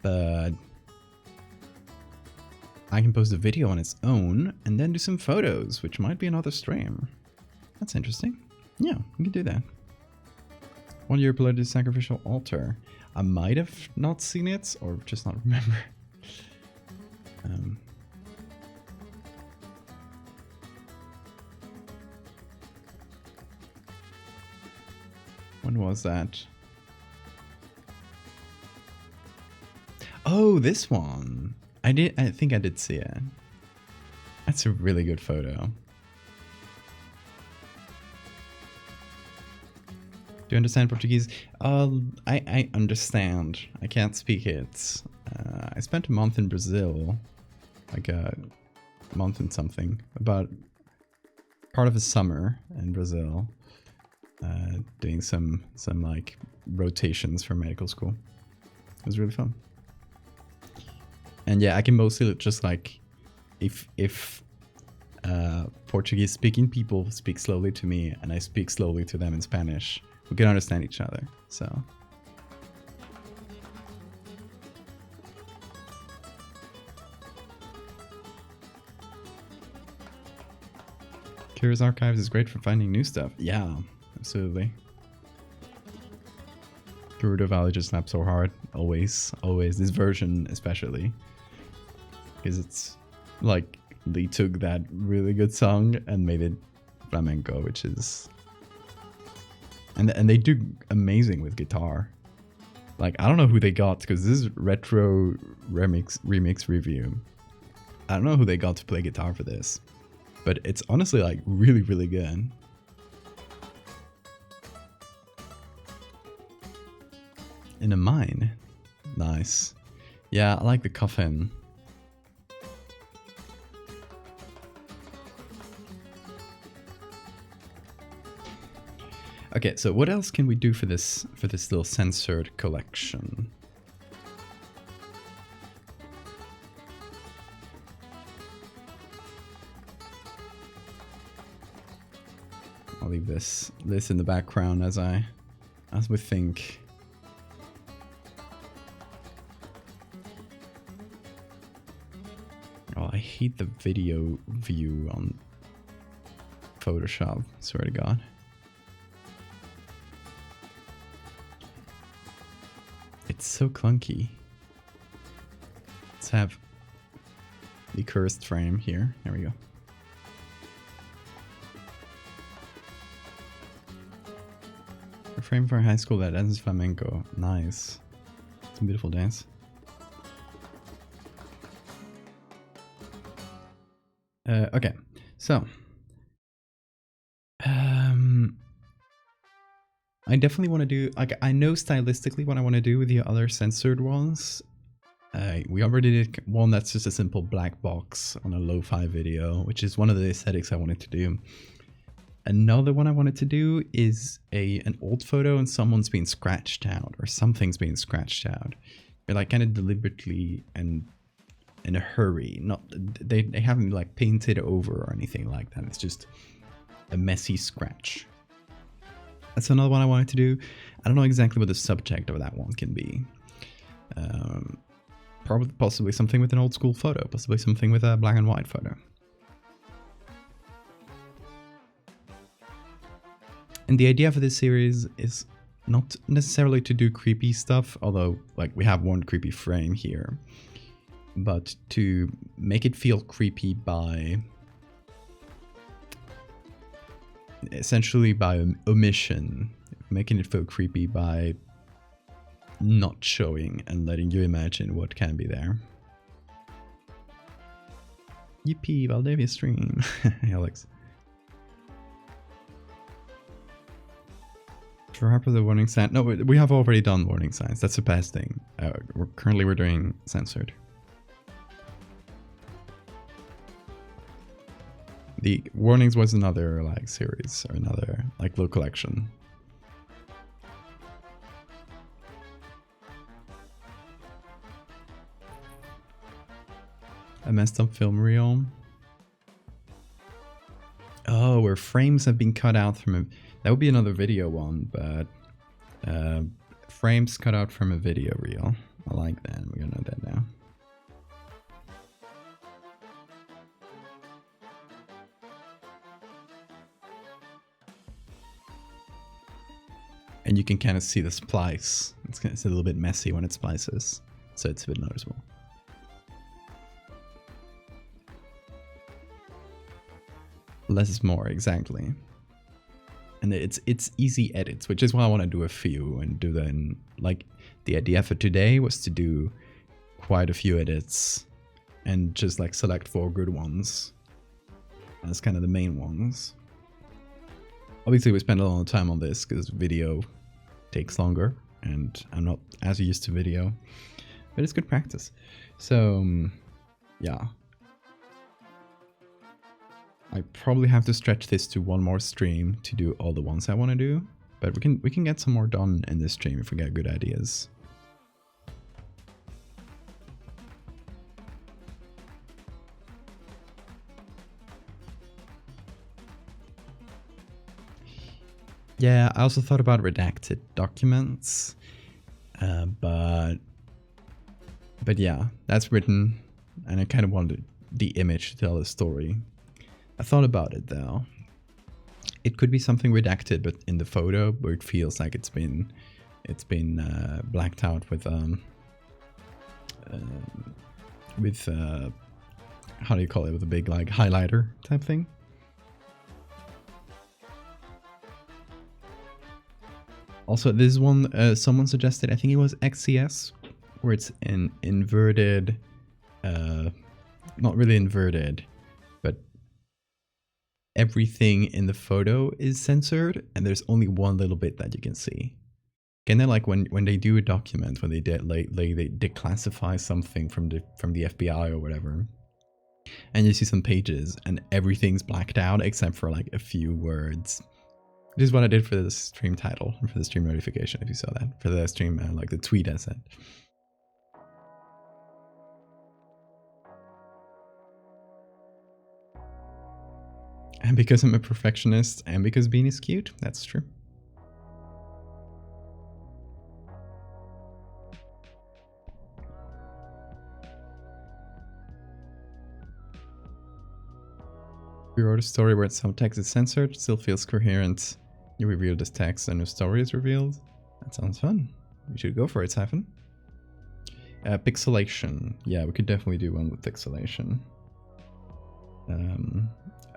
but I can post a video on its own and then do some photos, which might be another stream. That's interesting. Yeah, we can do that. 1 year Palladius Sacrificial Altar. I might have not seen it or just not remember. When was that? Oh, this one. I think I did see it. That's a really good photo. Do you understand Portuguese? I understand. I can't speak it. I spent a month in Brazil. Like a month and something. About a part of a summer in Brazil, doing some like rotations for medical school. It was really fun. And yeah, I can mostly just like, if Portuguese speaking people speak slowly to me and I speak slowly to them in Spanish, we can understand each other. So Curious Archives is great for finding new stuff. Yeah, absolutely. Gerudo Valley just slaps so hard. Always. This version especially. Because it's like they took that really good song and made it flamenco, which is... And they do amazing with guitar. Like, I don't know who they got, because this is retro remix review. I don't know who they got to play guitar for this. But it's honestly like really, really good. In a mine. Nice. Yeah, I like the coffin. Okay, so what else can we do for this little censored collection? I'll leave this in the background as we think. Oh, I hate the video view on Photoshop, swear to God. It's so clunky. Let's have the cursed frame here. There we go. A frame for a high school that dances flamenco. Nice. It's a beautiful dance. Okay, so I definitely want to do, like, I know stylistically what I want to do with the other censored ones. We already did one that's just a simple black box on a lo-fi video, which is one of the aesthetics I wanted to do. Another one I wanted to do is an old photo and someone's being scratched out, or something's being scratched out. They're like kind of deliberately and in a hurry. Not they haven't like painted over or anything like that. It's just a messy scratch. That's another one I wanted to do. I don't know exactly what the subject of that one can be. Probably, possibly something with an old school photo. Possibly something with a black and white photo. And the idea for this series is not necessarily to do creepy stuff, although like we have one creepy frame here, but to make it feel creepy by essentially by omission, making it feel creepy by not showing and letting you imagine what can be there. Yippee, Valdevia stream. Alex. For Harper the warning sign. No, we have already done warning signs. That's the past thing. We're doing censored. The warnings was another like series or another like little collection. A messed up film reel. Oh, where frames have been cut out from a... That would be another video one, but frames cut out from a video reel. I like that. We're gonna know that now. And you can kind of see the splice. It's a little bit messy when it splices, so it's a bit noticeable. Less is more, exactly. And it's easy edits, which is why I want to do a few and do them. Like, the idea for today was to do quite a few edits and just like select 4 good ones as kind of the main ones. Obviously, we spend a lot of time on this because video takes longer and I'm not as used to video, but it's good practice. So, yeah. I probably have to stretch this to one more stream to do all the ones I want to do, but we can get some more done in this stream if we get good ideas. Yeah, I also thought about redacted documents, but yeah, that's written, and I kind of wanted the image to tell a story. I thought about it though. It could be something redacted, but in the photo, where it feels like it's been blacked out with how do you call it, with a big like highlighter type thing. Also, this one someone suggested, I think it was XCS, where it's an inverted, not really inverted, but everything in the photo is censored, and there's only one little bit that you can see. Kind of like when they do a document, when they declassify something from the FBI or whatever, and you see some pages and everything's blacked out except for like a few words. This is what I did for the stream title, for the stream notification, if you saw that. For the stream, like the tweet I sent. And because I'm a perfectionist, and because Bean is cute, that's true. We wrote a story where some text is censored, still feels coherent. You reveal this text and a story is revealed. That sounds fun. We should go for it, Siphon. Pixelation. Yeah, we could definitely do one with pixelation.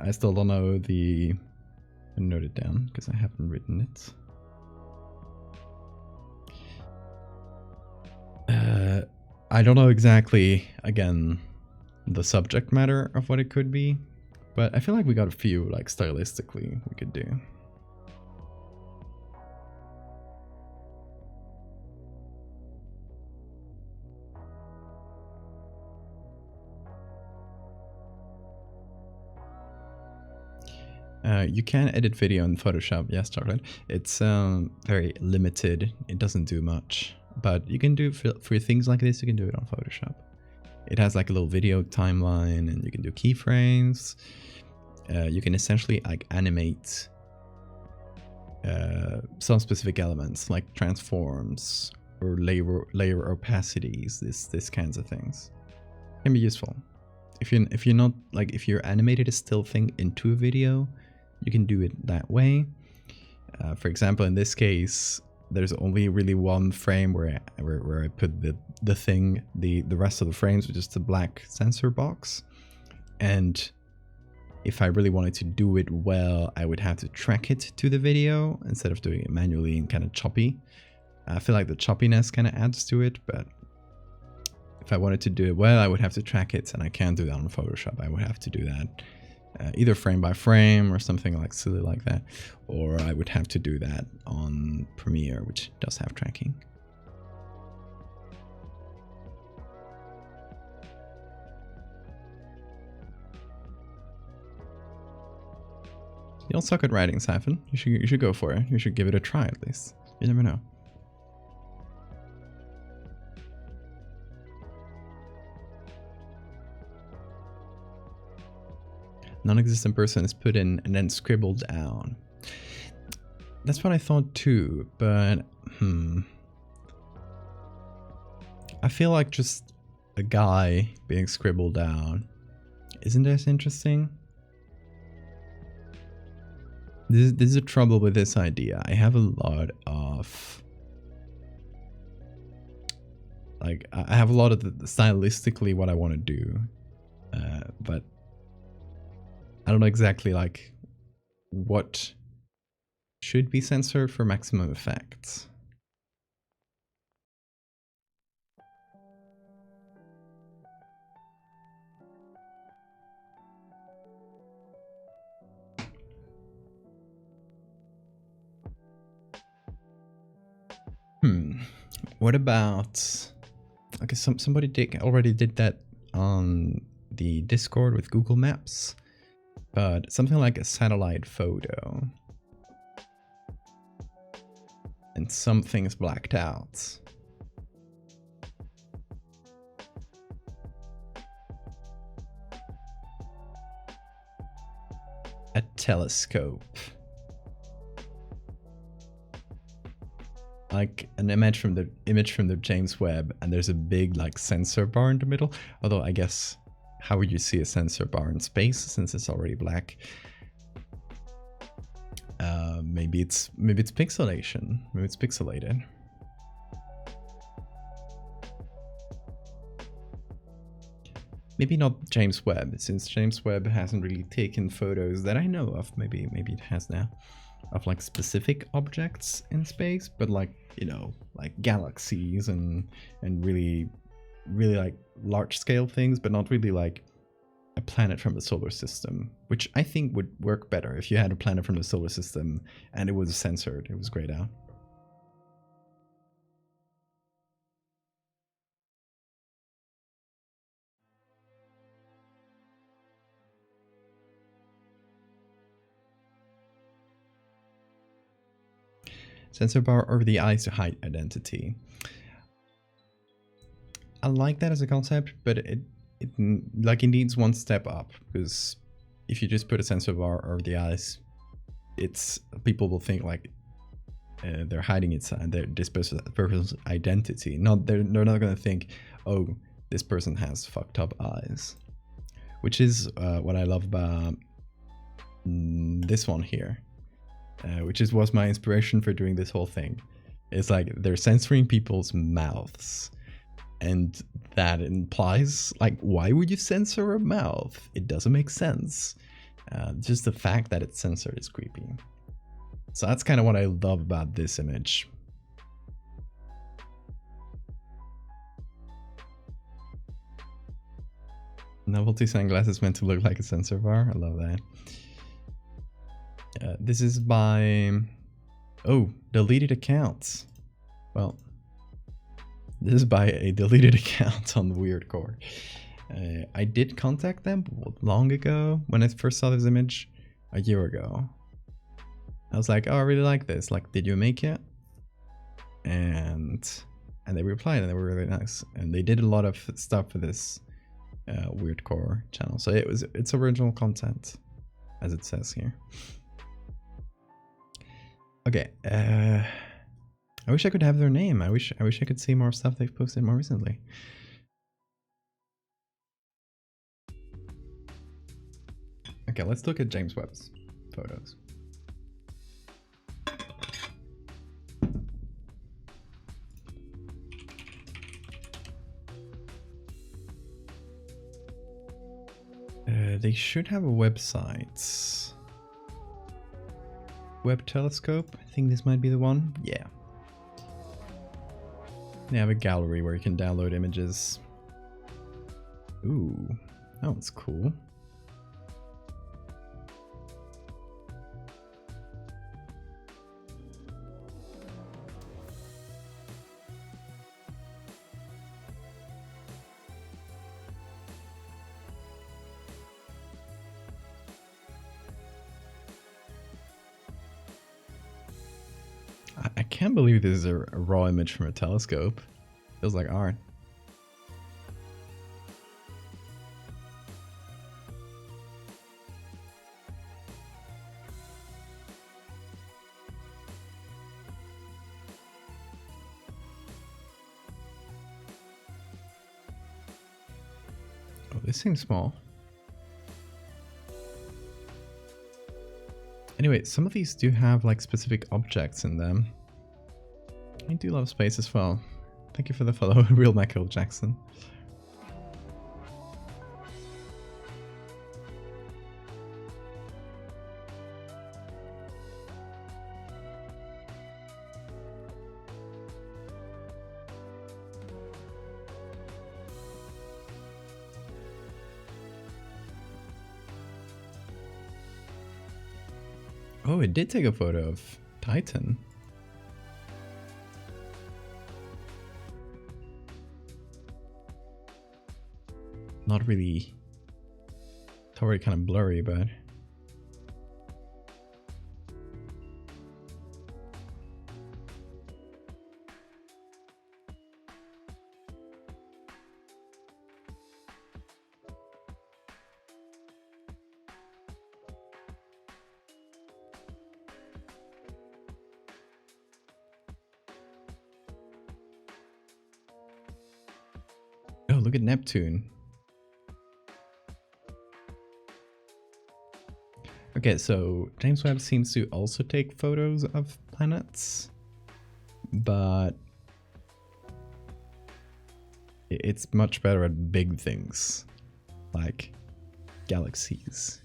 I still don't know the... I note it down because I haven't written it. I don't know exactly, again, the subject matter of what it could be, but I feel like we got a few, like, stylistically we could do. You can edit video in Photoshop, yes, Chocolate. It's very limited, it doesn't do much, but you can do, for things like this, you can do it on Photoshop. It has like a little video timeline, and you can do keyframes. You can essentially like animate some specific elements, like transforms or layer opacities, this kinds of things. Can be useful. If you're not, like, if you're animated a still thing into a video, you can do it that way. For example, in this case, there's only really one frame where I put the thing. The rest of the frames are just a black sensor box. And if I really wanted to do it well, I would have to track it to the video instead of doing it manually and kind of choppy. I feel like the choppiness kind of adds to it, but if I wanted to do it well, I would have to track it, and I can't do that on Photoshop. I would have to do that either frame by frame or something like silly like that, or I would have to do that on Premiere, which does have tracking. You don't suck at writing, Siphon. You should go for it. You should give it a try at least. You never know. Non-existent person is put in and then scribbled down. That's what I thought too, but I feel like just a guy being scribbled down isn't as interesting. This is a trouble with this idea. I have a lot of, like, I have a lot of the stylistically what I want to do, but I don't know exactly like what should be censored for maximum effect. What about, okay, somebody already did that on the Discord with Google Maps. but something like a satellite photo. And something's blacked out. A telescope. Like an image from the James Webb, and there's a big like sensor bar in the middle. Although I guess, how would you see a sensor bar in space since it's already black? Maybe it's pixelation. Maybe it's pixelated. Maybe not James Webb, since James Webb hasn't really taken photos that I know of. Maybe it has now, of like specific objects in space, but like, you know, like galaxies and really like large scale things, but not really like a planet from the solar system, which I think would work better if you had a planet from the solar system and it was censored. It was grayed out. Sensor bar over the eyes to hide identity. I like that as a concept, but it needs one step up, because if you just put a sensor bar over the eyes, people will think like they're hiding this person's identity. They're not gonna think, oh, this person has fucked up eyes, which is what I love about this one here, which was my inspiration for doing this whole thing. It's like they're censoring people's mouths. And that implies, like, why would you censor a mouth? It doesn't make sense. Just the fact that it's censored is creepy. So that's kind of what I love about this image. Novelty sunglasses meant to look like a sensor bar. I love that. This is by... Oh, deleted accounts. Well... This is by a deleted account on Weirdcore. I did contact them long ago when I first saw this image, a year ago. I was like, oh, I really like this. Like, did you make it? And they replied, and they were really nice. And they did a lot of stuff for this Weirdcore channel. So it's original content, as it says here. Okay. I wish I could have their name. I wish I could see more stuff they've posted more recently. Okay, let's look at James Webb's photos. They should have a website. Webb Telescope. I think this might be the one. Yeah. They have a gallery where you can download images. Ooh, that one's cool. I can't believe this is a raw image from a telescope. Feels like art. Oh, this seems small. Anyway, some of these do have like specific objects in them. I do love space as well. Thank you for the follow, Real Michael Jackson. Oh, it did take a photo of Titan. Not really. It's already kind of blurry, but look at Neptune. Okay, so James Webb seems to also take photos of planets, but it's much better at big things, like galaxies.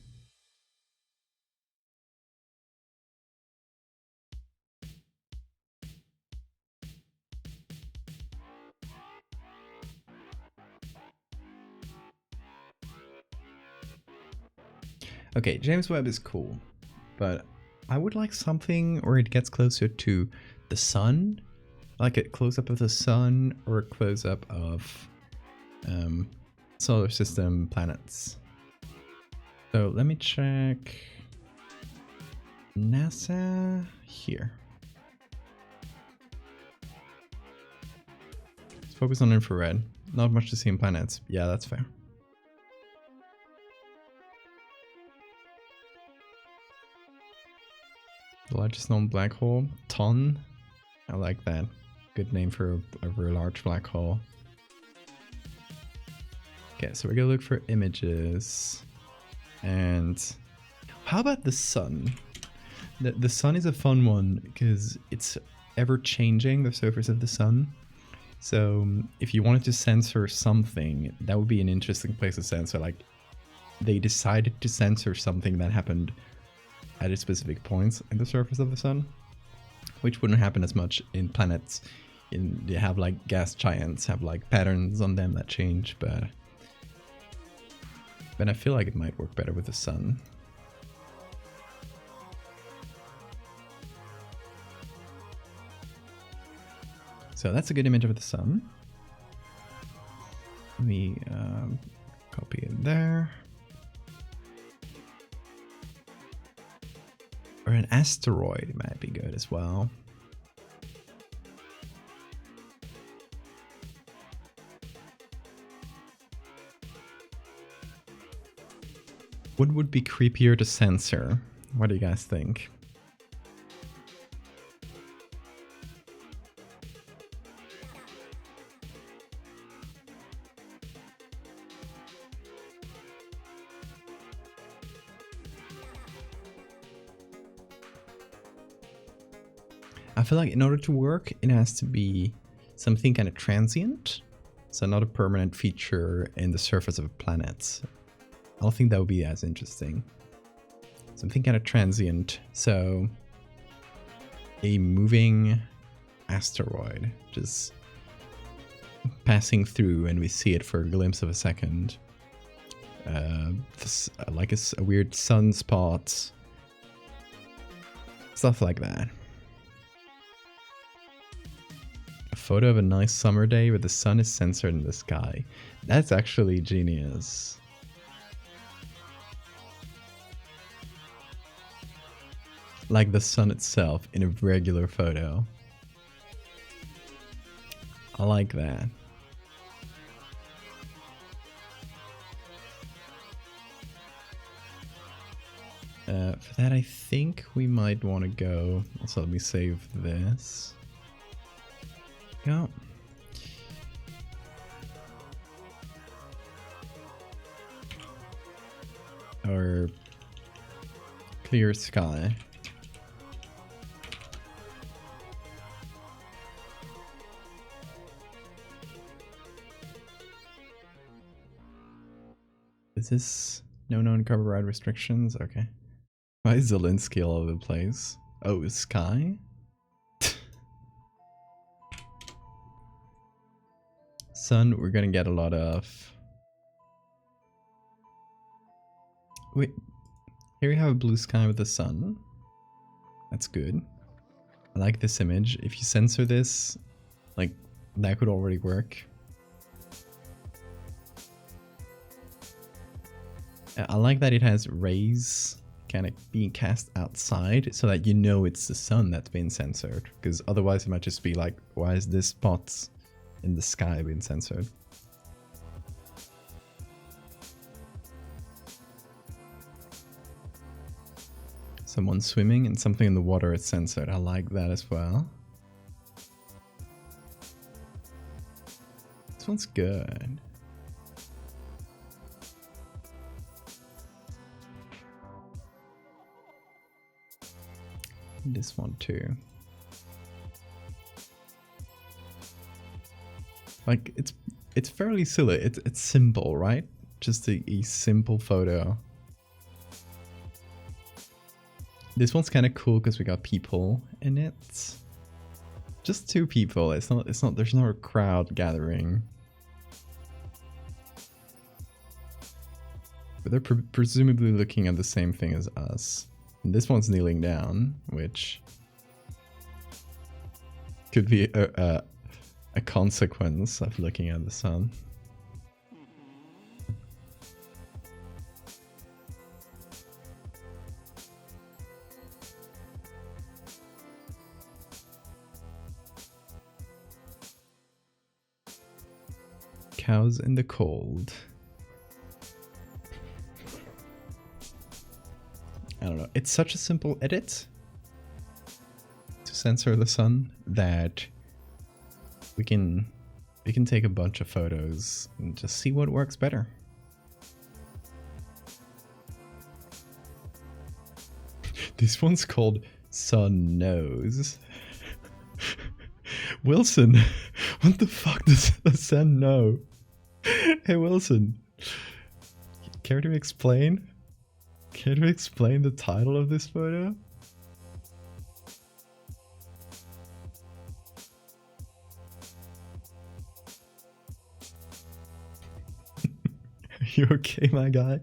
Okay, James Webb is cool, but I would like something where it gets closer to the sun, like a close-up of the sun or a close-up of solar system planets. So let me check NASA here. Let's focus on infrared. Not much to see in planets. Yeah, that's fair. The largest known black hole, Ton. I like that. Good name for a very large black hole. Okay, so we're gonna look for images. And how about the sun? The sun is a fun one because it's ever changing, the surface of the sun. So if you wanted to censor something, that would be an interesting place to censor. Like they decided to censor something that happened at a specific points in the surface of the sun, which wouldn't happen as much in planets. They have like gas giants, have like patterns on them that change, but I feel like it might work better with the sun. So that's a good image of the sun. Let me copy it there. Or an asteroid might be good as well. What would be creepier to censor? What do you guys think? I feel like in order to work, it has to be something kind of transient. So not a permanent feature in the surface of a planet. I don't think that would be as interesting. Something kind of transient. So a moving asteroid just passing through and we see it for a glimpse of a second. Like a weird sunspot. Stuff like that. A photo of a nice summer day where the sun is censored in the sky. That's actually genius. Like the sun itself in a regular photo. I like that. For that, I think we might want to go. Also, let me save this. Go. Or clear sky. Is this no known copyright restrictions? Okay. Why is Zelensky all over the place? Oh, sky? Sun, we're gonna get a lot of... Wait, here we have a blue sky with the sun. That's good. I like this image. If you censor this, like, that could already work. I like that it has rays kind of being cast outside so that you know it's the sun that's been censored. Because otherwise it might just be like, why is this spot in the sky being censored? Someone swimming and something in the water is censored. I like that as well. This one's good. This one too. Like it's fairly silly. It's simple, right? Just a simple photo. This one's kind of cool because we got people in it. Just 2 people. It's not. There's no crowd gathering. But they're presumably looking at the same thing as us. And this one's kneeling down, which could be a consequence of looking at the sun. Cows in the cold. I don't know. It's such a simple edit to censor the sun that we can take a bunch of photos and just see what works better. This one's called Sun Knows. Wilson, what the fuck does the sun know? Hey Wilson, care to explain? Care to explain the title of this photo? Are you okay, my guy?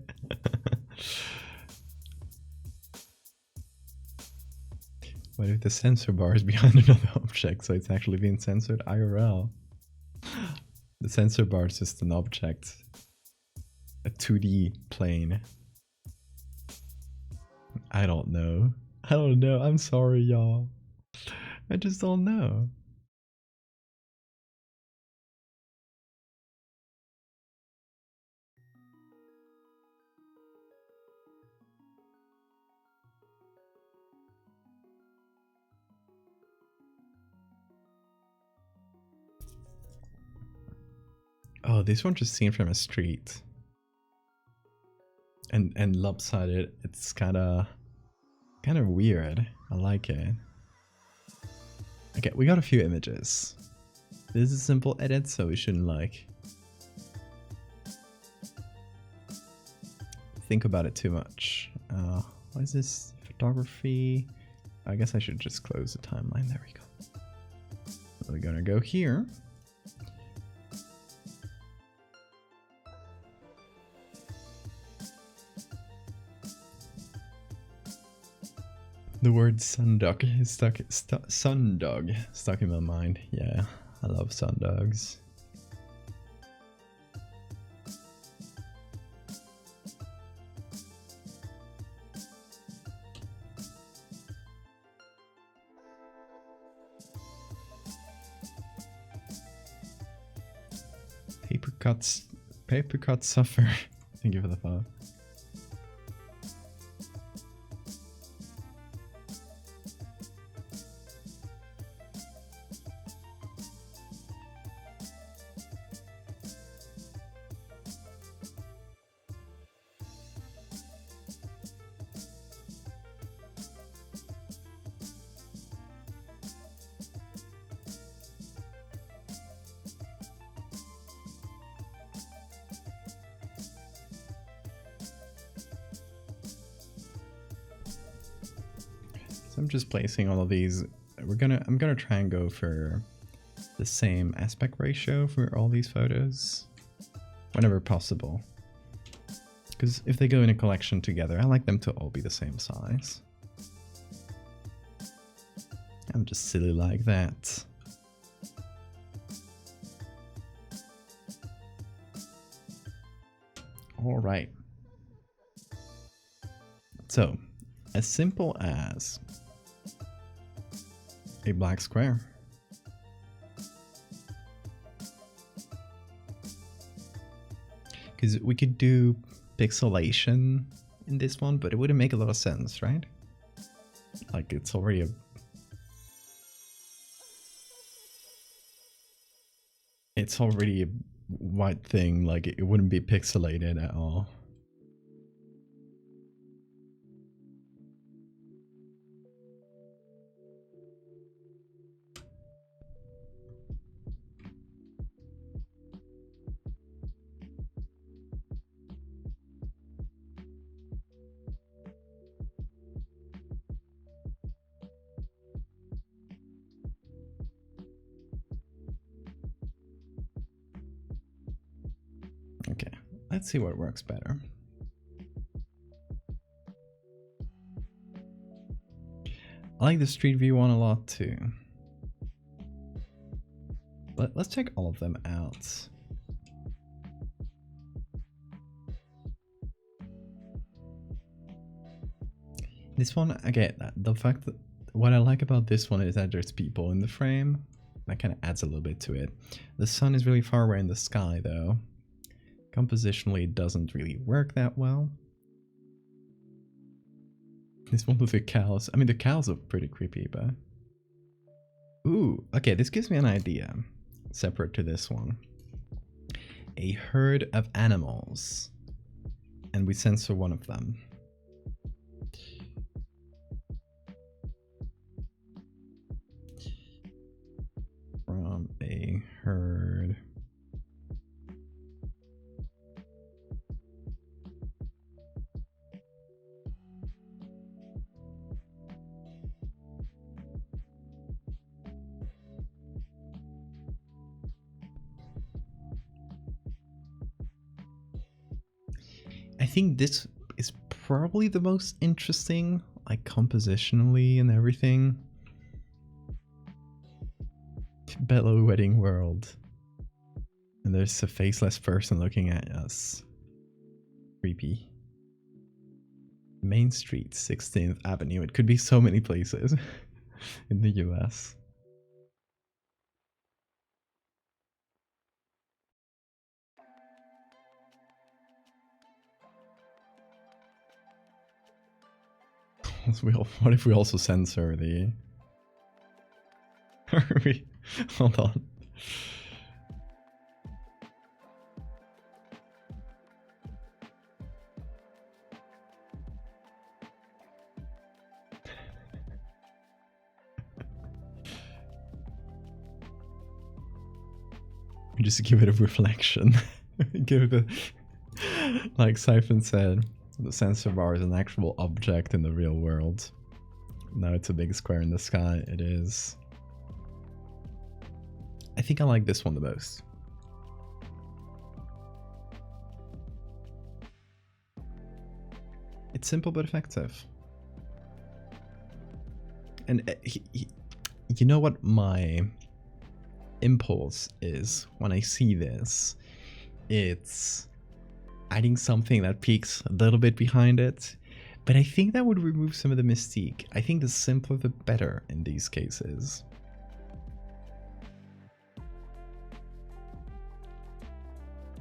What if the censor bar is behind another object, so it's actually being censored IRL? The censor bar is just an object. A 2D plane. I don't know. I don't know. I'm sorry, y'all. I just don't know. Oh, this one just seen from a street. And lopsided. It's kind of weird. I like it. Okay, we got a few images. This is a simple edit, so we shouldn't like think about it too much. What is this? Photography. I guess I should just close the timeline. There we go. So we're gonna go here. The word sundog is stuck in my mind. Yeah, I love sundogs. Paper cuts suffer. Thank you for the follow. I'm just placing all of these. I'm gonna try and go for the same aspect ratio for all these photos whenever possible, because if they go in a collection together, I like them to all be the same size. I'm just silly like that. All right, so as simple as a black square. Because we could do pixelation in this one, but it wouldn't make a lot of sense, right? Like it's already a white thing, like it wouldn't be pixelated at all. Let's see what works better. I like the street view one a lot too. Let's check all of them out. This one, again, the fact that what I like about this one is that there's people in the frame. That kind of adds a little bit to it. The sun is really far away in the sky though. Compositionally, it doesn't really work that well. This one with the cows. I mean, the cows are pretty creepy, but... Ooh, okay, this gives me an idea. Separate to this one. A herd of animals. And we censor one of them. From a herd. I think this is probably the most interesting, like compositionally and everything. Bellow Wedding World. And there's a faceless person looking at us. Creepy. Main Street, 16th Avenue. It could be so many places in the US. What if we also censor the... Hold on. Just give it a reflection. Give it a... Like Siphon said, the sensor bar is an actual object in the real world. Now it's a big square in the sky. It is. I think I like this one the most. It's simple but effective. And you know what my impulse is when I see this? It's adding something that peeks a little bit behind it. But I think that would remove some of the mystique. I think the simpler the better in these cases.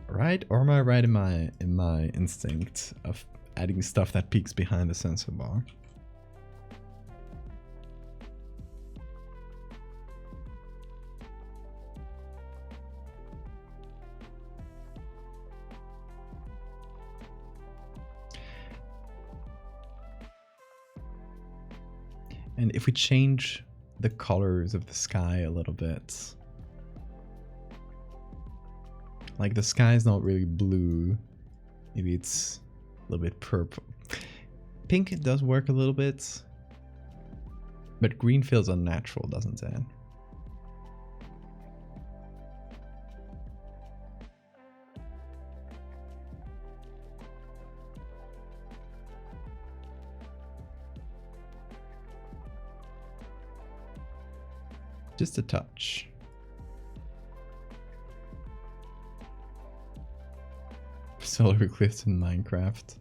Right? Or am I right in my instinct of adding stuff that peeks behind the sensor bar? And if we change the colors of the sky a little bit, like the sky is not really blue, maybe it's a little bit purple. Pink does work a little bit, but green feels unnatural, doesn't it? Just a touch. Solar eclipse in Minecraft.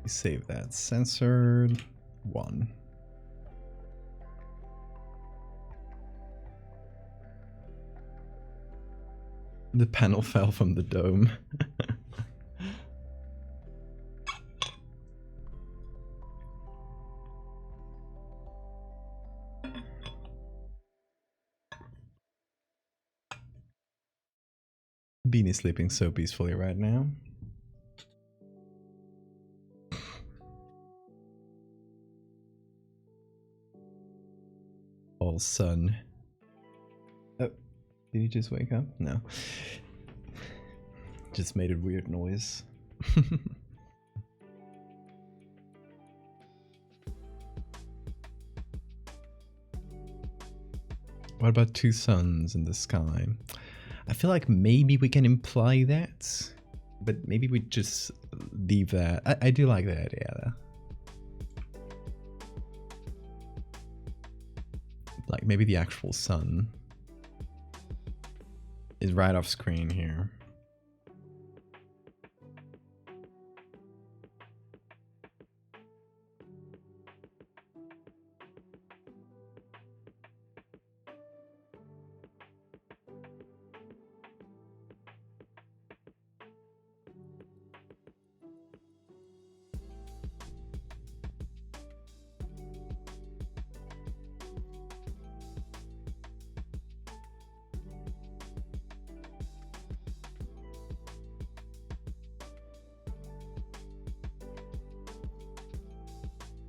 Save that. Censored 1. The panel fell from the dome. Beanie's sleeping so peacefully right now. All sun. Oh, did he just wake up? No. Just made a weird noise. What about two suns in the sky? I feel like maybe we can imply that, but maybe we just leave that. I do like that idea though. Like maybe the actual sun is right off screen here.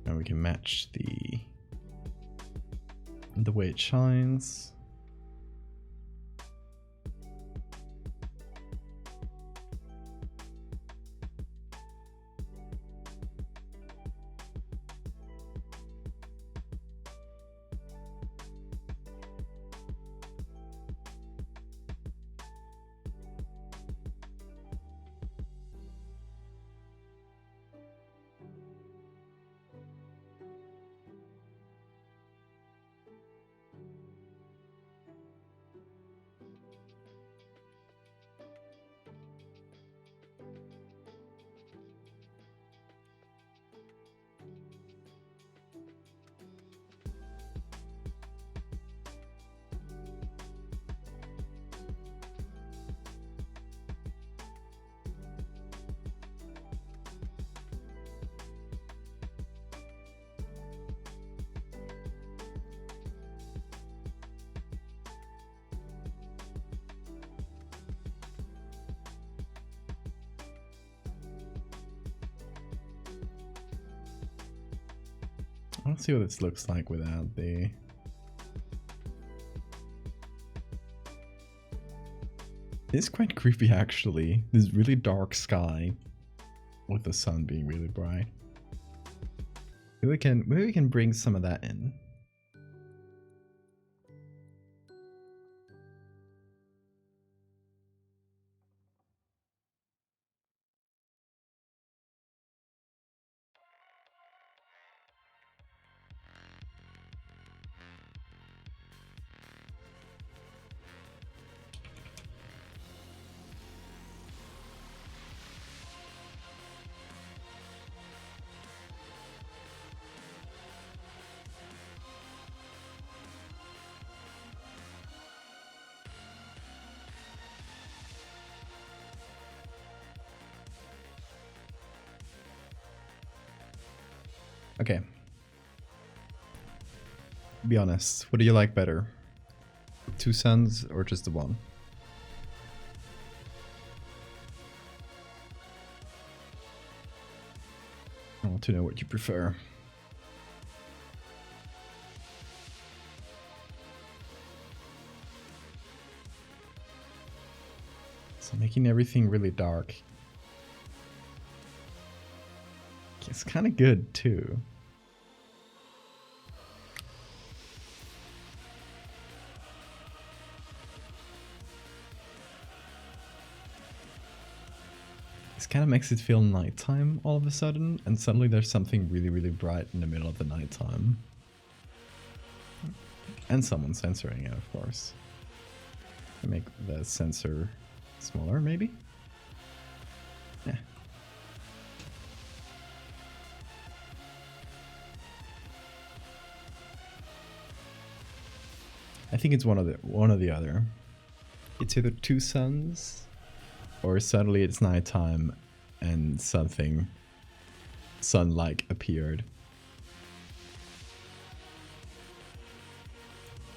And we can match the way it shines. Let's see what this looks like without the... It's quite creepy actually. This really dark sky with the sun being really bright. Maybe we can bring some of that in. Okay. Be honest, what do you like better? Two suns or just the one? I want to know what you prefer. So making everything really dark. It's kind of good too. This kind of makes it feel nighttime all of a sudden, and suddenly there's something really, really bright in the middle of the nighttime. And someone censoring it, of course. Make the sensor smaller, maybe? Yeah. I think it's one or the other. It's either two suns, or suddenly it's nighttime and something sun-like appeared.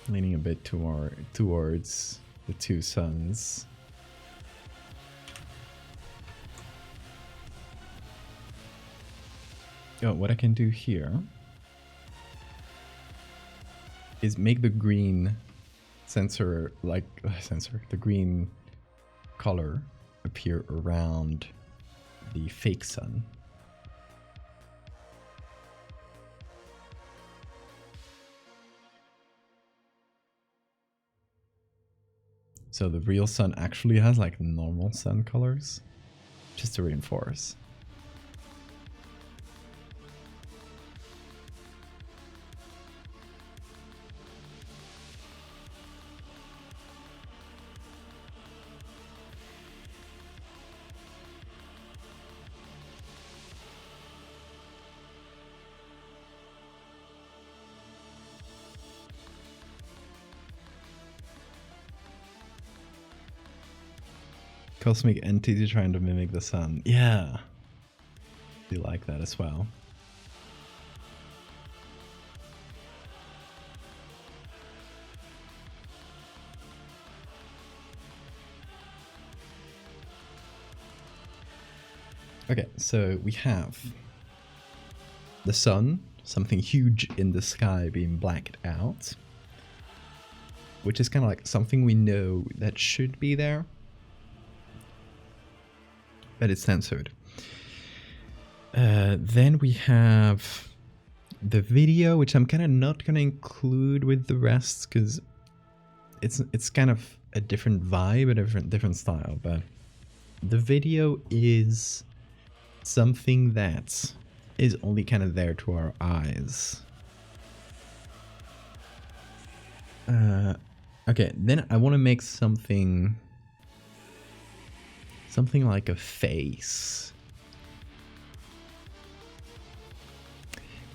Leaning a bit towards the two suns. Oh, what I can do here is make the green sensor, the green color appear around the fake sun. So the real sun actually has like normal sun colors, just to reinforce. Cosmic entity trying to mimic the sun. Yeah. I like that as well. Okay, so we have the sun, something huge in the sky being blacked out, which is kind of like something we know that should be there, but it's censored. Then we have the video, which I'm kind of not going to include with the rest because it's kind of a different vibe, a different style. But the video is something that is only kind of there to our eyes. Okay, then I want to make something like a face.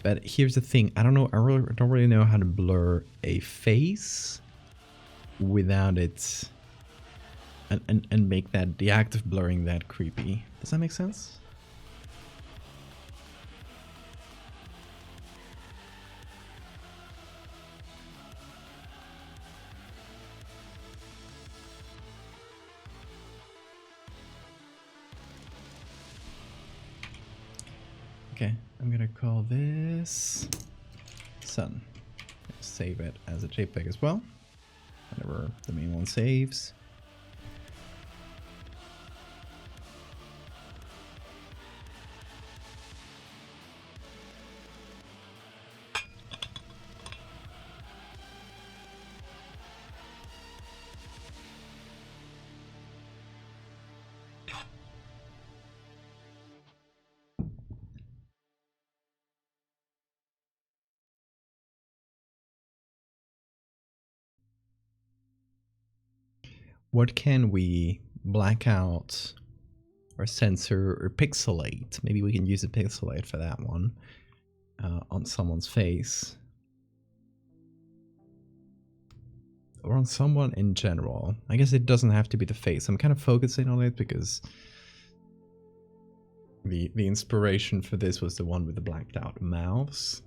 But here's the thing, I don't really know how to blur a face without it and make that the act of blurring that creepy. Does that make sense? Okay, I'm gonna call this sun. Save it as a JPEG as well, whenever the main one saves. What can we black out or censor or pixelate? Maybe we can use a pixelate for that one on someone's face. Or on someone in general. I guess it doesn't have to be the face. I'm kind of focusing on it because the inspiration for this was the one with the blacked out mouths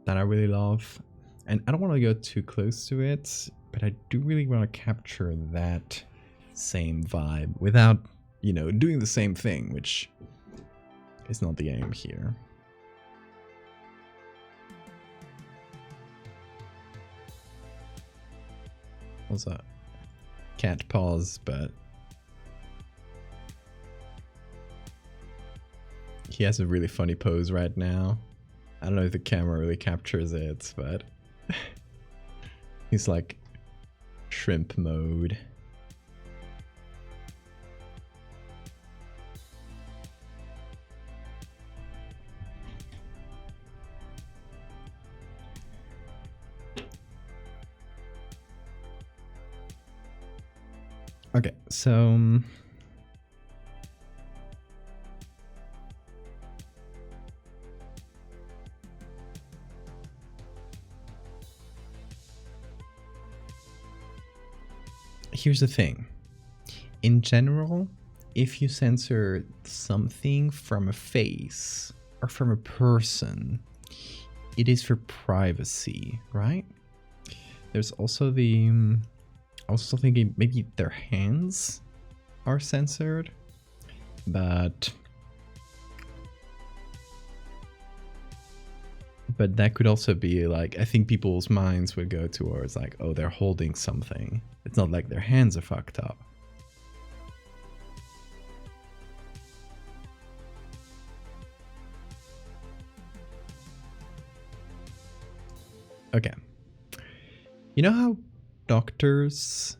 that I really love. And I don't want to go too close to it, but I do really want to capture that same vibe without, you know, doing the same thing, which is not the aim here. Also, can't pause, but he has a really funny pose right now. I don't know if the camera really captures it, but he's like shrimp mode. Okay, so here's the thing. In general, if you censor something from a face or from a person, it is for privacy, right? There's also the I was also thinking maybe their hands are censored, but But that could also be like, I think people's minds would go towards like, oh, they're holding something. It's not like their hands are fucked up. Okay. You know how doctors,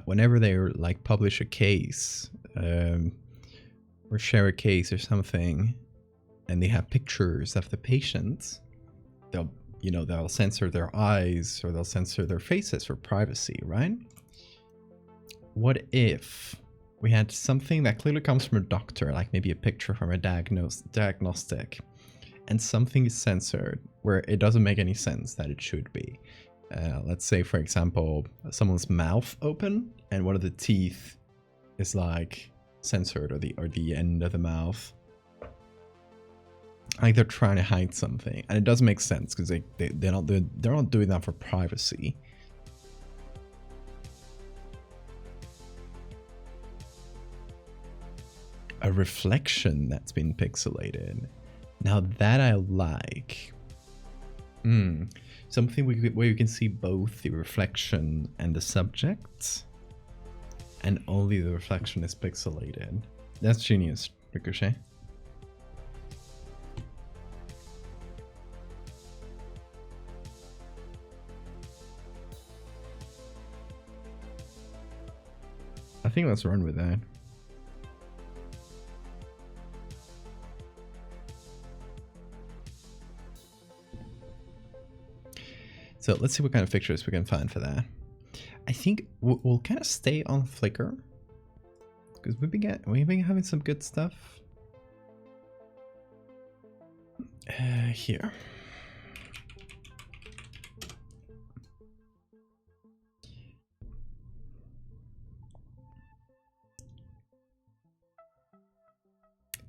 whenever they like publish a case or share a case or something, and they have pictures of the patients, they'll censor their eyes or they'll censor their faces for privacy, right? What if we had something that clearly comes from a doctor, like maybe a picture from a diagnostic, and something is censored where it doesn't make any sense that it should be? Let's say, for example, someone's mouth open and one of the teeth is like censored, or the end of the mouth. Like they're trying to hide something, and it doesn't make sense because they're not doing that for privacy. A reflection that's been pixelated. Now that I like. Something where you can see both the reflection and the subject, and only the reflection is pixelated. That's genius, Ricochet. I think let's run with that. So let's see what kind of pictures we can find for that. I think we'll kind of stay on Flickr because we've been having some good stuff. Here.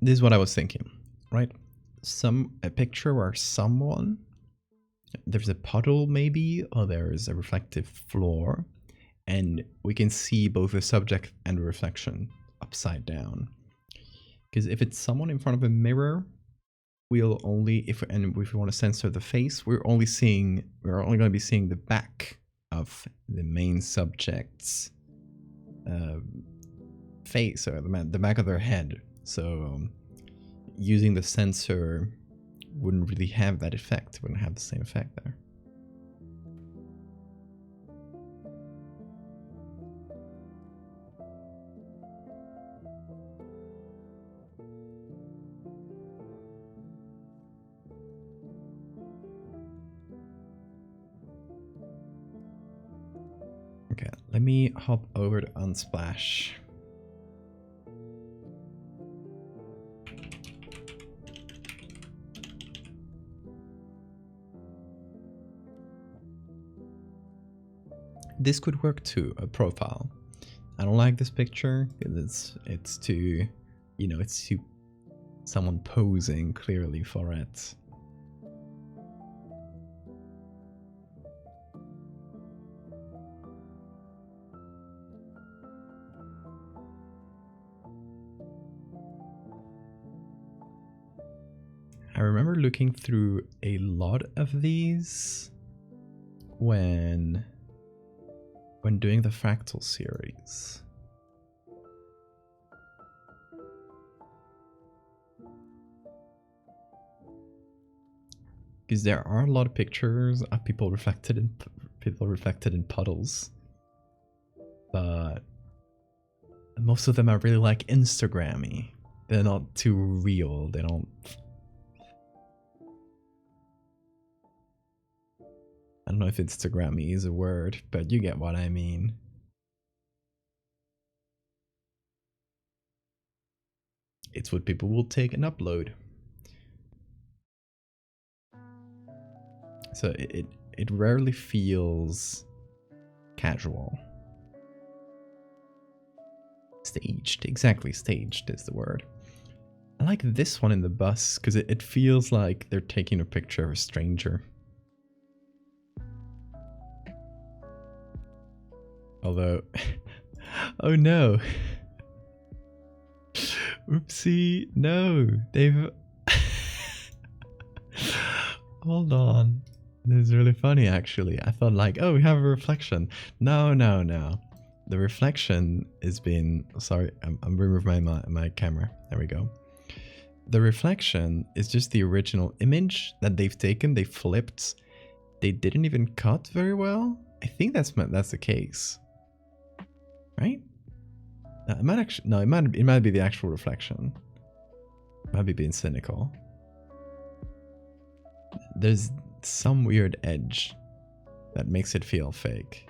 This is what I was thinking, right? A picture where someone, there's a puddle maybe, or there's a reflective floor, and we can see both the subject and the reflection upside down. Because if it's someone in front of a mirror, we'll only, if we want to censor the face, we're only going to be seeing the back of the main subject's face, or the back of their head. So using the sensor wouldn't really have that effect. It wouldn't have the same effect there. Okay, let me hop over to Unsplash. This could work too, a profile. I don't like this picture because it's too, it's too someone posing clearly for it. I remember looking through a lot of these when doing the fractal series. Because there are a lot of pictures of people reflected in puddles, but most of them are really like Instagram-y. They're not too real. They don't. I don't know if Instagram-y is a word, but you get what I mean. It's what people will take and upload. So it rarely feels casual. Staged, exactly, staged is the word. I like this one in the bus because it feels like they're taking a picture of a stranger. Although, oh no. Oopsie, no, they've... Hold on. This is really funny, actually. I thought like, oh, we have a reflection. No, no, no. The reflection is being... Sorry, I'm removing my camera. There we go. The reflection is just the original image that they've taken. They flipped. They didn't even cut very well. I think that's the case. Right? It might actually... No, it might be the actual reflection. It might be being cynical. There's some weird edge that makes it feel fake.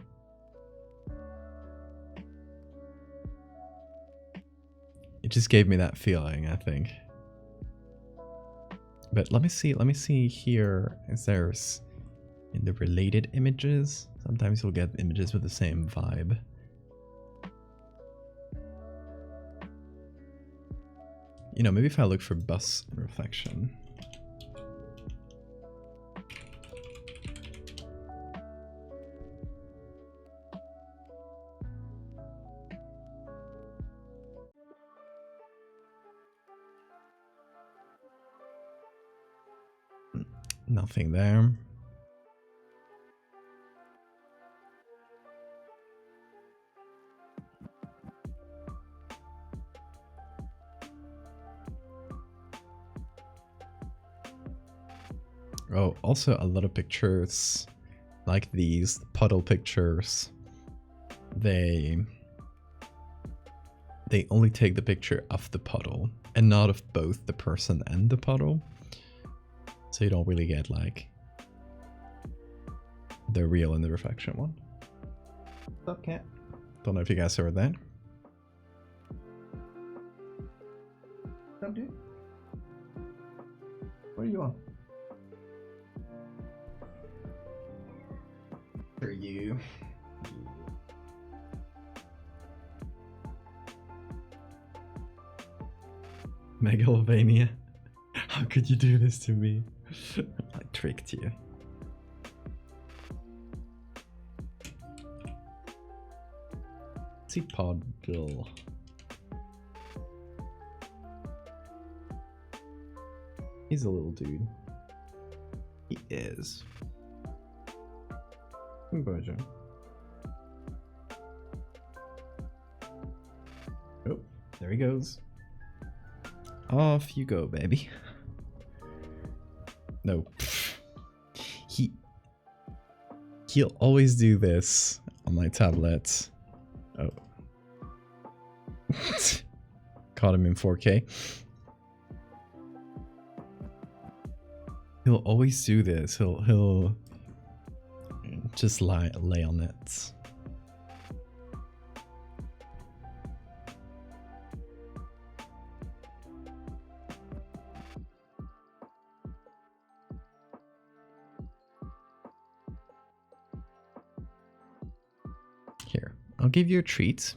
It just gave me that feeling, I think. But let me see here. Is there's in the related images? Sometimes you'll get images with the same vibe. You know, maybe if I look for bus reflection. Nothing there. Oh, also a lot of pictures like these puddle pictures. They only take the picture of the puddle and not of both the person and the puddle. So you don't really get like the real and the reflection one. What's up, cat? Don't know if you guys heard that. What's up, dude? What are you on? For you. Megalovania. How could you do this to me? I tricked you. See Podle. He's a little dude. He is. Bojo. Oh, there he goes. Off you go, baby. No. He'll always do this on my tablet. Oh. Caught him in 4K. He'll always do this. He'll just lay on it. Here, I'll give you a treat.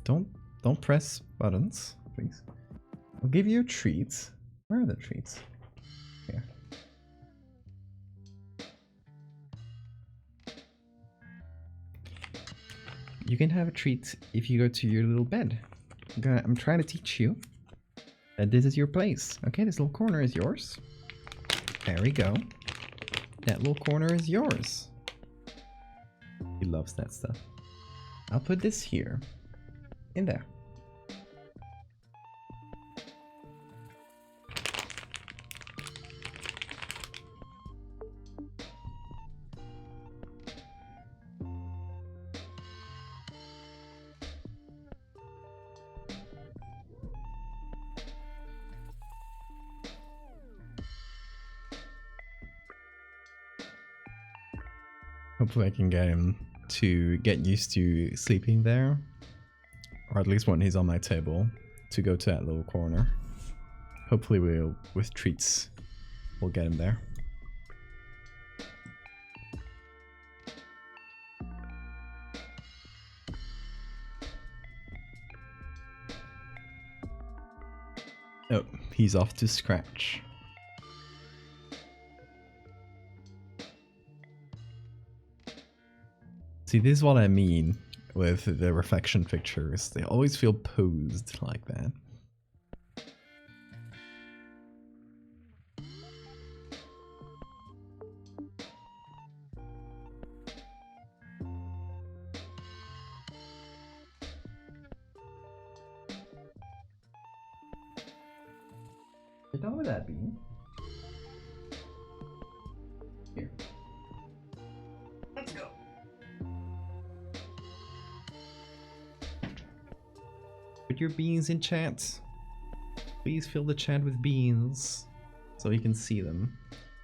Don't press buttons, please. I'll give you a treat. Where are the treats? Here. You can have a treat if you go to your little bed. I'm trying to teach you that this is your place. Okay, this little corner is yours. There we go. That little corner is yours. He loves that stuff. I'll put this here. In there. Hopefully I can get him to get used to sleeping there. Or at least when he's on my table, to go to that little corner. Hopefully with treats, we'll get him there. Oh, he's off to scratch. See, this is what I mean with the reflection pictures. They always feel posed like that. You're done with that, Bean. Here. Let's go. Put your beans in chat. Please fill the chat with beans so you can see them.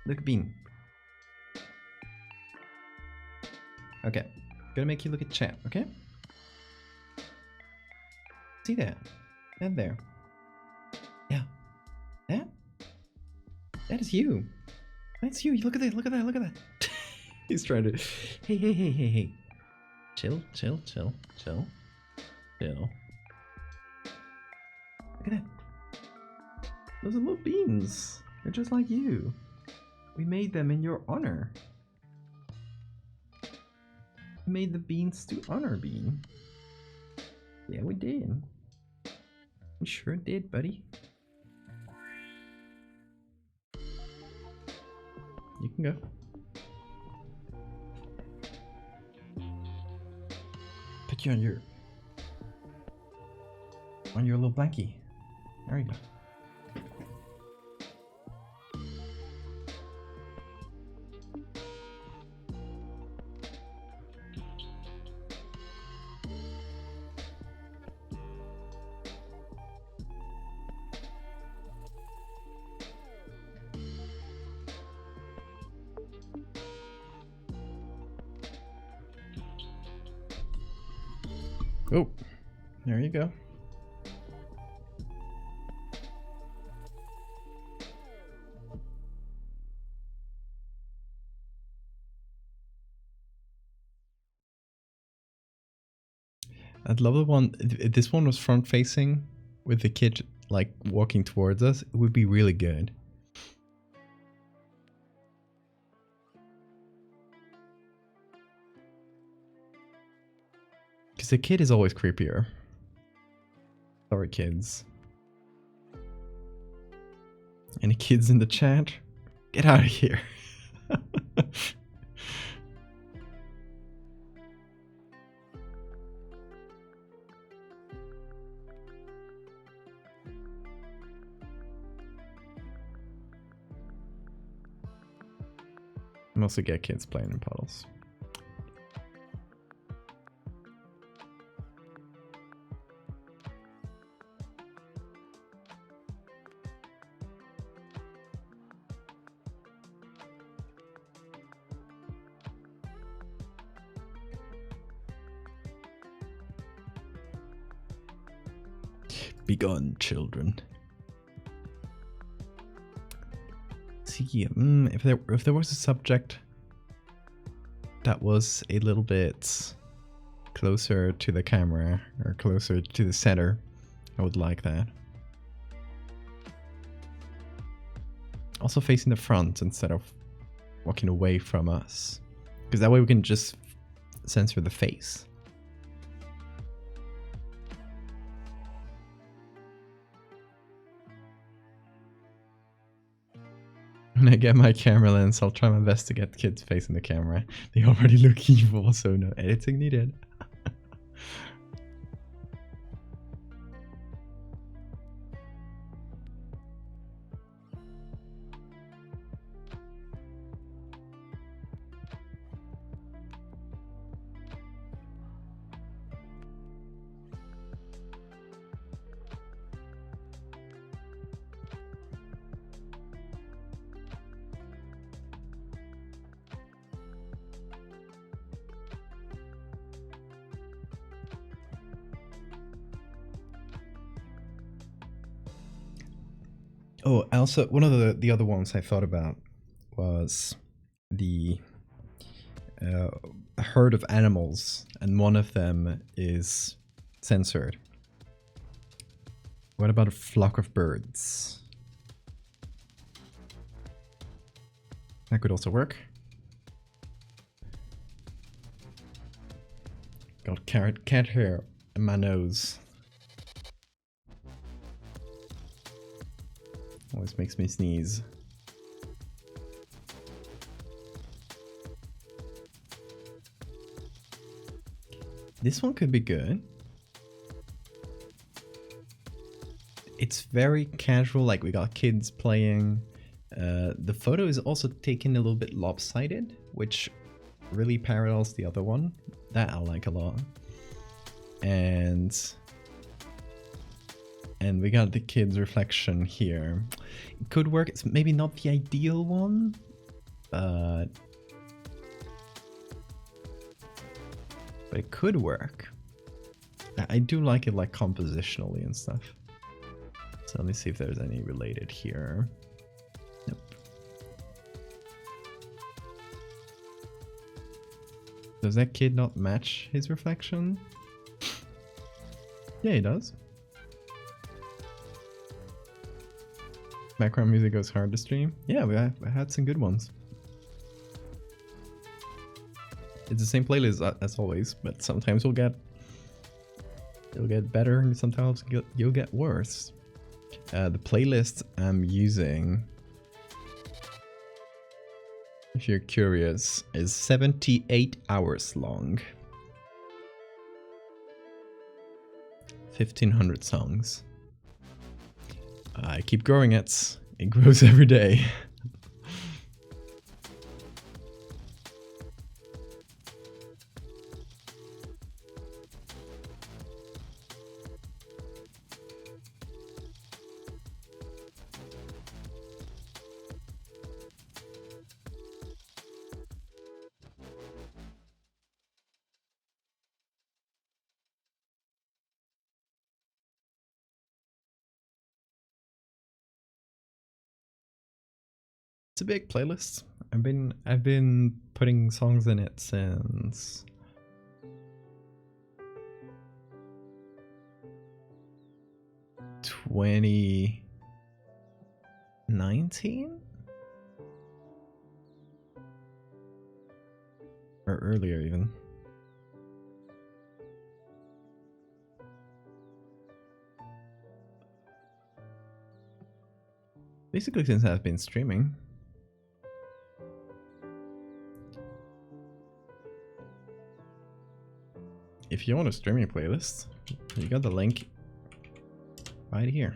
Look, Bean. Okay, gonna make you look at chat, okay? See that? That there. Yeah. That? That is you. That's you. Look at that, look at that, look at that. He's trying to... Hey, hey, hey, hey, hey. Chill, chill, chill, chill. Chill. Look at that. Those are little beans. They're just like you. We made them in your honor. We made the beans to honor Bean. Yeah, we did. We sure did, buddy. You can go. Put you on your little blankie. There you go. Oh, there you go. I'd love the one, if this one was front facing with the kid like walking towards us, it would be really good. Because the kid is always creepier. Sorry, kids. Any kids in the chat? Get out of here. Mostly get kids playing in puddles. Begone, children. See, if there was a subject that was a little bit closer to the camera or closer to the center, I would like that. Also facing the front instead of walking away from us, because that way we can just censor the face. When I get my camera lens, I'll try my best to get kids facing the camera. They already look evil, so no editing needed. Oh, also, one of the other ones I thought about was the herd of animals, and one of them is censored. What about a flock of birds? That could also work. Got cat hair in my nose. Always makes me sneeze. This one could be good. it's very casual, like we got kids playing. The photo is also taken a little bit lopsided, which really parallels the other one. That I like a lot. And we got the kid's reflection here. It could work. It's maybe not the ideal one, but it could work. I do like it, like, compositionally and stuff. So let me see if there's any related here. Nope. Does that kid not match his reflection? Yeah, he does. Background music goes hard to stream. Yeah, we had some good ones. It's the same playlist as always, but sometimes it'll get better and sometimes you'll get worse. The playlist I'm using, if you're curious, is 78 hours long. 1,500 songs. I keep growing it. It grows every day. It's a big playlist. I've been putting songs in it since (2019) or earlier even. Basically since I've been streaming. If you want a streaming playlist, you got the link right here.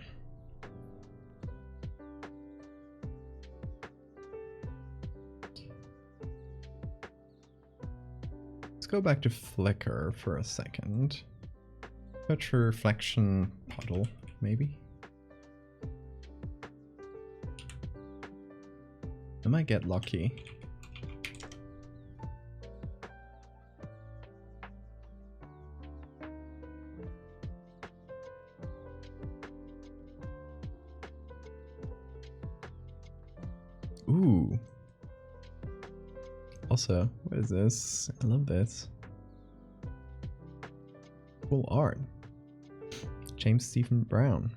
Let's go back to Flickr for a second. Touch reflection puddle, maybe. I might get lucky. Ooh. Also, what is this? I love this. Cool art. James Stephen Brown.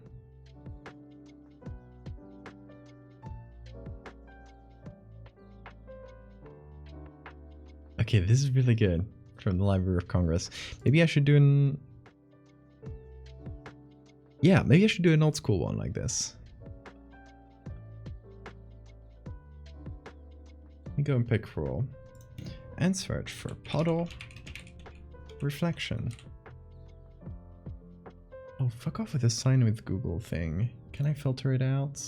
Okay, this is really good. From the Library of Congress. Maybe I should do an... Yeah, maybe I should do an old school one like this. Go and pick roll and search for puddle reflection. Oh, fuck off with the sign with Google thing. Can I filter it out?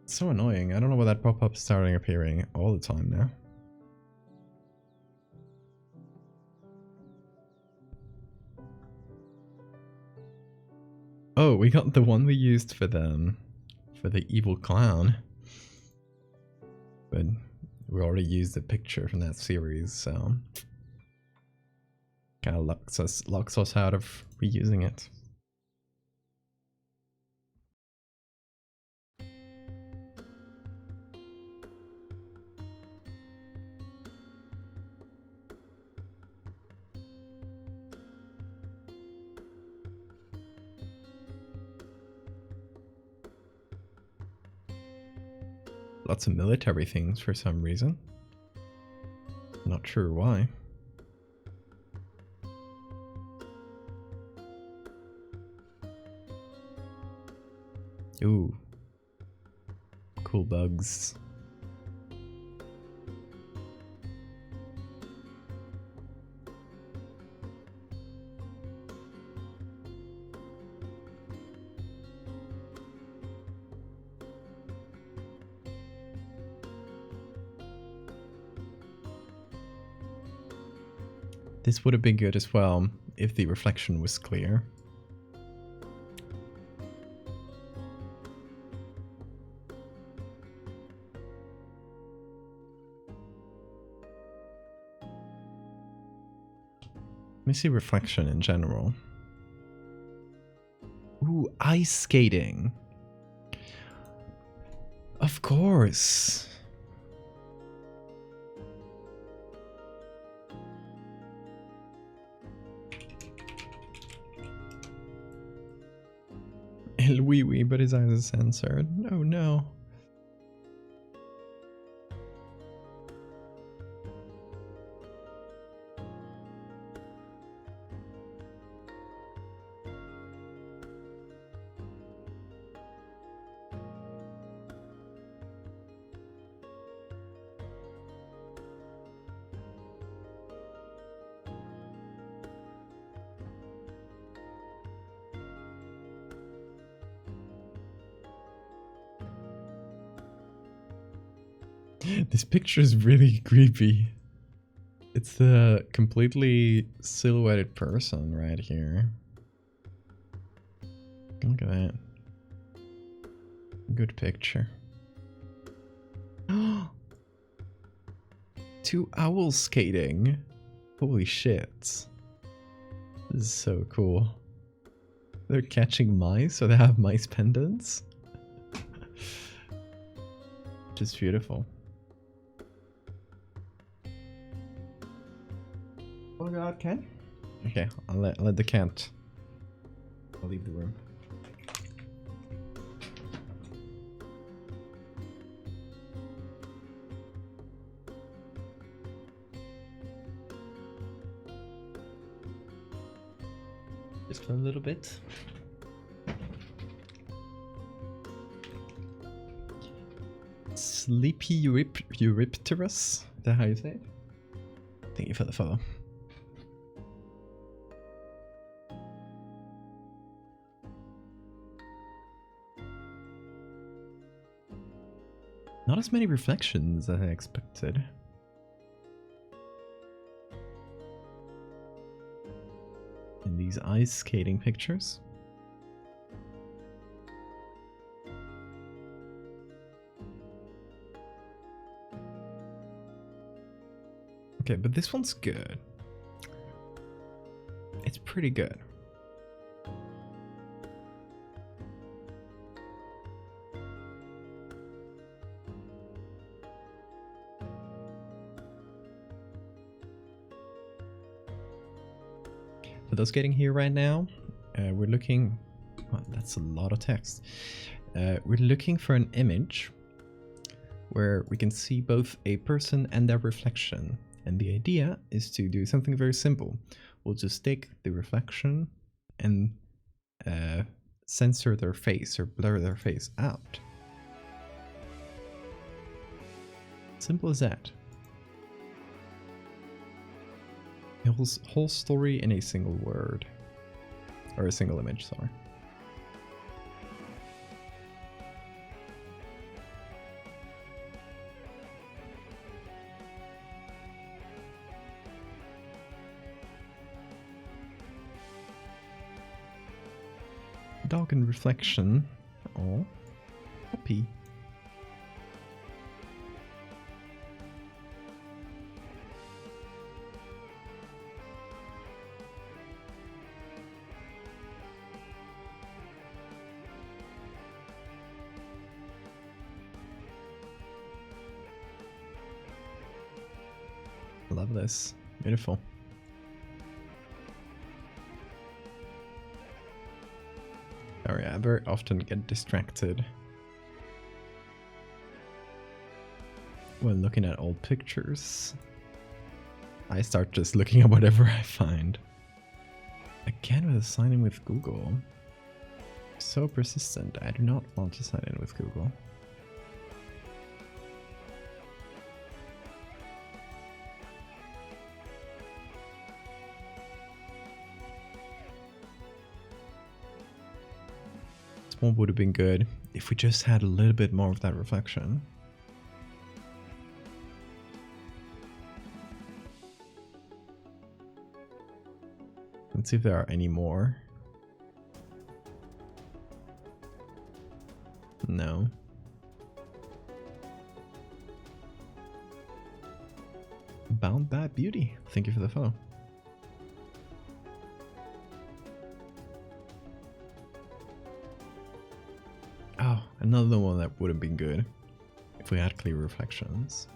It's so annoying. I don't know why that pop-up starting appearing all the time now. Oh, we got the one we used for the evil clown. But we already used the picture from that series, so kind of locks us out of reusing it. Lots of military things for some reason. Not sure why. Ooh. Cool bugs. This would have been good as well if the reflection was clear. Let me see reflection in general. Ooh, ice skating. Of course. El wee wee, but his eyes are censored. Oh no. This picture is really creepy. It's the completely silhouetted person right here. Look at that. Good picture. 2 owls skating. Holy shit. This is so cool. They're catching mice, so they have mice pendants. Just beautiful. Oh god, Ken? Okay, I'll let the cat. I'll leave the room. Just a little bit. Sleepy Eurypterus? Is that how you say it? Thank you for the follow. Not as many reflections as I expected. In these ice skating pictures. Okay, but this one's good. It's pretty good. For those getting here right now, we're looking... Well, that's a lot of text. We're looking for an image where we can see both a person and their reflection. And the idea is to do something very simple. We'll just take the reflection and censor their face or blur their face out. Simple as that. The whole story in a single word. Or a single image, sorry. Dog and reflection. Oh, happy. Love this. Beautiful. Sorry, I very often get distracted when looking at old pictures. I start just looking at whatever I find. Again with signing with Google. So persistent. I do not want to sign in with Google. One would have been good if we just had a little bit more of that reflection. Let's see if there are any more. No. Bound that beauty. Thank you for the follow. Oh, another one that would have been good if we had clear reflections.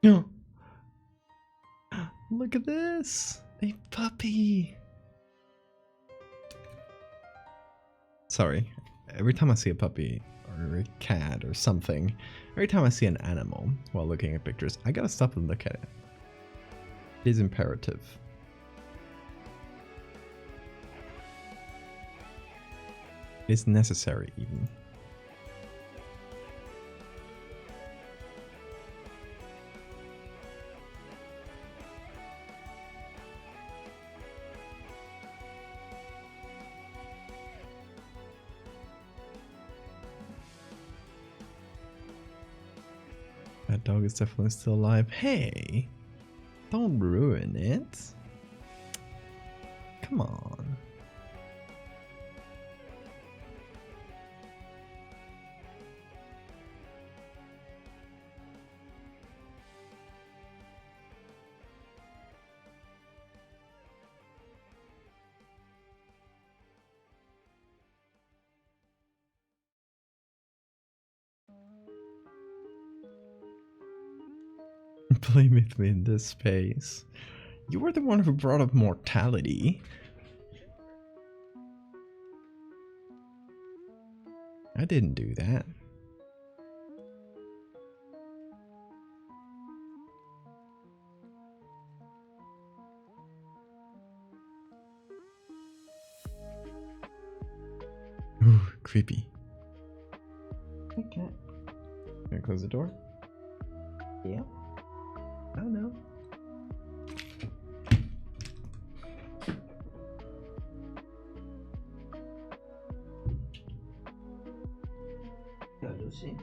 No. Look at this. A puppy. Sorry. Every time I see a puppy or a cat or something, every time I see an animal while looking at pictures, I gotta stop and look at it. It is imperative. It is necessary even. That dog is definitely still alive. Hey, don't ruin it. Come on. Play with me in this space. You were the one who brought up mortality. I didn't do that. Ooh, creepy. Okay. Gonna close the door? Yeah. I don't know. Yeah, you'll see.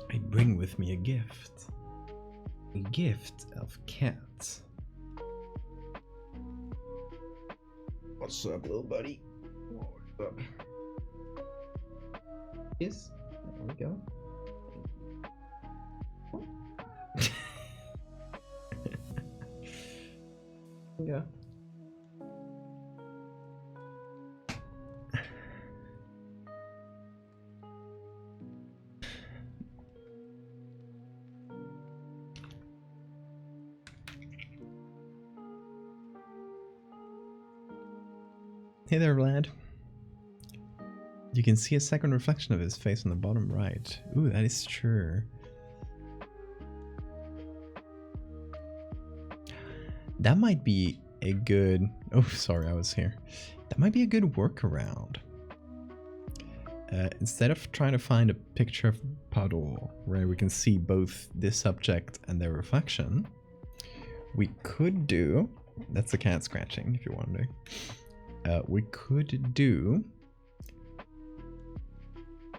I bring with me a gift. A gift of cats. What's up, little buddy? What's up? Yes. There we go. Yeah. Hey there, lad. You can see a second reflection of his face on the bottom right. Ooh, that is true. That might be a good... Oh, sorry, I was here. That might be a good workaround. Instead of trying to find a picture of puddle where we can see both this subject and their reflection, we could do... That's the cat scratching, if you're wondering. We could do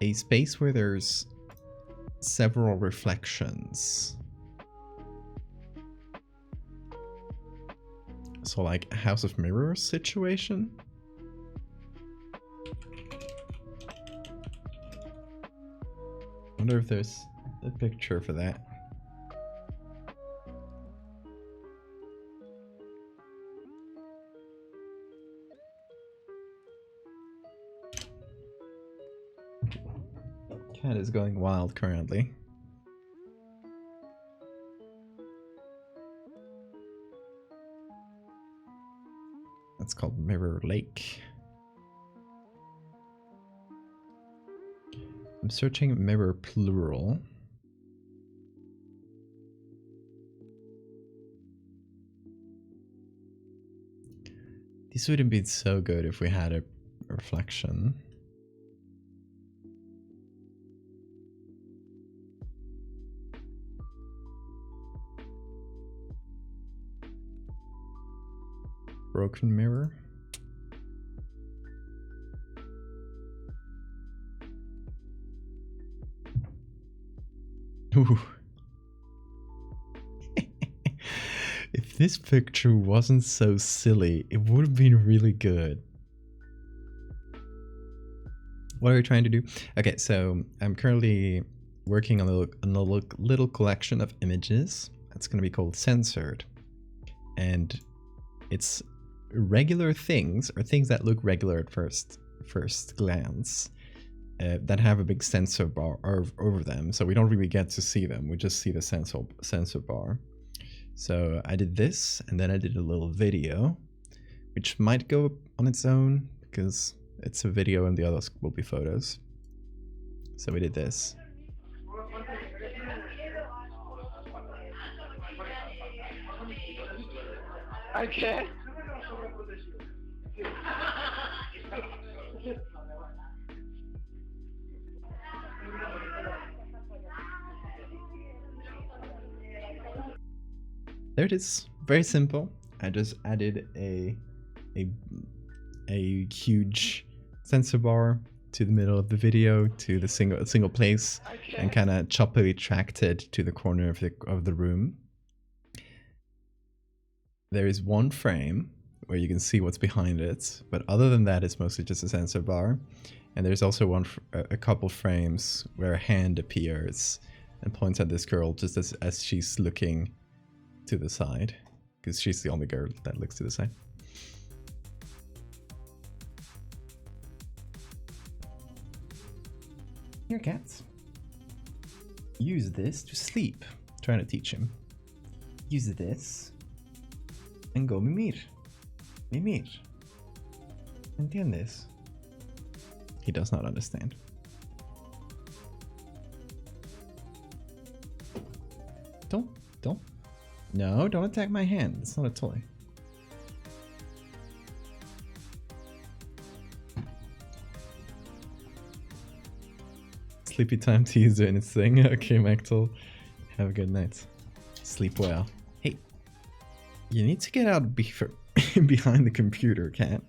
a space where there's several reflections. So like a House of Mirrors situation. Wonder if there's a picture for that. Cat is going wild currently. That's called Mirror Lake. I'm searching mirror plural. This would have been so good if we had a reflection. Broken mirror. Ooh. If this picture wasn't so silly, it would have been really good. What are we trying to do? Okay, so I'm currently working on a little collection of images. That's going to be called Censored. And it's regular things, or things that look regular at first glance, that have a big censor bar over them. So we don't really get to see them. We just see the censor bar. So I did this, and then I did a little video, which might go on its own because it's a video and the others will be photos. So we did this. Okay. There it is. Very simple. I just added a huge sensor bar to the middle of the video, to the single place, Okay. and kind of choppily tracked it to the corner of the room. There is one frame where you can see what's behind it, but other than that, it's mostly just a sensor bar. And there's also a couple frames where a hand appears and points at this girl just as she's looking to the side, because she's the only girl that looks to the side. Here, cats. Use this to sleep. Trying to teach him. Use this and go mimir. Mimir. ¿Entiendes? He does not understand. Don't. No, don't attack my hand. It's not a toy. Sleepy time to use doing its thing. Okay, Mechtel. Have a good night. Sleep well. Hey, you need to get out behind the computer, cat.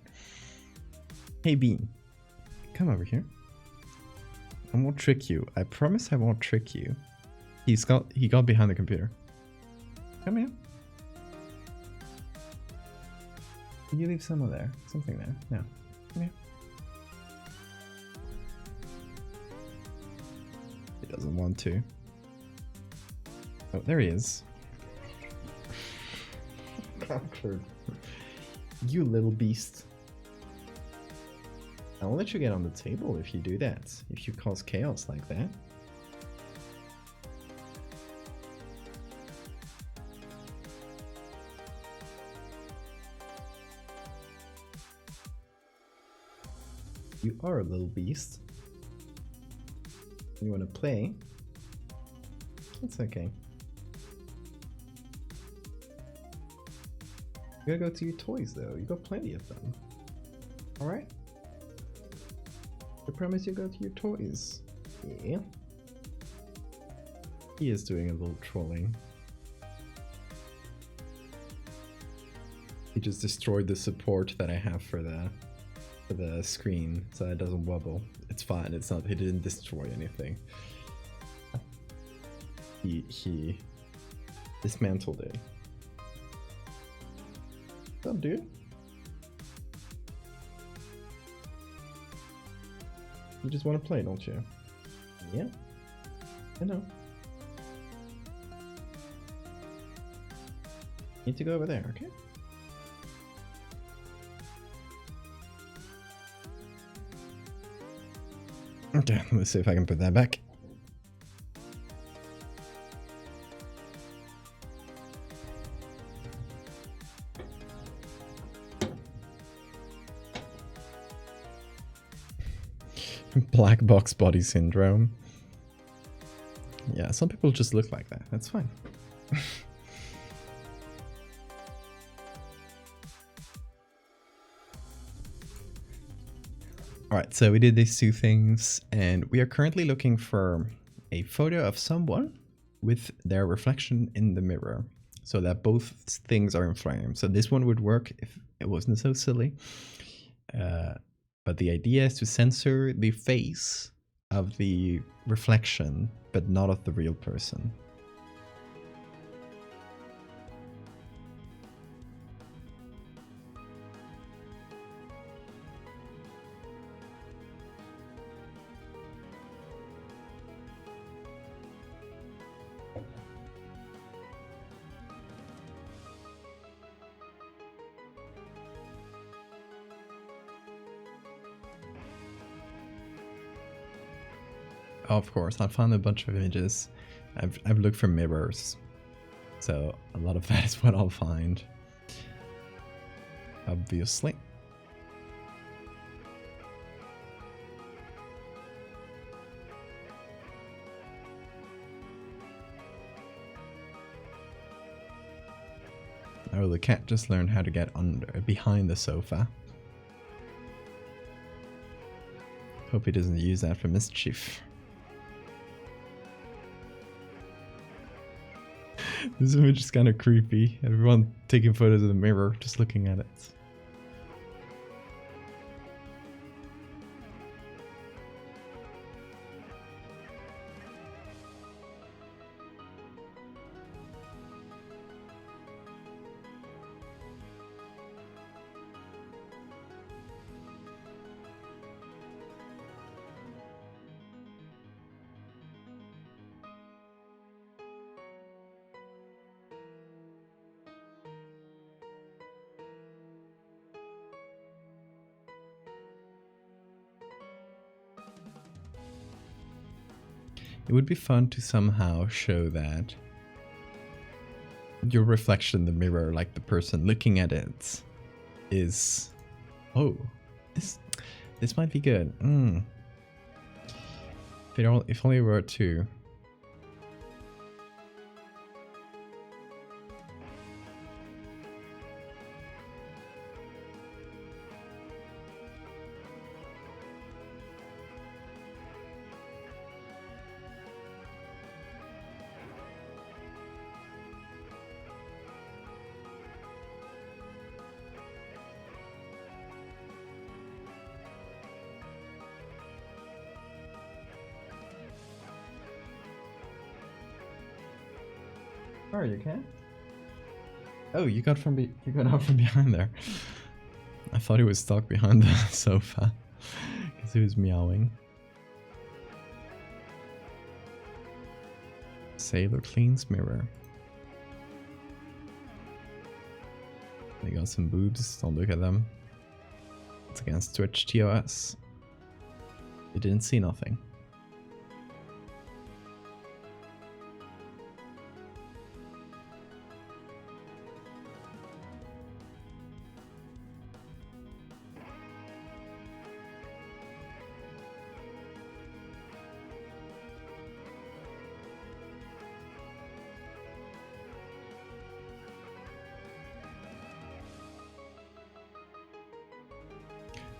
Hey, Bean. Come over here. I won't trick you. I promise I won't trick you. He got behind the computer. Come here. Did you leave something there? Something there? No. Come here. He doesn't want to. Oh, there he is. Captured. You little beast. I won't let you get on the table if you do that. If you cause chaos like that. You are a little beast. You want to play? It's okay. You gotta go to your toys though. You got plenty of them. Alright? I promise you go to your toys. Yeah. He is doing a little trolling. He just destroyed the support that I have for the screen, so it doesn't wobble. It's fine. It's not. He didn't destroy anything. He dismantled it. What's up, dude? You just want to play, don't you? Yeah. I know. Need to go over there, okay? Okay, let's see if I can put that back. Black box body syndrome. Yeah, some people just look like that. That's fine. Alright, so we did these two things, and we are currently looking for a photo of someone with their reflection in the mirror, so that both things are in frame. So this one would work it wasn't so silly. But the idea is to censor the face of the reflection, but not of the real person. Of course, I found a bunch of images. I've looked for mirrors, so a lot of that is what I'll find. Obviously. Oh, the cat just learned how to get behind the sofa. Hope he doesn't use that for mischief. This image is kind of creepy. Everyone taking photos of the mirror, just looking at it. It would be fun to somehow show that your reflection in the mirror, like the person looking at it, is... Oh, this might be good. If only we were to... Oh, you can? Oh, you got out from behind there. I thought he was stuck behind the sofa because he was meowing. Sailor cleans mirror. They got some boobs. Don't look at them. It's against Twitch TOS. You didn't see nothing.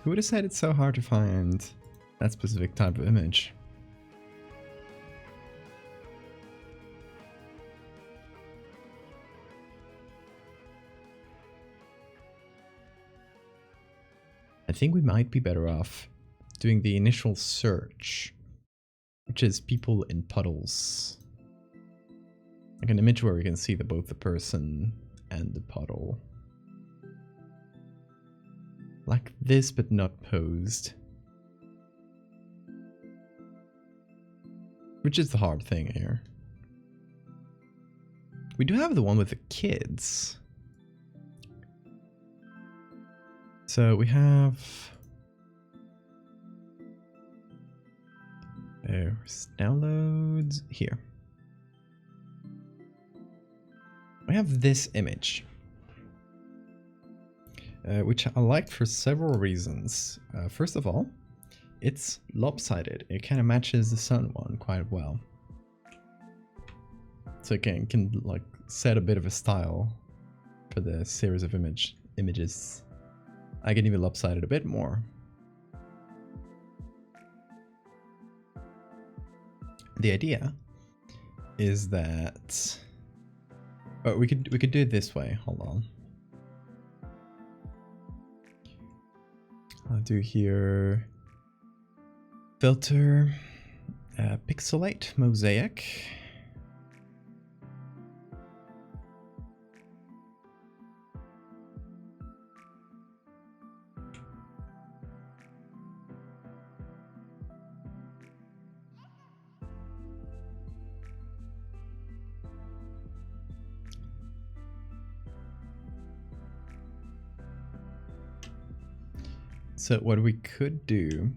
Who would have said it's so hard to find that specific type of image? I think we might be better off doing the initial search, which is people in puddles. Like an image where we can see both the person and the puddle. Like this, but not posed. Which is the hard thing here. We do have the one with the kids. So we have... There's downloads here. We have this image. Which I liked for several reasons. First of all, it's lopsided. It kind of matches the sun one quite well. So it can like set a bit of a style for the series of images. I can even lopside it a bit more. The idea is that we could do it this way. Hold on. I'll do here filter, pixelate, mosaic. So what we could do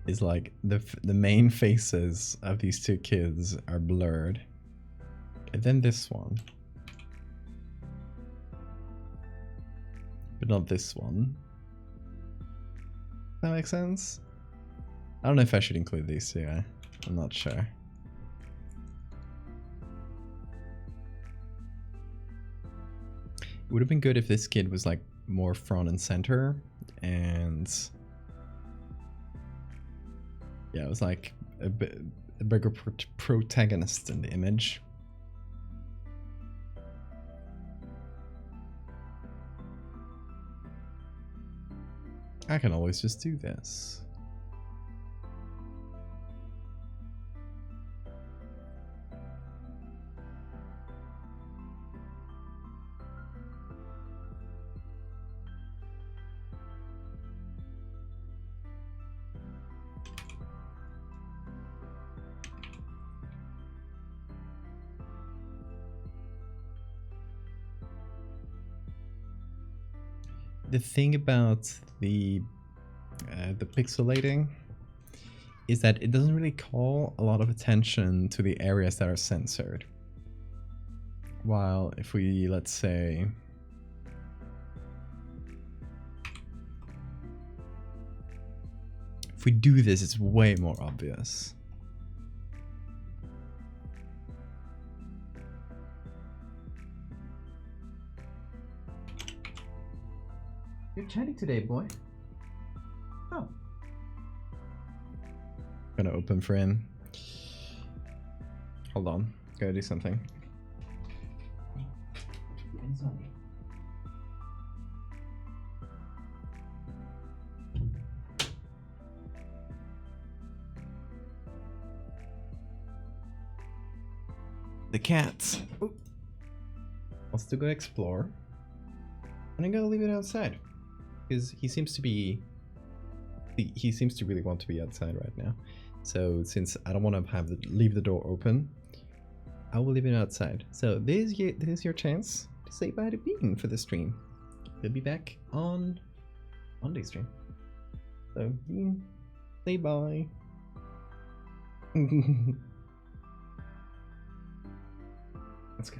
is like the main faces of these two kids are blurred, and then this one, but not this one. Does that make sense? I don't know if I should include these two. I'm not sure. It would have been good if this kid was like more front and center, and yeah, it was like a bigger protagonist in the image. I can always just do this. The thing about the pixelating is that it doesn't really call a lot of attention to the areas that are censored. While if we, let's say, if we do this, it's way more obvious. You're chatting today, boy. Oh. Gonna open for him. Hold on. Gotta do something. The cats. Ooh. Wants to go explore. And I'm gonna leave it outside. Because he seems to really want to be outside right now. So since I don't want to leave the door open, I will leave it outside. So this is your chance to say bye to Bean for the stream. He'll be back on Monday stream. So Bean, say bye. Let's go.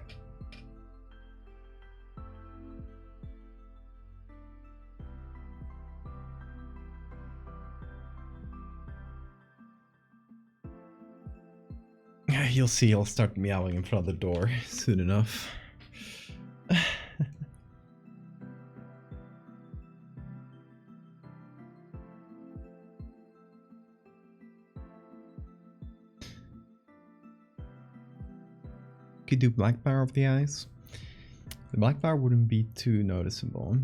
You'll see, I'll start meowing in front of the door soon enough. Could do black bar of the eyes. The black bar wouldn't be too noticeable,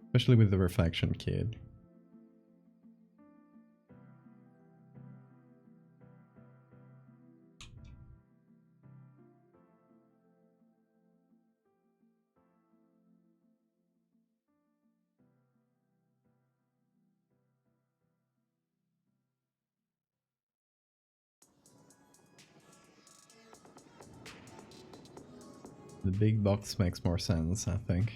especially with the reflection kid. The big box makes more sense, I think.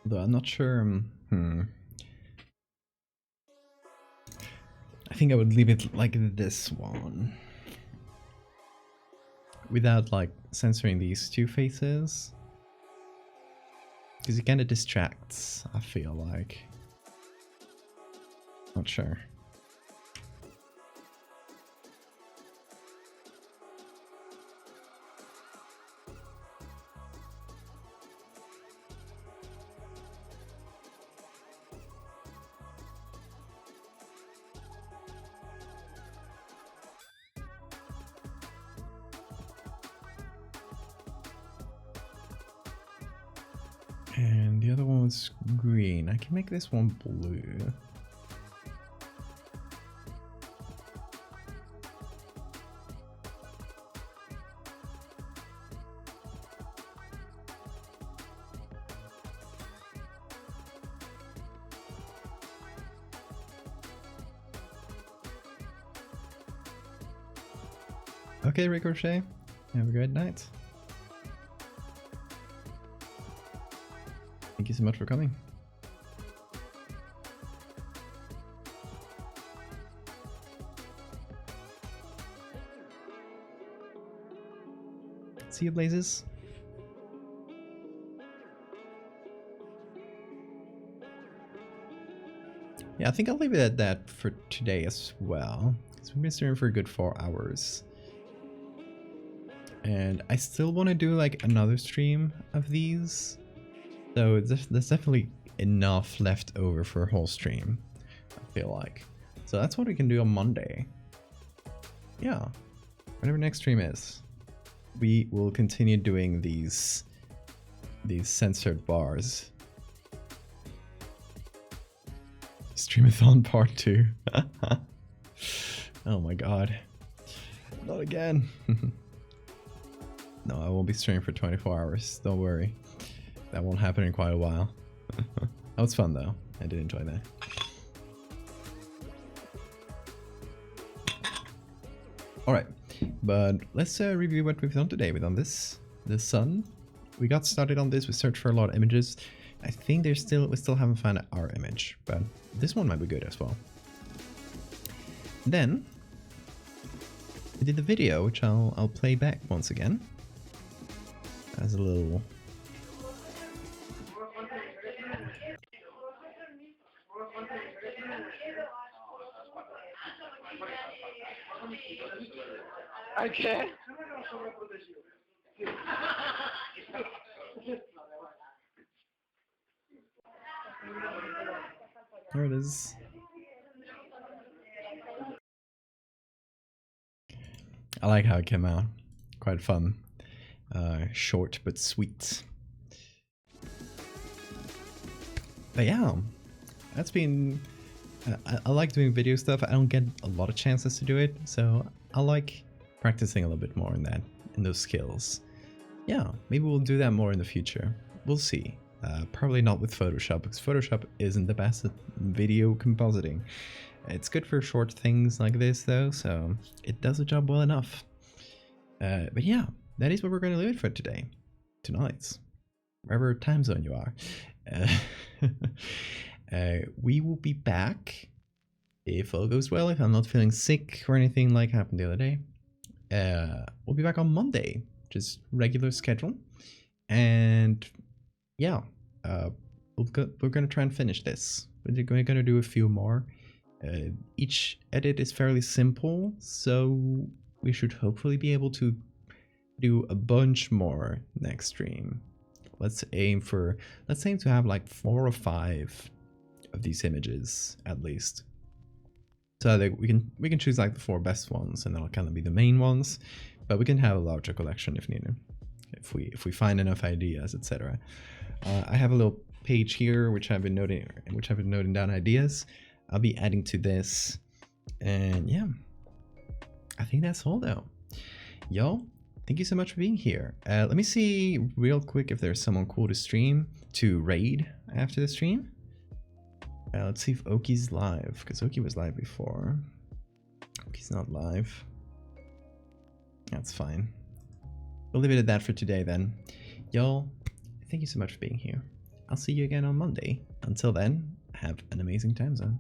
Though I'm not sure. I think I would leave it like this one, without like censoring these two faces, because it kind of distracts, I feel like. Not sure. And the other one was green. I can make this one blue. Okay, Ricochet. Have a great night. Thank you so much for coming. See you, Blazes. Yeah, I think I'll leave it at that for today as well. So we've been streaming for a good 4 hours. And I still want to do like another stream of these. So there's definitely enough left over for a whole stream, I feel like. So that's what we can do on Monday. Yeah, whatever next stream is. We will continue doing these censored bars. Streamathon part 2. Oh my god. Not again. No, I won't be streaming for 24 hours. Don't worry. That won't happen in quite a while. That was fun though. I did enjoy that. Alright, but let's review what we've done today. We've done this, the sun. We got started on this, we searched for a lot of images. I think we still haven't found our image, but this one might be good as well. Then we did the video, which I'll play back once again as a little. Okay. There it is. I like how it came out. Quite fun. Short but sweet. But yeah, that's been... I like doing video stuff. I don't get a lot of chances to do it, so I like practicing a little bit more in those skills. Yeah, maybe we'll do that more in the future. We'll see. Probably not with Photoshop, because Photoshop isn't the best at video compositing. It's good for short things like this though, so it does the job well enough. But yeah, that is what we're going to leave it for today. Tonight. Wherever time zone you are. We will be back, if all goes well, if I'm not feeling sick or anything like happened the other day. We'll be back on Monday, just regular schedule. And yeah, we're going to try and finish this. We're going to do a few more. Each edit is fairly simple, so we should hopefully be able to do a bunch more next stream. Let's aim to have like 4 or 5 of these images at least, so that we can choose like the 4 best ones, and that'll kind of be the main ones. But we can have a larger collection if needed, if we find enough ideas, etc. I have a little page here which I've been noting down ideas. I'll be adding to this, and yeah, I think that's all though. Y'all, thank you so much for being here. Let me see real quick if there's someone cool to raid after the stream. Let's see if Oki's live, because Oki was live before. Oki's not live. That's fine. We'll leave it at that for today then. Y'all, thank you so much for being here. I'll see you again on Monday. Until then, have an amazing time zone.